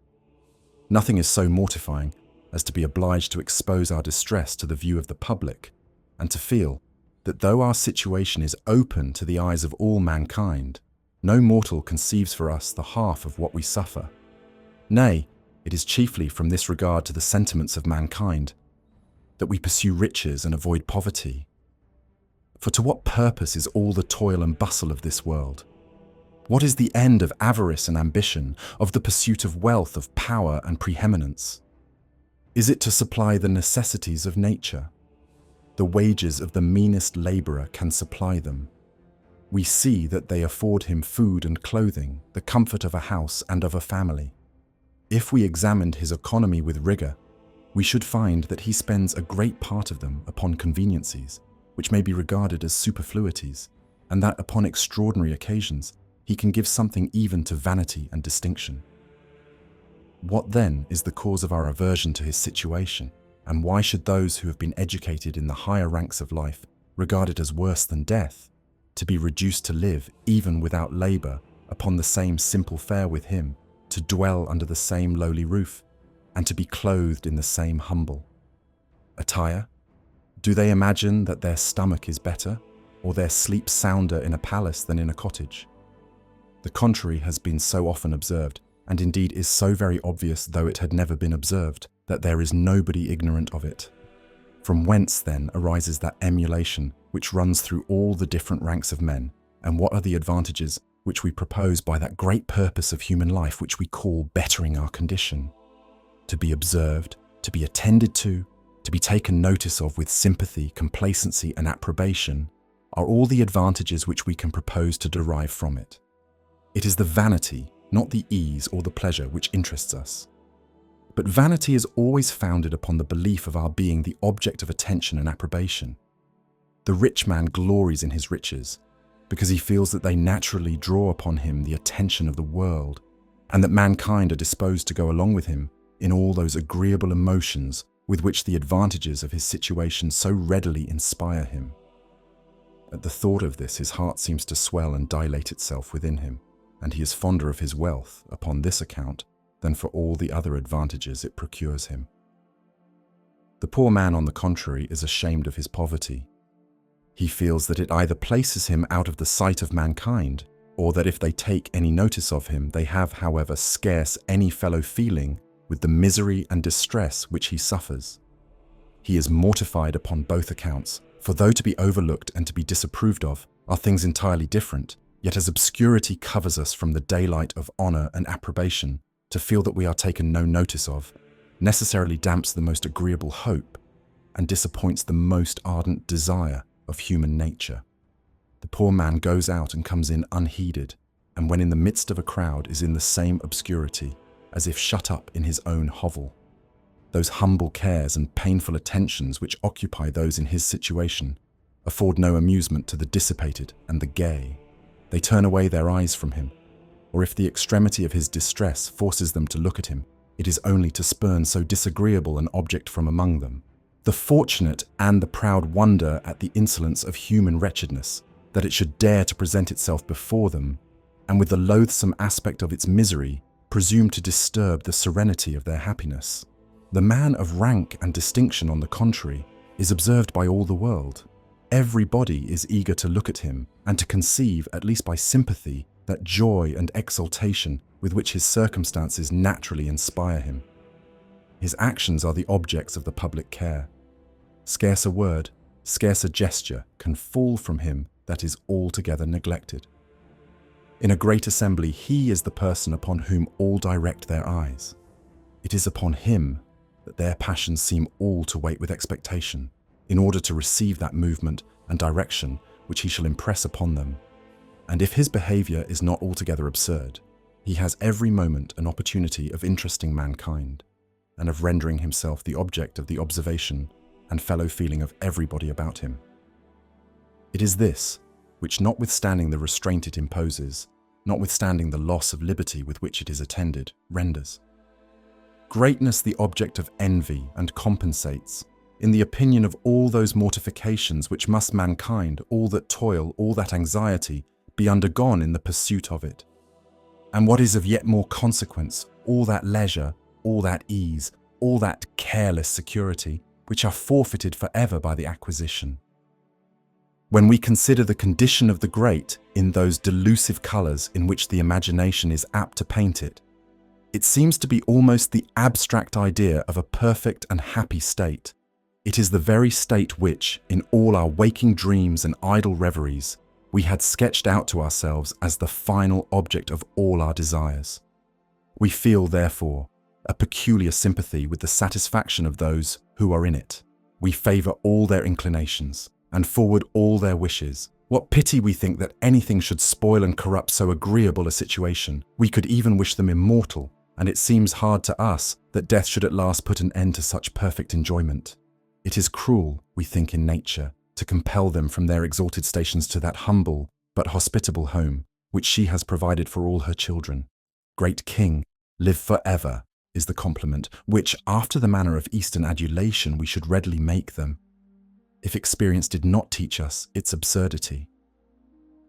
Nothing is so mortifying as to be obliged to expose our distress to the view of the public, and to feel that though our situation is open to the eyes of all mankind, no mortal conceives for us the half of what we suffer. Nay, it is chiefly from this regard to the sentiments of mankind that we pursue riches and avoid poverty. For to what purpose is all the toil and bustle of this world? What is the end of avarice and ambition, of the pursuit of wealth, of power and preeminence? Is it to supply the necessities of nature? The wages of the meanest labourer can supply them. We see that they afford him food and clothing, the comfort of a house and of a family. If we examined his economy with rigour, we should find that he spends a great part of them upon conveniencies, which may be regarded as superfluities, and that upon extraordinary occasions he can give something even to vanity and distinction. What then is the cause of our aversion to his situation, and why should those who have been educated in the higher ranks of life regard it as worse than death, to be reduced to live, even without labour, upon the same simple fare with him, to dwell under the same lowly roof, and to be clothed in the same humble attire? Do they imagine that their stomach is better, or their sleep sounder in a palace than in a cottage? The contrary has been so often observed, and indeed is so very obvious, though it had never been observed, that there is nobody ignorant of it. From whence then arises that emulation which runs through all the different ranks of men, and what are the advantages which we propose by that great purpose of human life which we call bettering our condition? To be observed, to be attended to be taken notice of with sympathy, complacency and approbation, are all the advantages which we can propose to derive from it. It is the vanity, not the ease or the pleasure, which interests us. But vanity is always founded upon the belief of our being the object of attention and approbation. The rich man glories in his riches, because he feels that they naturally draw upon him the attention of the world, and that mankind are disposed to go along with him in all those agreeable emotions with which the advantages of his situation so readily inspire him. At the thought of this, his heart seems to swell and dilate itself within him, and he is fonder of his wealth upon this account than for all the other advantages it procures him. The poor man, on the contrary, is ashamed of his poverty. He feels that it either places him out of the sight of mankind, or that if they take any notice of him, they have, however, scarce any fellow feeling with the misery and distress which he suffers. He is mortified upon both accounts, for though to be overlooked and to be disapproved of are things entirely different, yet as obscurity covers us from the daylight of honour and approbation, to feel that we are taken no notice of necessarily damps the most agreeable hope and disappoints the most ardent desire of human nature. The poor man goes out and comes in unheeded, and when in the midst of a crowd is in the same obscurity, as if shut up in his own hovel. Those humble cares and painful attentions which occupy those in his situation afford no amusement to the dissipated and the gay. They turn away their eyes from him, or if the extremity of his distress forces them to look at him, it is only to spurn so disagreeable an object from among them. The fortunate and the proud wonder at the insolence of human wretchedness, that it should dare to present itself before them, and with the loathsome aspect of its misery, presume to disturb the serenity of their happiness. The man of rank and distinction, on the contrary, is observed by all the world. Everybody is eager to look at him and to conceive, at least by sympathy, that joy and exultation with which his circumstances naturally inspire him. His actions are the objects of the public care. Scarce a word, scarce a gesture can fall from him that is altogether neglected. In a great assembly, he is the person upon whom all direct their eyes. It is upon him that their passions seem all to wait with expectation, in order to receive that movement and direction which he shall impress upon them. And if his behavior is not altogether absurd, he has every moment an opportunity of interesting mankind, and of rendering himself the object of the observation and fellow feeling of everybody about him. It is this which, notwithstanding the restraint it imposes, notwithstanding the loss of liberty with which it is attended, renders greatness the object of envy, and compensates, in the opinion of all those mortifications which must mankind, all that toil, all that anxiety, be undergone in the pursuit of it. And what is of yet more consequence, all that leisure, all that ease, all that careless security, which are forfeited forever by the acquisition. When we consider the condition of the great in those delusive colours in which the imagination is apt to paint it, it seems to be almost the abstract idea of a perfect and happy state. It is the very state which, in all our waking dreams and idle reveries, we had sketched out to ourselves as the final object of all our desires. We feel, therefore, a peculiar sympathy with the satisfaction of those who are in it. We favour all their inclinations, and forward all their wishes. What pity we think that anything should spoil and corrupt so agreeable a situation. We could even wish them immortal, and it seems hard to us that death should at last put an end to such perfect enjoyment. It is cruel, we think, in nature, to compel them from their exalted stations to that humble but hospitable home which she has provided for all her children. Great King, live for ever, is the compliment which, after the manner of Eastern adulation, we should readily make them, if experience did not teach us its absurdity.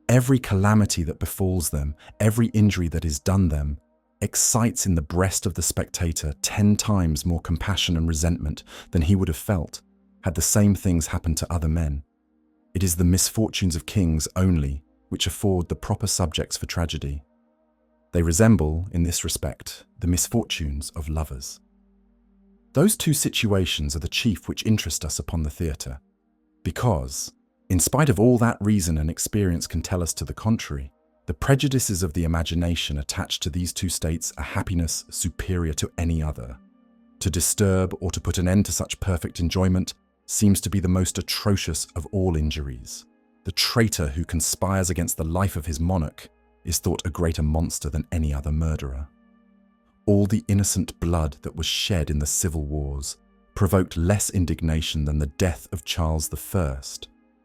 Every calamity that befalls them, every injury that is done them, excites in the breast of the spectator 10 times more compassion and resentment than he would have felt had the same things happened to other men. It is the misfortunes of kings only which afford the proper subjects for tragedy. They resemble, in this respect, the misfortunes of lovers. Those two situations are the chief which interest us upon the theatre, because, in spite of all that reason and experience can tell us to the contrary, the prejudices of the imagination attach to these two states a happiness superior to any other. To disturb or to put an end to such perfect enjoyment seems to be the most atrocious of all injuries. The traitor who conspires against the life of his monarch is thought a greater monster than any other murderer. All the innocent blood that was shed in the civil wars provoked less indignation than the death of Charles I,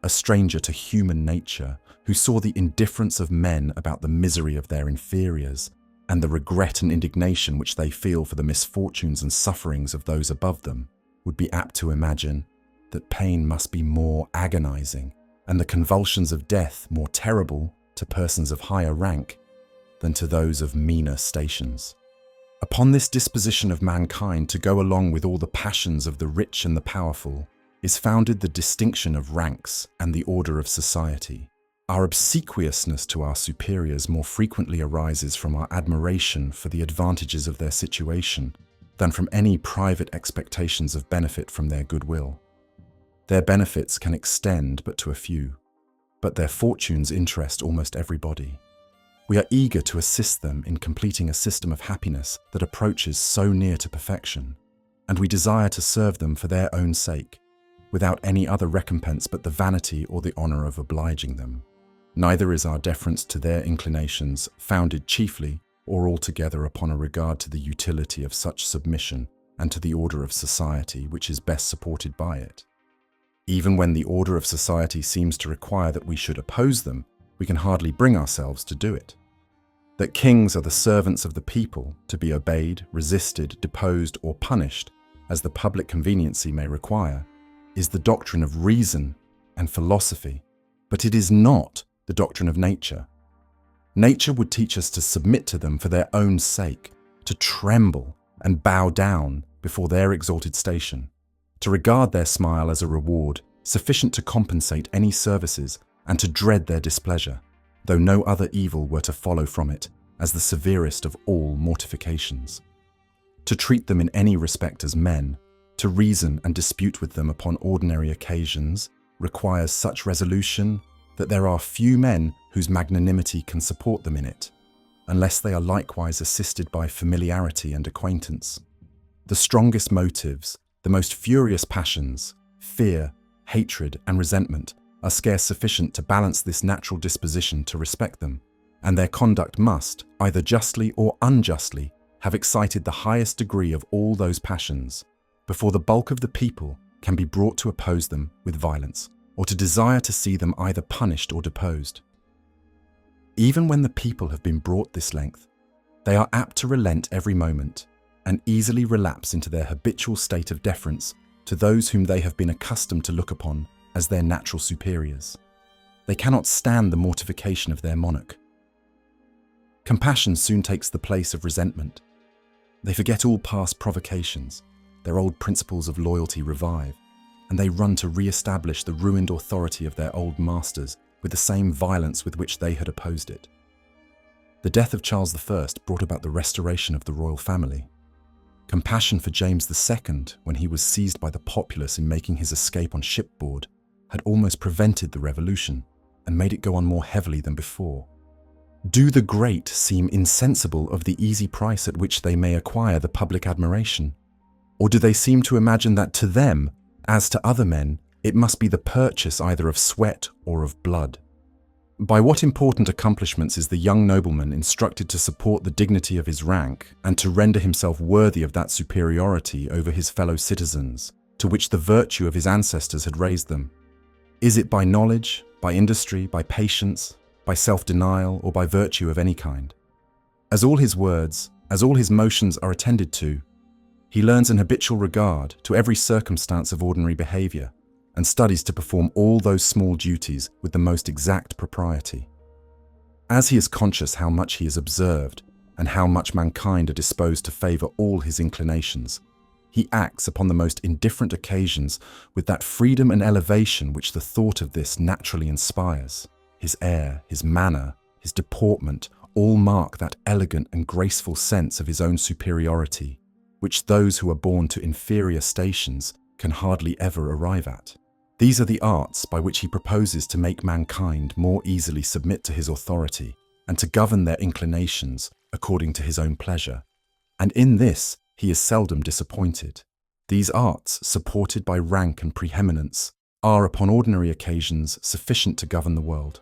a stranger to human nature, who saw the indifference of men about the misery of their inferiors, and the regret and indignation which they feel for the misfortunes and sufferings of those above them, would be apt to imagine that pain must be more agonizing, and the convulsions of death more terrible to persons of higher rank than to those of meaner stations. Upon this disposition of mankind to go along with all the passions of the rich and the powerful is founded the distinction of ranks and the order of society. Our obsequiousness to our superiors more frequently arises from our admiration for the advantages of their situation than from any private expectations of benefit from their goodwill. Their benefits can extend but to a few, but their fortunes interest almost everybody. We are eager to assist them in completing a system of happiness that approaches so near to perfection, and we desire to serve them for their own sake, without any other recompense but the vanity or the honour of obliging them. Neither is our deference to their inclinations founded chiefly or altogether upon a regard to the utility of such submission and to the order of society which is best supported by it. Even when the order of society seems to require that we should oppose them, we can hardly bring ourselves to do it. That kings are the servants of the people, to be obeyed, resisted, deposed, or punished, as the public conveniency may require, is the doctrine of reason and philosophy, but it is not the doctrine of nature. Nature would teach us to submit to them for their own sake, to tremble and bow down before their exalted station, to regard their smile as a reward sufficient to compensate any services, and to dread their displeasure, though no other evil were to follow from it, as the severest of all mortifications. To treat them in any respect as men, to reason and dispute with them upon ordinary occasions, requires such resolution that there are few men whose magnanimity can support them in it, unless they are likewise assisted by familiarity and acquaintance. The strongest motives, the most furious passions, fear, hatred, and resentment, are scarce sufficient to balance this natural disposition to respect them, and their conduct must, either justly or unjustly, have excited the highest degree of all those passions, before the bulk of the people can be brought to oppose them with violence, or to desire to see them either punished or deposed. Even when the people have been brought this length, they are apt to relent every moment, and easily relapse into their habitual state of deference to those whom they have been accustomed to look upon as their natural superiors. They cannot stand the mortification of their monarch. Compassion soon takes the place of resentment. They forget all past provocations, their old principles of loyalty revive, and they run to re-establish the ruined authority of their old masters with the same violence with which they had opposed it. The death of Charles I brought about the restoration of the royal family. Compassion for James II, when he was seized by the populace in making his escape on shipboard, had almost prevented the revolution and made it go on more heavily than before. Do the great seem insensible of the easy price at which they may acquire the public admiration? Or do they seem to imagine that to them, as to other men, it must be the purchase either of sweat or of blood? By what important accomplishments is the young nobleman instructed to support the dignity of his rank and to render himself worthy of that superiority over his fellow citizens, to which the virtue of his ancestors had raised them? Is it by knowledge, by industry, by patience, by self-denial, or by virtue of any kind? As all his words, as all his motions are attended to, he learns an habitual regard to every circumstance of ordinary behavior, and studies to perform all those small duties with the most exact propriety. As he is conscious how much he is observed, and how much mankind are disposed to favour all his inclinations, he acts upon the most indifferent occasions with that freedom and elevation which the thought of this naturally inspires. His air, his manner, his deportment, all mark that elegant and graceful sense of his own superiority, which those who are born to inferior stations can hardly ever arrive at. These are the arts by which he proposes to make mankind more easily submit to his authority and to govern their inclinations according to his own pleasure. And in this he is seldom disappointed. These arts, supported by rank and preeminence, are upon ordinary occasions sufficient to govern the world.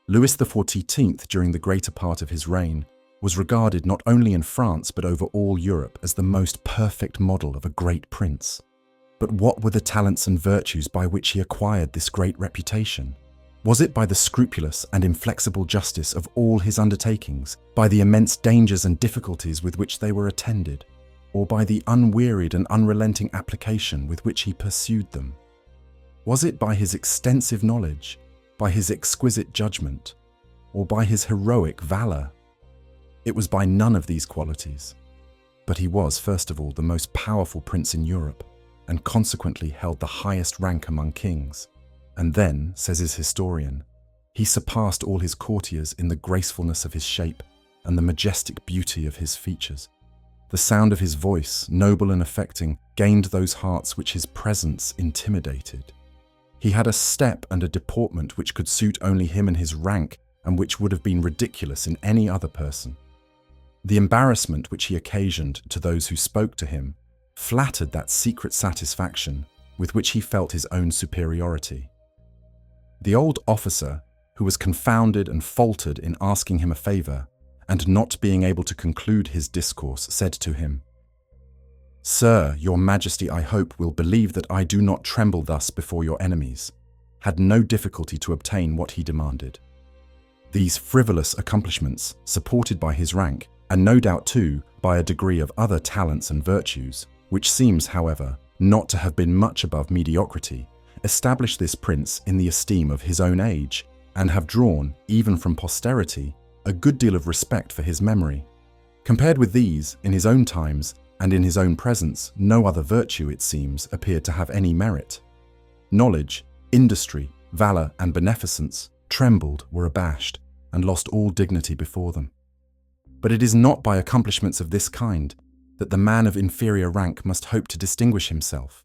Louis XIV, during the greater part of his reign, was regarded not only in France but over all Europe as the most perfect model of a great prince. But what were the talents and virtues by which he acquired this great reputation? Was it by the scrupulous and inflexible justice of all his undertakings, by the immense dangers and difficulties with which they were attended, or by the unwearied and unrelenting application with which he pursued them? Was it by his extensive knowledge, by his exquisite judgment, or by his heroic valour? It was by none of these qualities. But he was, first of all, the most powerful prince in Europe, and consequently held the highest rank among kings. And then, says his historian, he surpassed all his courtiers in the gracefulness of his shape and the majestic beauty of his features. The sound of his voice, noble and affecting, gained those hearts which his presence intimidated. He had a step and a deportment which could suit only him and his rank, and which would have been ridiculous in any other person. The embarrassment which he occasioned to those who spoke to him flattered that secret satisfaction with which he felt his own superiority. The old officer, who was confounded and faltered in asking him a favour, and not being able to conclude his discourse, said to him, "Sir, your Majesty, I hope, will believe that I do not tremble thus before your enemies," had no difficulty to obtain what he demanded. These frivolous accomplishments, supported by his rank, and no doubt too by a degree of other talents and virtues, which seems, however, not to have been much above mediocrity, establish this prince in the esteem of his own age, and have drawn, even from posterity, a good deal of respect for his memory. Compared with these, in his own times and in his own presence, no other virtue, it seems, appeared to have any merit. Knowledge, industry, valor, and beneficence trembled, were abashed, and lost all dignity before them. But it is not by accomplishments of this kind that the man of inferior rank must hope to distinguish himself.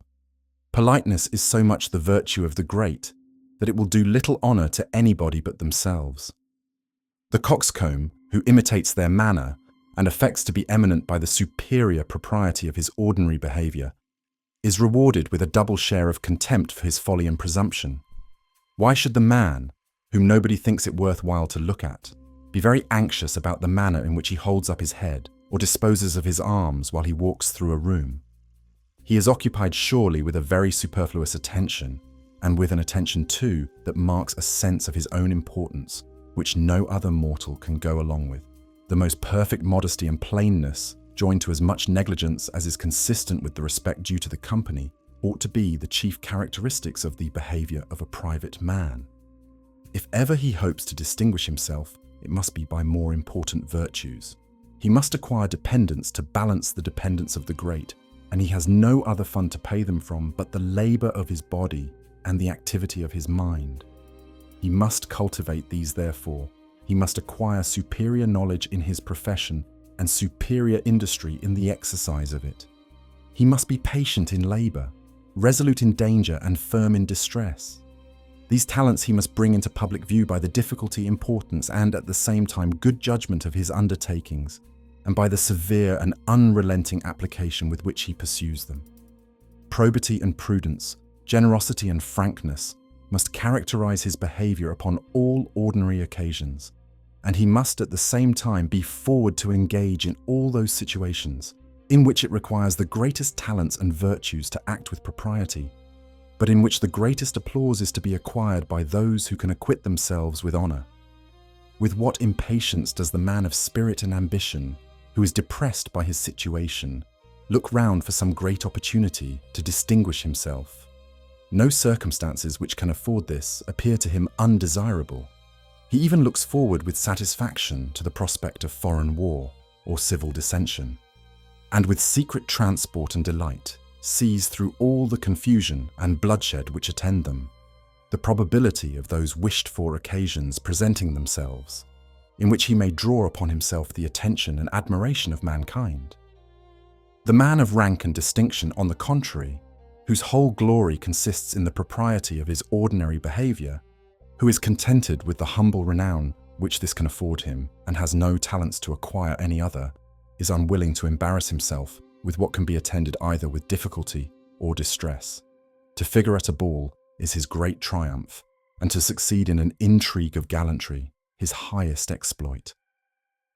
Politeness is so much the virtue of the great that it will do little honor to anybody but themselves. The coxcomb, who imitates their manner and affects to be eminent by the superior propriety of his ordinary behavior, is rewarded with a double share of contempt for his folly and presumption. Why should the man, whom nobody thinks it worthwhile to look at, be very anxious about the manner in which he holds up his head or disposes of his arms while he walks through a room? He is occupied surely with a very superfluous attention, and with an attention too that marks a sense of his own importance, which no other mortal can go along with. The most perfect modesty and plainness, joined to as much negligence as is consistent with the respect due to the company, ought to be the chief characteristics of the behavior of a private man. If ever he hopes to distinguish himself, it must be by more important virtues. He must acquire dependence to balance the dependence of the great, and he has no other fund to pay them from but the labor of his body and the activity of his mind. He must cultivate these, therefore. He must acquire superior knowledge in his profession and superior industry in the exercise of it. He must be patient in labor, resolute in danger, and firm in distress. These talents he must bring into public view by the difficulty, importance, and at the same time good judgment of his undertakings, and by the severe and unrelenting application with which he pursues them. Probity and prudence, generosity and frankness must characterize his behavior upon all ordinary occasions, and he must at the same time be forward to engage in all those situations in which it requires the greatest talents and virtues to act with propriety, but in which the greatest applause is to be acquired by those who can acquit themselves with honor. With what impatience does the man of spirit and ambition, who is depressed by his situation, look round for some great opportunity to distinguish himself. No circumstances which can afford this appear to him undesirable. He even looks forward with satisfaction to the prospect of foreign war or civil dissension, and with secret transport and delight sees through all the confusion and bloodshed which attend them, the probability of those wished-for occasions presenting themselves, in which he may draw upon himself the attention and admiration of mankind. The man of rank and distinction, on the contrary, whose whole glory consists in the propriety of his ordinary behavior, who is contented with the humble renown which this can afford him, and has no talents to acquire any other, is unwilling to embarrass himself with what can be attended either with difficulty or distress. To figure at a ball is his great triumph, and to succeed in an intrigue of gallantry his highest exploit.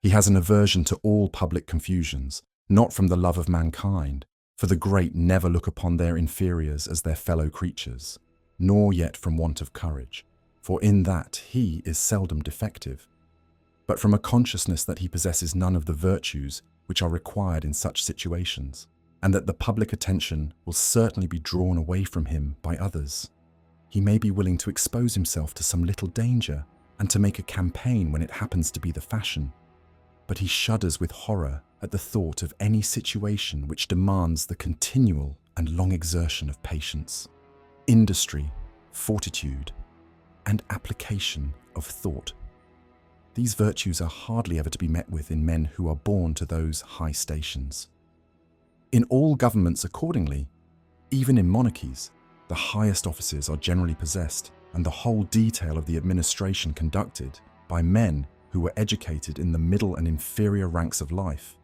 He has an aversion to all public confusions, not from the love of mankind, for the great never look upon their inferiors as their fellow creatures, nor yet from want of courage, for in that he is seldom defective, but from a consciousness that he possesses none of the virtues which are required in such situations, and that the public attention will certainly be drawn away from him by others. He may be willing to expose himself to some little danger and to make a campaign when it happens to be the fashion, but he shudders with horror at the thought of any situation which demands the continual and long exertion of patience, industry, fortitude, and application of thought. These virtues are hardly ever to be met with in men who are born to those high stations. In all governments accordingly, even in monarchies, the highest offices are generally possessed and the whole detail of the administration conducted by men who were educated in the middle and inferior ranks of life,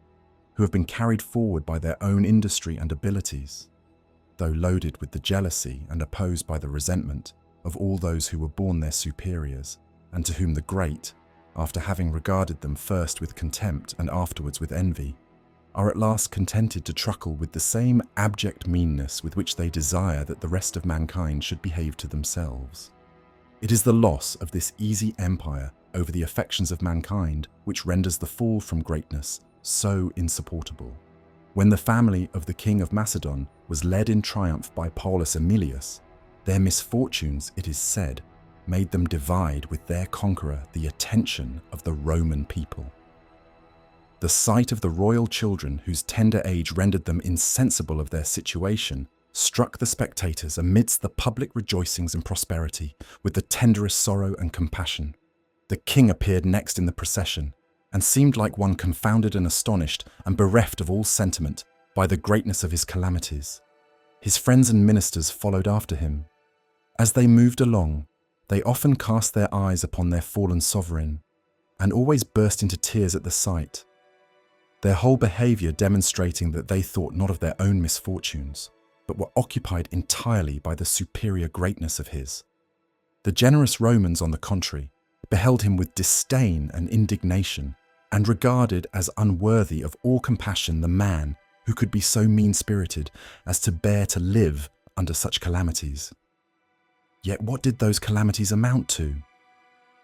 who have been carried forward by their own industry and abilities, though loaded with the jealousy and opposed by the resentment of all those who were born their superiors, and to whom the great, after having regarded them first with contempt and afterwards with envy, are at last contented to truckle with the same abject meanness with which they desire that the rest of mankind should behave to themselves. It is the loss of this easy empire over the affections of mankind which renders the fall from greatness so insupportable. When the family of the king of Macedon was led in triumph by Paulus Emilius, their misfortunes, it is said, made them divide with their conqueror the attention of the Roman people. The sight of the royal children, whose tender age rendered them insensible of their situation, struck the spectators amidst the public rejoicings and prosperity with the tenderest sorrow and compassion. The king appeared next in the procession, and seemed like one confounded and astonished and bereft of all sentiment by the greatness of his calamities. His friends and ministers followed after him. As they moved along, they often cast their eyes upon their fallen sovereign, and always burst into tears at the sight, their whole behaviour demonstrating that they thought not of their own misfortunes, but were occupied entirely by the superior greatness of his. The generous Romans, on the contrary, beheld him with disdain and indignation, and regarded as unworthy of all compassion the man who could be so mean-spirited as to bear to live under such calamities. Yet what did those calamities amount to?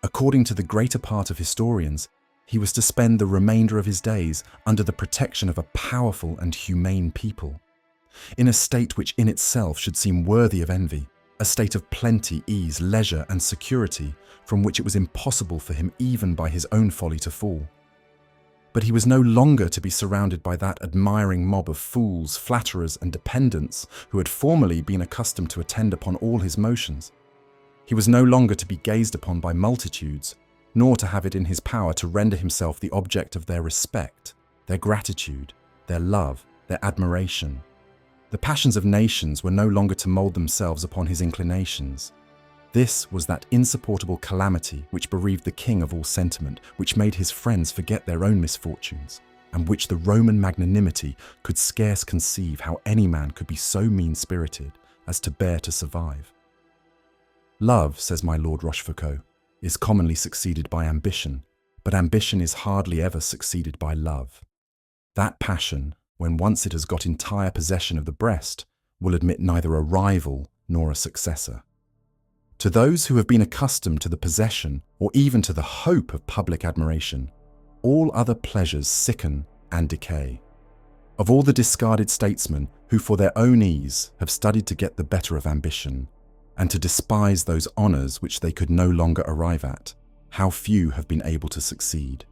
According to the greater part of historians, he was to spend the remainder of his days under the protection of a powerful and humane people, in a state which in itself should seem worthy of envy, a state of plenty, ease, leisure and security from which it was impossible for him even by his own folly to fall. But he was no longer to be surrounded by that admiring mob of fools, flatterers and dependents who had formerly been accustomed to attend upon all his motions. He was no longer to be gazed upon by multitudes, nor to have it in his power to render himself the object of their respect, their gratitude, their love, their admiration. The passions of nations were no longer to mould themselves upon his inclinations. This was that insupportable calamity which bereaved the king of all sentiment, which made his friends forget their own misfortunes, and which the Roman magnanimity could scarce conceive how any man could be so mean-spirited as to bear to survive. Love, says my Lord Rochefoucauld, is commonly succeeded by ambition, but ambition is hardly ever succeeded by love. That passion, when once it has got entire possession of the breast, will admit neither a rival nor a successor. To those who have been accustomed to the possession or even to the hope of public admiration, all other pleasures sicken and decay. Of all the discarded statesmen who for their own ease have studied to get the better of ambition, and to despise those honours which they could no longer arrive at, how few have been able to succeed.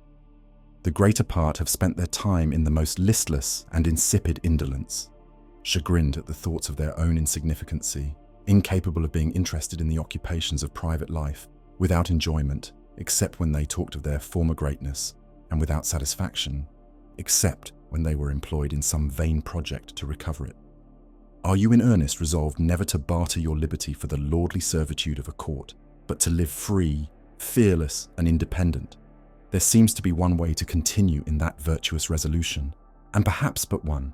The greater part have spent their time in the most listless and insipid indolence, chagrined at the thoughts of their own insignificancy, incapable of being interested in the occupations of private life, without enjoyment, except when they talked of their former greatness, and without satisfaction, except when they were employed in some vain project to recover it. Are you in earnest resolved never to barter your liberty for the lordly servitude of a court, but to live free, fearless, and independent? There seems to be one way to continue in that virtuous resolution, and perhaps but one.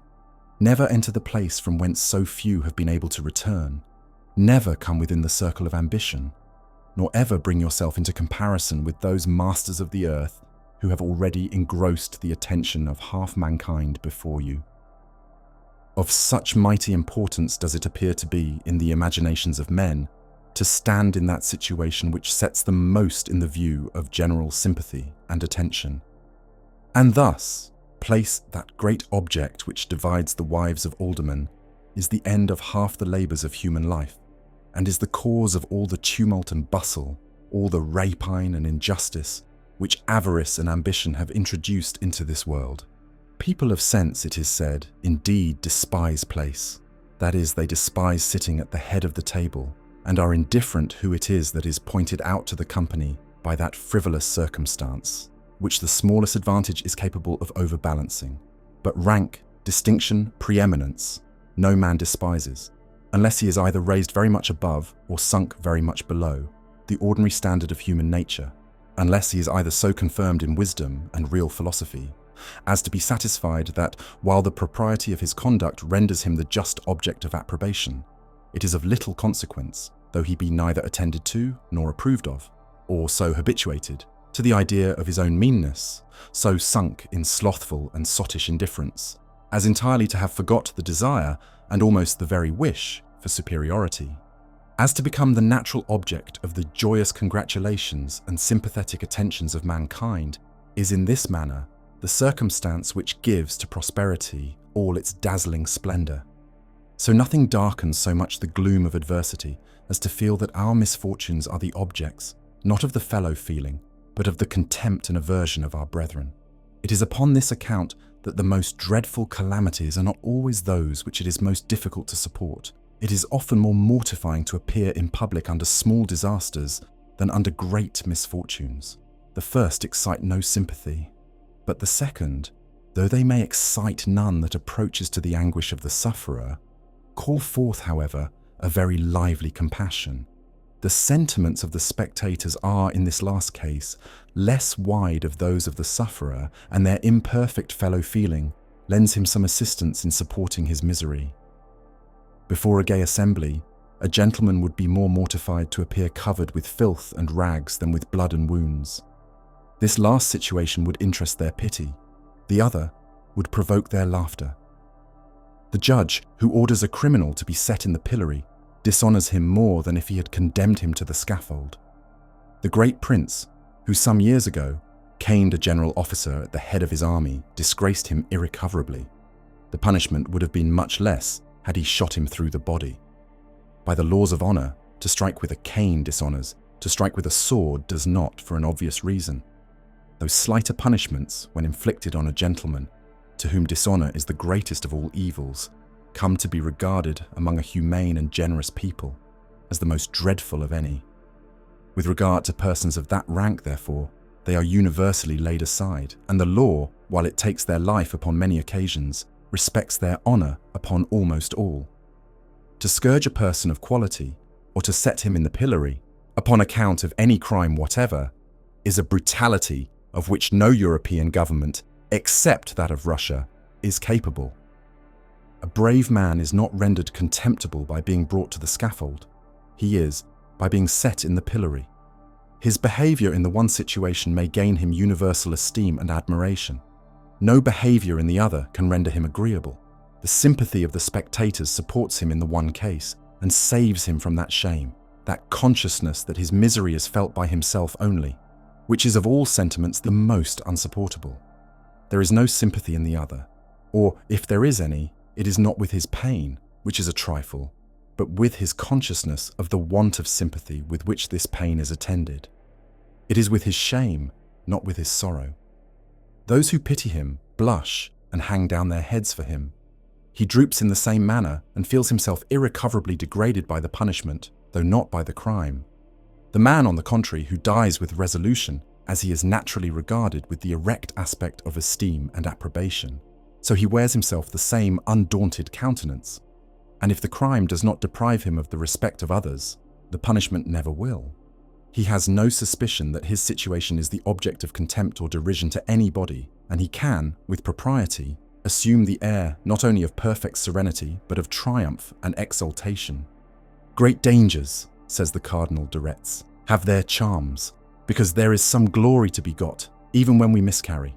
Never enter the place from whence so few have been able to return. Never come within the circle of ambition, nor ever bring yourself into comparison with those masters of the earth who have already engrossed the attention of half mankind before you. Of such mighty importance does it appear to be in the imaginations of men to stand in that situation which sets them most in the view of general sympathy and attention, and thus place that great object which divides the wives of aldermen is the end of half the labours of human life, and is the cause of all the tumult and bustle, all the rapine and injustice which avarice and ambition have introduced into this world. People of sense, it is said, indeed despise place. That is, they despise sitting at the head of the table, and are indifferent who it is that is pointed out to the company by that frivolous circumstance, which the smallest advantage is capable of overbalancing. But rank, distinction, preeminence, no man despises, unless he is either raised very much above or sunk very much below the ordinary standard of human nature, unless he is either so confirmed in wisdom and real philosophy as to be satisfied that, while the propriety of his conduct renders him the just object of approbation, it is of little consequence, though he be neither attended to nor approved of, or so habituated to the idea of his own meanness, so sunk in slothful and sottish indifference, as entirely to have forgot the desire and almost the very wish for superiority, as to become the natural object of the joyous congratulations and sympathetic attentions of mankind, is in this manner the circumstance which gives to prosperity all its dazzling splendour. So nothing darkens so much the gloom of adversity as to feel that our misfortunes are the objects, not of the fellow feeling, but of the contempt and aversion of our brethren. It is upon this account that the most dreadful calamities are not always those which it is most difficult to support. It is often more mortifying to appear in public under small disasters than under great misfortunes. The first excite no sympathy, but the second, though they may excite none that approaches to the anguish of the sufferer, call forth, however, a very lively compassion. The sentiments of the spectators are, in this last case, less wide of those of the sufferer, and their imperfect fellow-feeling lends him some assistance in supporting his misery. Before a gay assembly, a gentleman would be more mortified to appear covered with filth and rags than with blood and wounds. This last situation would interest their pity. The other would provoke their laughter. The judge who orders a criminal to be set in the pillory dishonors him more than if he had condemned him to the scaffold. The great prince, who some years ago caned a general officer at the head of his army, disgraced him irrecoverably. The punishment would have been much less had he shot him through the body. By the laws of honor, to strike with a cane dishonors, to strike with a sword does not, for an obvious reason. Those slighter punishments, when inflicted on a gentleman, to whom dishonor is the greatest of all evils, come to be regarded among a humane and generous people as the most dreadful of any. With regard to persons of that rank, therefore, they are universally laid aside, and the law, while it takes their life upon many occasions, respects their honor upon almost all. To scourge a person of quality, or to set him in the pillory, upon account of any crime whatever, is a brutality of which no European government, except that of Russia, is capable. A brave man is not rendered contemptible by being brought to the scaffold. He is by being set in the pillory. His behavior in the one situation may gain him universal esteem and admiration. No behavior in the other can render him agreeable. The sympathy of the spectators supports him in the one case and saves him from that shame, that consciousness that his misery is felt by himself only, which is of all sentiments the most unsupportable. There is no sympathy in the other, or if there is any, it is not with his pain, which is a trifle, but with his consciousness of the want of sympathy with which this pain is attended. It is with his shame, not with his sorrow. Those who pity him blush and hang down their heads for him. He droops in the same manner and feels himself irrecoverably degraded by the punishment, though not by the crime. The man, on the contrary, who dies with resolution, as he is naturally regarded with the erect aspect of esteem and approbation, so he wears himself the same undaunted countenance, and if the crime does not deprive him of the respect of others, the punishment never will. He has no suspicion that his situation is the object of contempt or derision to anybody, and he can, with propriety, assume the air not only of perfect serenity, but of triumph and exultation. Great dangers, says the Cardinal de Retz, have their charms, because there is some glory to be got, even when we miscarry.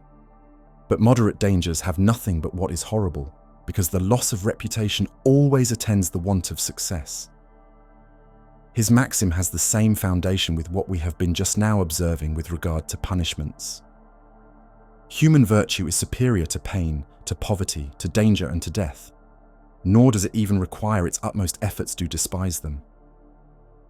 But moderate dangers have nothing but what is horrible, because the loss of reputation always attends the want of success. His maxim has the same foundation with what we have been just now observing with regard to punishments. Human virtue is superior to pain, to poverty, to danger, and to death, nor does it even require its utmost efforts to despise them.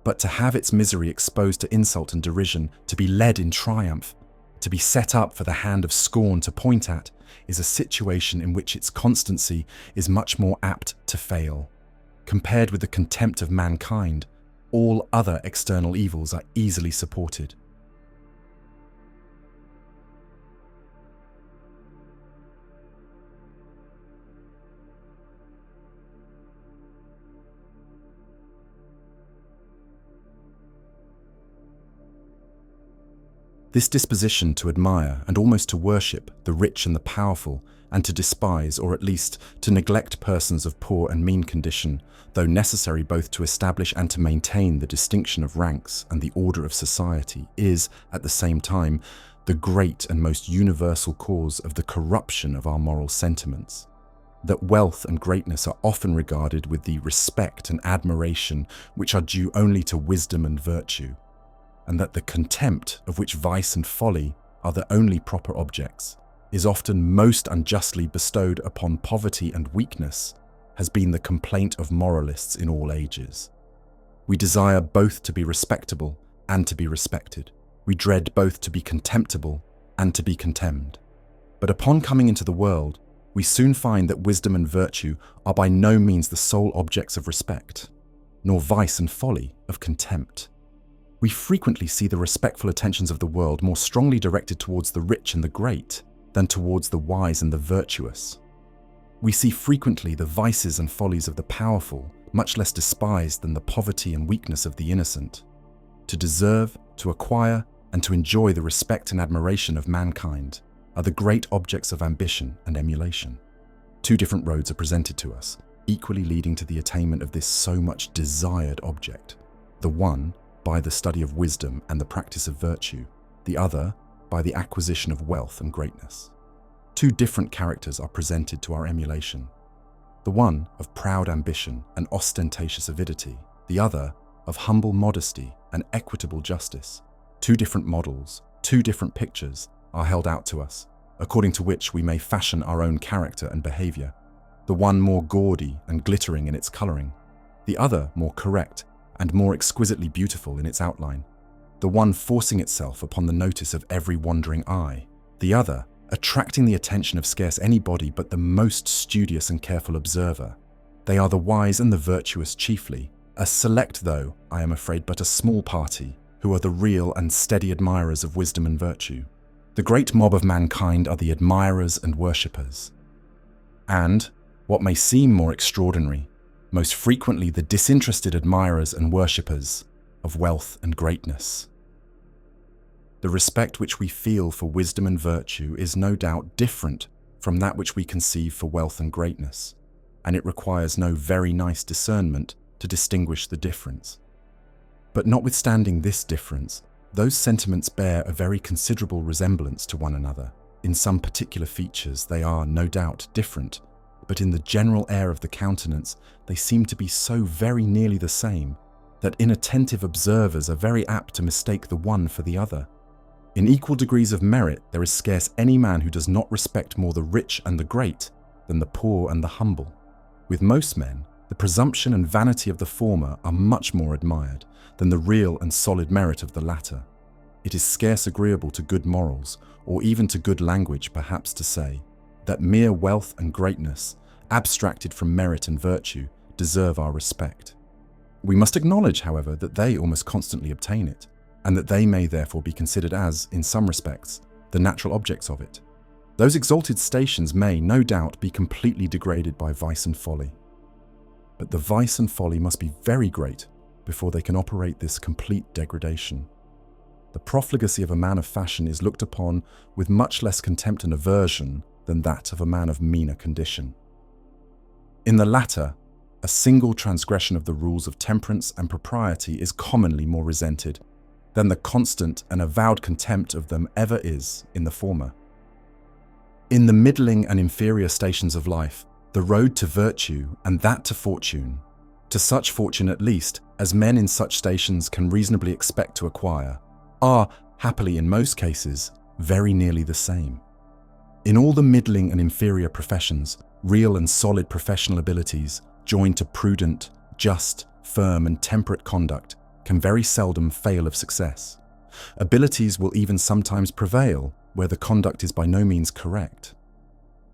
But to have its misery exposed to insult and derision, to be led in triumph, to be set up for the hand of scorn to point at, is a situation in which its constancy is much more apt to fail. Compared with the contempt of mankind, all other external evils are easily supported. This disposition to admire and almost to worship the rich and the powerful, and to despise, or at least to neglect persons of poor and mean condition, though necessary both to establish and to maintain the distinction of ranks and the order of society, is, at the same time, the great and most universal cause of the corruption of our moral sentiments. That wealth and greatness are often regarded with the respect and admiration which are due only to wisdom and virtue, and that the contempt of which vice and folly are the only proper objects, is often most unjustly bestowed upon poverty and weakness, has been the complaint of moralists in all ages. We desire both to be respectable and to be respected. We dread both to be contemptible and to be contemned. But upon coming into the world, we soon find that wisdom and virtue are by no means the sole objects of respect, nor vice and folly of contempt. We frequently see the respectful attentions of the world more strongly directed towards the rich and the great than towards the wise and the virtuous. We see frequently the vices and follies of the powerful much less despised than the poverty and weakness of the innocent. To deserve, to acquire, and to enjoy the respect and admiration of mankind are the great objects of ambition and emulation. Two different roads are presented to us, equally leading to the attainment of this so much desired object. The one, by the study of wisdom and the practice of virtue, the other, by the acquisition of wealth and greatness. Two different characters are presented to our emulation. The one of proud ambition and ostentatious avidity, the other of humble modesty and equitable justice. Two different models, two different pictures are held out to us, according to which we may fashion our own character and behavior. The one more gaudy and glittering in its coloring, the other more correct and more exquisitely beautiful in its outline. The one forcing itself upon the notice of every wandering eye, the other attracting the attention of scarce anybody but the most studious and careful observer. They are the wise and the virtuous chiefly, a select though, I am afraid, but a small party, who are the real and steady admirers of wisdom and virtue. The great mob of mankind are the admirers and worshippers. And, what may seem more extraordinary, most frequently the disinterested admirers and worshippers of wealth and greatness. The respect which we feel for wisdom and virtue is no doubt different from that which we conceive for wealth and greatness, and it requires no very nice discernment to distinguish the difference. But notwithstanding this difference, those sentiments bear a very considerable resemblance to one another. In some particular features they are, no doubt, different, but in the general air of the countenance they seem to be so very nearly the same that inattentive observers are very apt to mistake the one for the other. In equal degrees of merit, there is scarce any man who does not respect more the rich and the great than the poor and the humble. With most men, the presumption and vanity of the former are much more admired than the real and solid merit of the latter. It is scarce agreeable to good morals, or even to good language perhaps, to say that mere wealth and greatness, abstracted from merit and virtue, deserve our respect. We must acknowledge, however, that they almost constantly obtain it, and that they may therefore be considered as, in some respects, the natural objects of it. Those exalted stations may, no doubt, be completely degraded by vice and folly. But the vice and folly must be very great before they can operate this complete degradation. The profligacy of a man of fashion is looked upon with much less contempt and aversion than that of a man of meaner condition. In the latter, a single transgression of the rules of temperance and propriety is commonly more resented than the constant and avowed contempt of them ever is in the former. In the middling and inferior stations of life, the road to virtue and that to fortune, to such fortune at least as men in such stations can reasonably expect to acquire, are, happily in most cases, very nearly the same. In all the middling and inferior professions, real and solid professional abilities, joined to prudent, just, firm and temperate conduct, can very seldom fail of success. Abilities will even sometimes prevail where the conduct is by no means correct.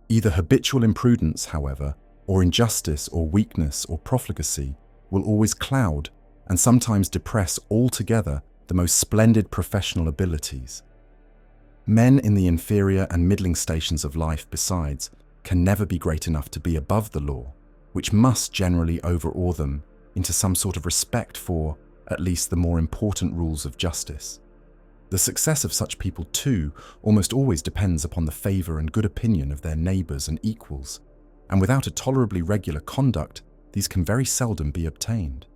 Either habitual imprudence, however, or injustice or weakness or profligacy will always cloud and sometimes depress altogether the most splendid professional abilities. Men in the inferior and middling stations of life, besides, can never be great enough to be above the law, which must generally overawe them into some sort of respect for, at least, the more important rules of justice. The success of such people, too, almost always depends upon the favour and good opinion of their neighbours and equals, and without a tolerably regular conduct, these can very seldom be obtained.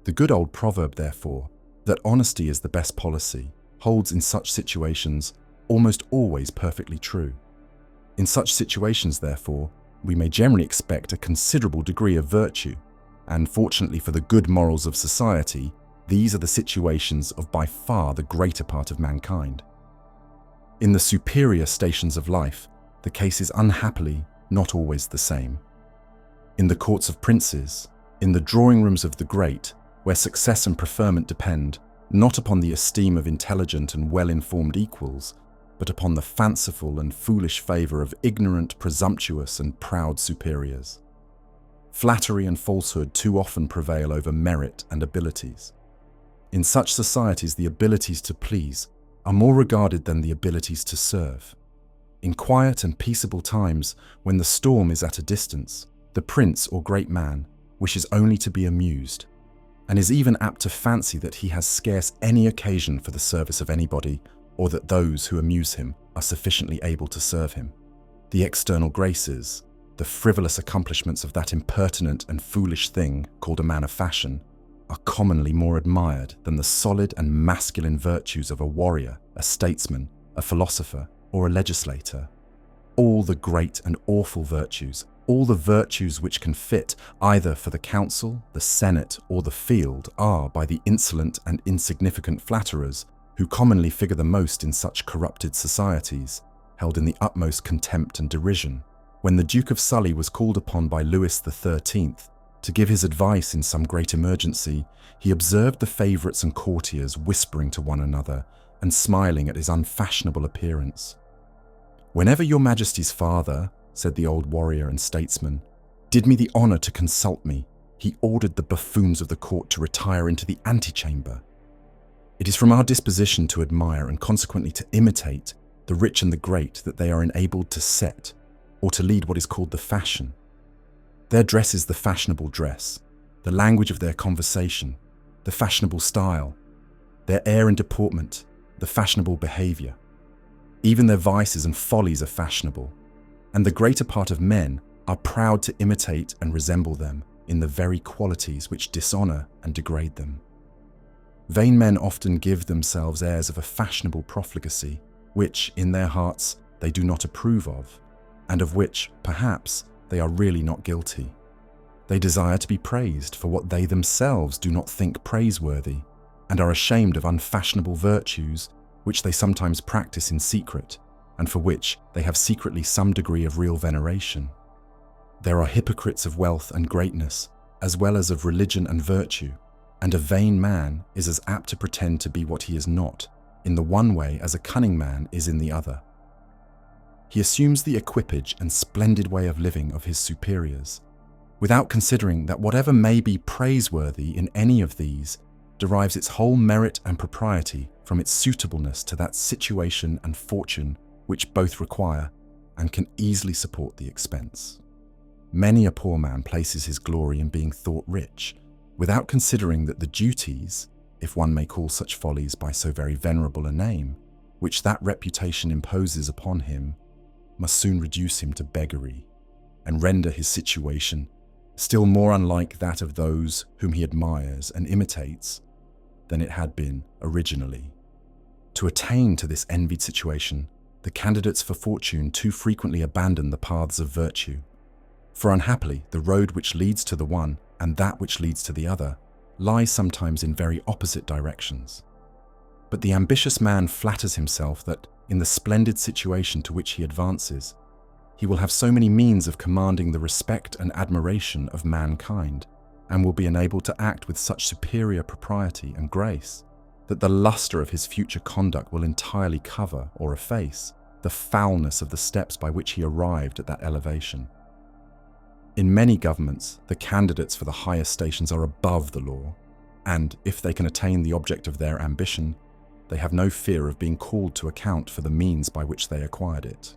The good old proverb, therefore, that honesty is the best policy, holds in such situations almost always perfectly true. In such situations, therefore, we may generally expect a considerable degree of virtue, and fortunately for the good morals of society, these are the situations of by far the greater part of mankind. In the superior stations of life, the case is unhappily not always the same. In the courts of princes, in the drawing rooms of the great, where success and preferment depend not upon the esteem of intelligent and well-informed equals, but upon the fanciful and foolish favour of ignorant, presumptuous and proud superiors. Flattery and falsehood too often prevail over merit and abilities. In such societies, the abilities to please are more regarded than the abilities to serve. In quiet and peaceable times, when the storm is at a distance, the prince or great man wishes only to be amused, and is even apt to fancy that he has scarce any occasion for the service of anybody, or that those who amuse him are sufficiently able to serve him. The external graces, the frivolous accomplishments of that impertinent and foolish thing called a man of fashion, are commonly more admired than the solid and masculine virtues of a warrior, a statesman, a philosopher, or a legislator. All the great and awful virtues, all the virtues which can fit either for the council, the senate, or the field, are by the insolent and insignificant flatterers, who commonly figure the most in such corrupted societies, held in the utmost contempt and derision. When the Duke of Sully was called upon by Louis XIII to give his advice in some great emergency, he observed the favourites and courtiers whispering to one another and smiling at his unfashionable appearance. "Whenever your Majesty's father," said the old warrior and statesman, "did me the honour to consult me, he ordered the buffoons of the court to retire into the antechamber." It is from our disposition to admire and consequently to imitate the rich and the great that they are enabled to set, or to lead what is called the fashion. Their dress is the fashionable dress, the language of their conversation, the fashionable style, their air and deportment, the fashionable behaviour. Even their vices and follies are fashionable, and the greater part of men are proud to imitate and resemble them in the very qualities which dishonour and degrade them. Vain men often give themselves airs of a fashionable profligacy, which, in their hearts, they do not approve of, and of which, perhaps, they are really not guilty. They desire to be praised for what they themselves do not think praiseworthy, and are ashamed of unfashionable virtues which they sometimes practice in secret, and for which they have secretly some degree of real veneration. There are hypocrites of wealth and greatness, as well as of religion and virtue, and a vain man is as apt to pretend to be what he is not, in the one way as a cunning man is in the other. He assumes the equipage and splendid way of living of his superiors, without considering that whatever may be praiseworthy in any of these derives its whole merit and propriety from its suitableness to that situation and fortune which both require and can easily support the expense. Many a poor man places his glory in being thought rich, without considering that the duties, if one may call such follies by so very venerable a name, which that reputation imposes upon him, must soon reduce him to beggary, and render his situation still more unlike that of those whom he admires and imitates than it had been originally. To attain to this envied situation, the candidates for fortune too frequently abandon the paths of virtue, for unhappily the road which leads to the one and that which leads to the other lies sometimes in very opposite directions. But the ambitious man flatters himself that, in the splendid situation to which he advances, he will have so many means of commanding the respect and admiration of mankind, and will be enabled to act with such superior propriety and grace, that the lustre of his future conduct will entirely cover or efface the foulness of the steps by which he arrived at that elevation. In many governments, the candidates for the highest stations are above the law, and if they can attain the object of their ambition, they have no fear of being called to account for the means by which they acquired it.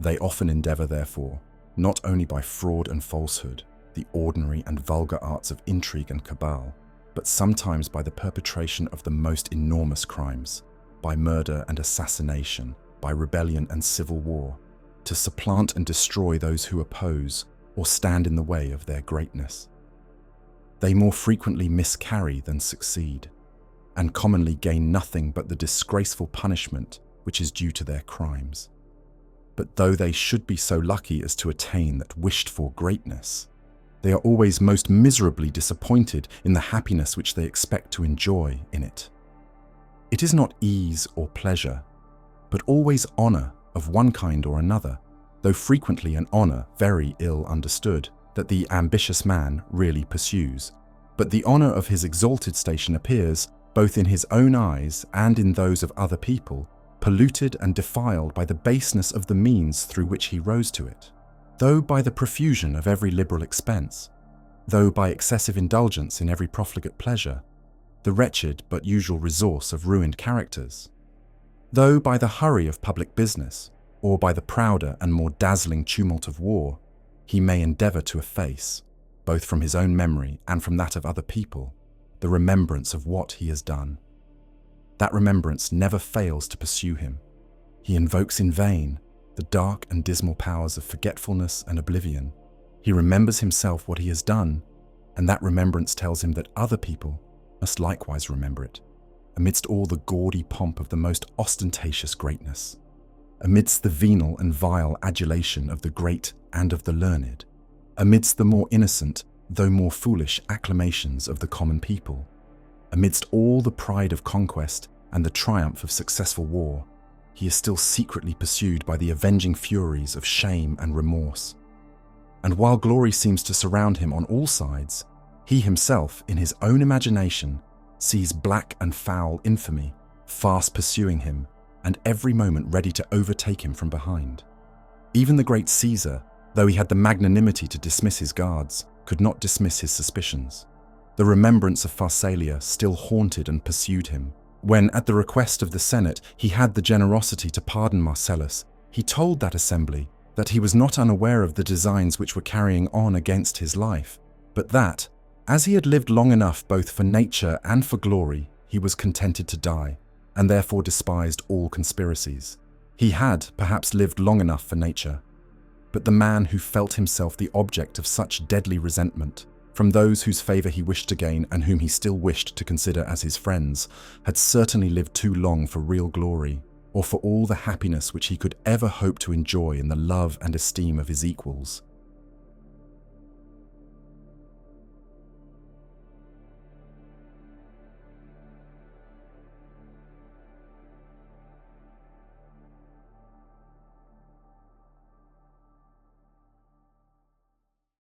They often endeavour, therefore, not only by fraud and falsehood, the ordinary and vulgar arts of intrigue and cabal, but sometimes by the perpetration of the most enormous crimes, by murder and assassination, by rebellion and civil war, to supplant and destroy those who oppose or stand in the way of their greatness. They more frequently miscarry than succeed, and commonly gain nothing but the disgraceful punishment which is due to their crimes. But though they should be so lucky as to attain that wished-for greatness, they are always most miserably disappointed in the happiness which they expect to enjoy in it. It is not ease or pleasure, but always honour of one kind or another, though frequently an honour very ill understood, that the ambitious man really pursues. But the honour of his exalted station appears, both in his own eyes and in those of other people, polluted and defiled by the baseness of the means through which he rose to it, though by the profusion of every liberal expense, though by excessive indulgence in every profligate pleasure, the wretched but usual resource of ruined characters, though by the hurry of public business, or by the prouder and more dazzling tumult of war, he may endeavour to efface, both from his own memory and from that of other people, the remembrance of what he has done. That remembrance never fails to pursue him. He invokes in vain the dark and dismal powers of forgetfulness and oblivion. He remembers himself what he has done, and that remembrance tells him that other people must likewise remember it, amidst all the gaudy pomp of the most ostentatious greatness, amidst the venal and vile adulation of the great and of the learned, amidst the more innocent, though more foolish acclamations of the common people, amidst all the pride of conquest and the triumph of successful war. He is still secretly pursued by the avenging furies of shame and remorse. And while glory seems to surround him on all sides, he himself, in his own imagination, sees black and foul infamy fast pursuing him, and every moment ready to overtake him from behind. Even the great Caesar, though he had the magnanimity to dismiss his guards, could not dismiss his suspicions. The remembrance of Pharsalia still haunted and pursued him. When, at the request of the Senate, he had the generosity to pardon Marcellus, he told that assembly that he was not unaware of the designs which were carrying on against his life, but that, as he had lived long enough both for nature and for glory, he was contented to die, and therefore despised all conspiracies. He had, perhaps, lived long enough for nature, but the man who felt himself the object of such deadly resentment, from those whose favour he wished to gain and whom he still wished to consider as his friends, had certainly lived too long for real glory, or for all the happiness which he could ever hope to enjoy in the love and esteem of his equals.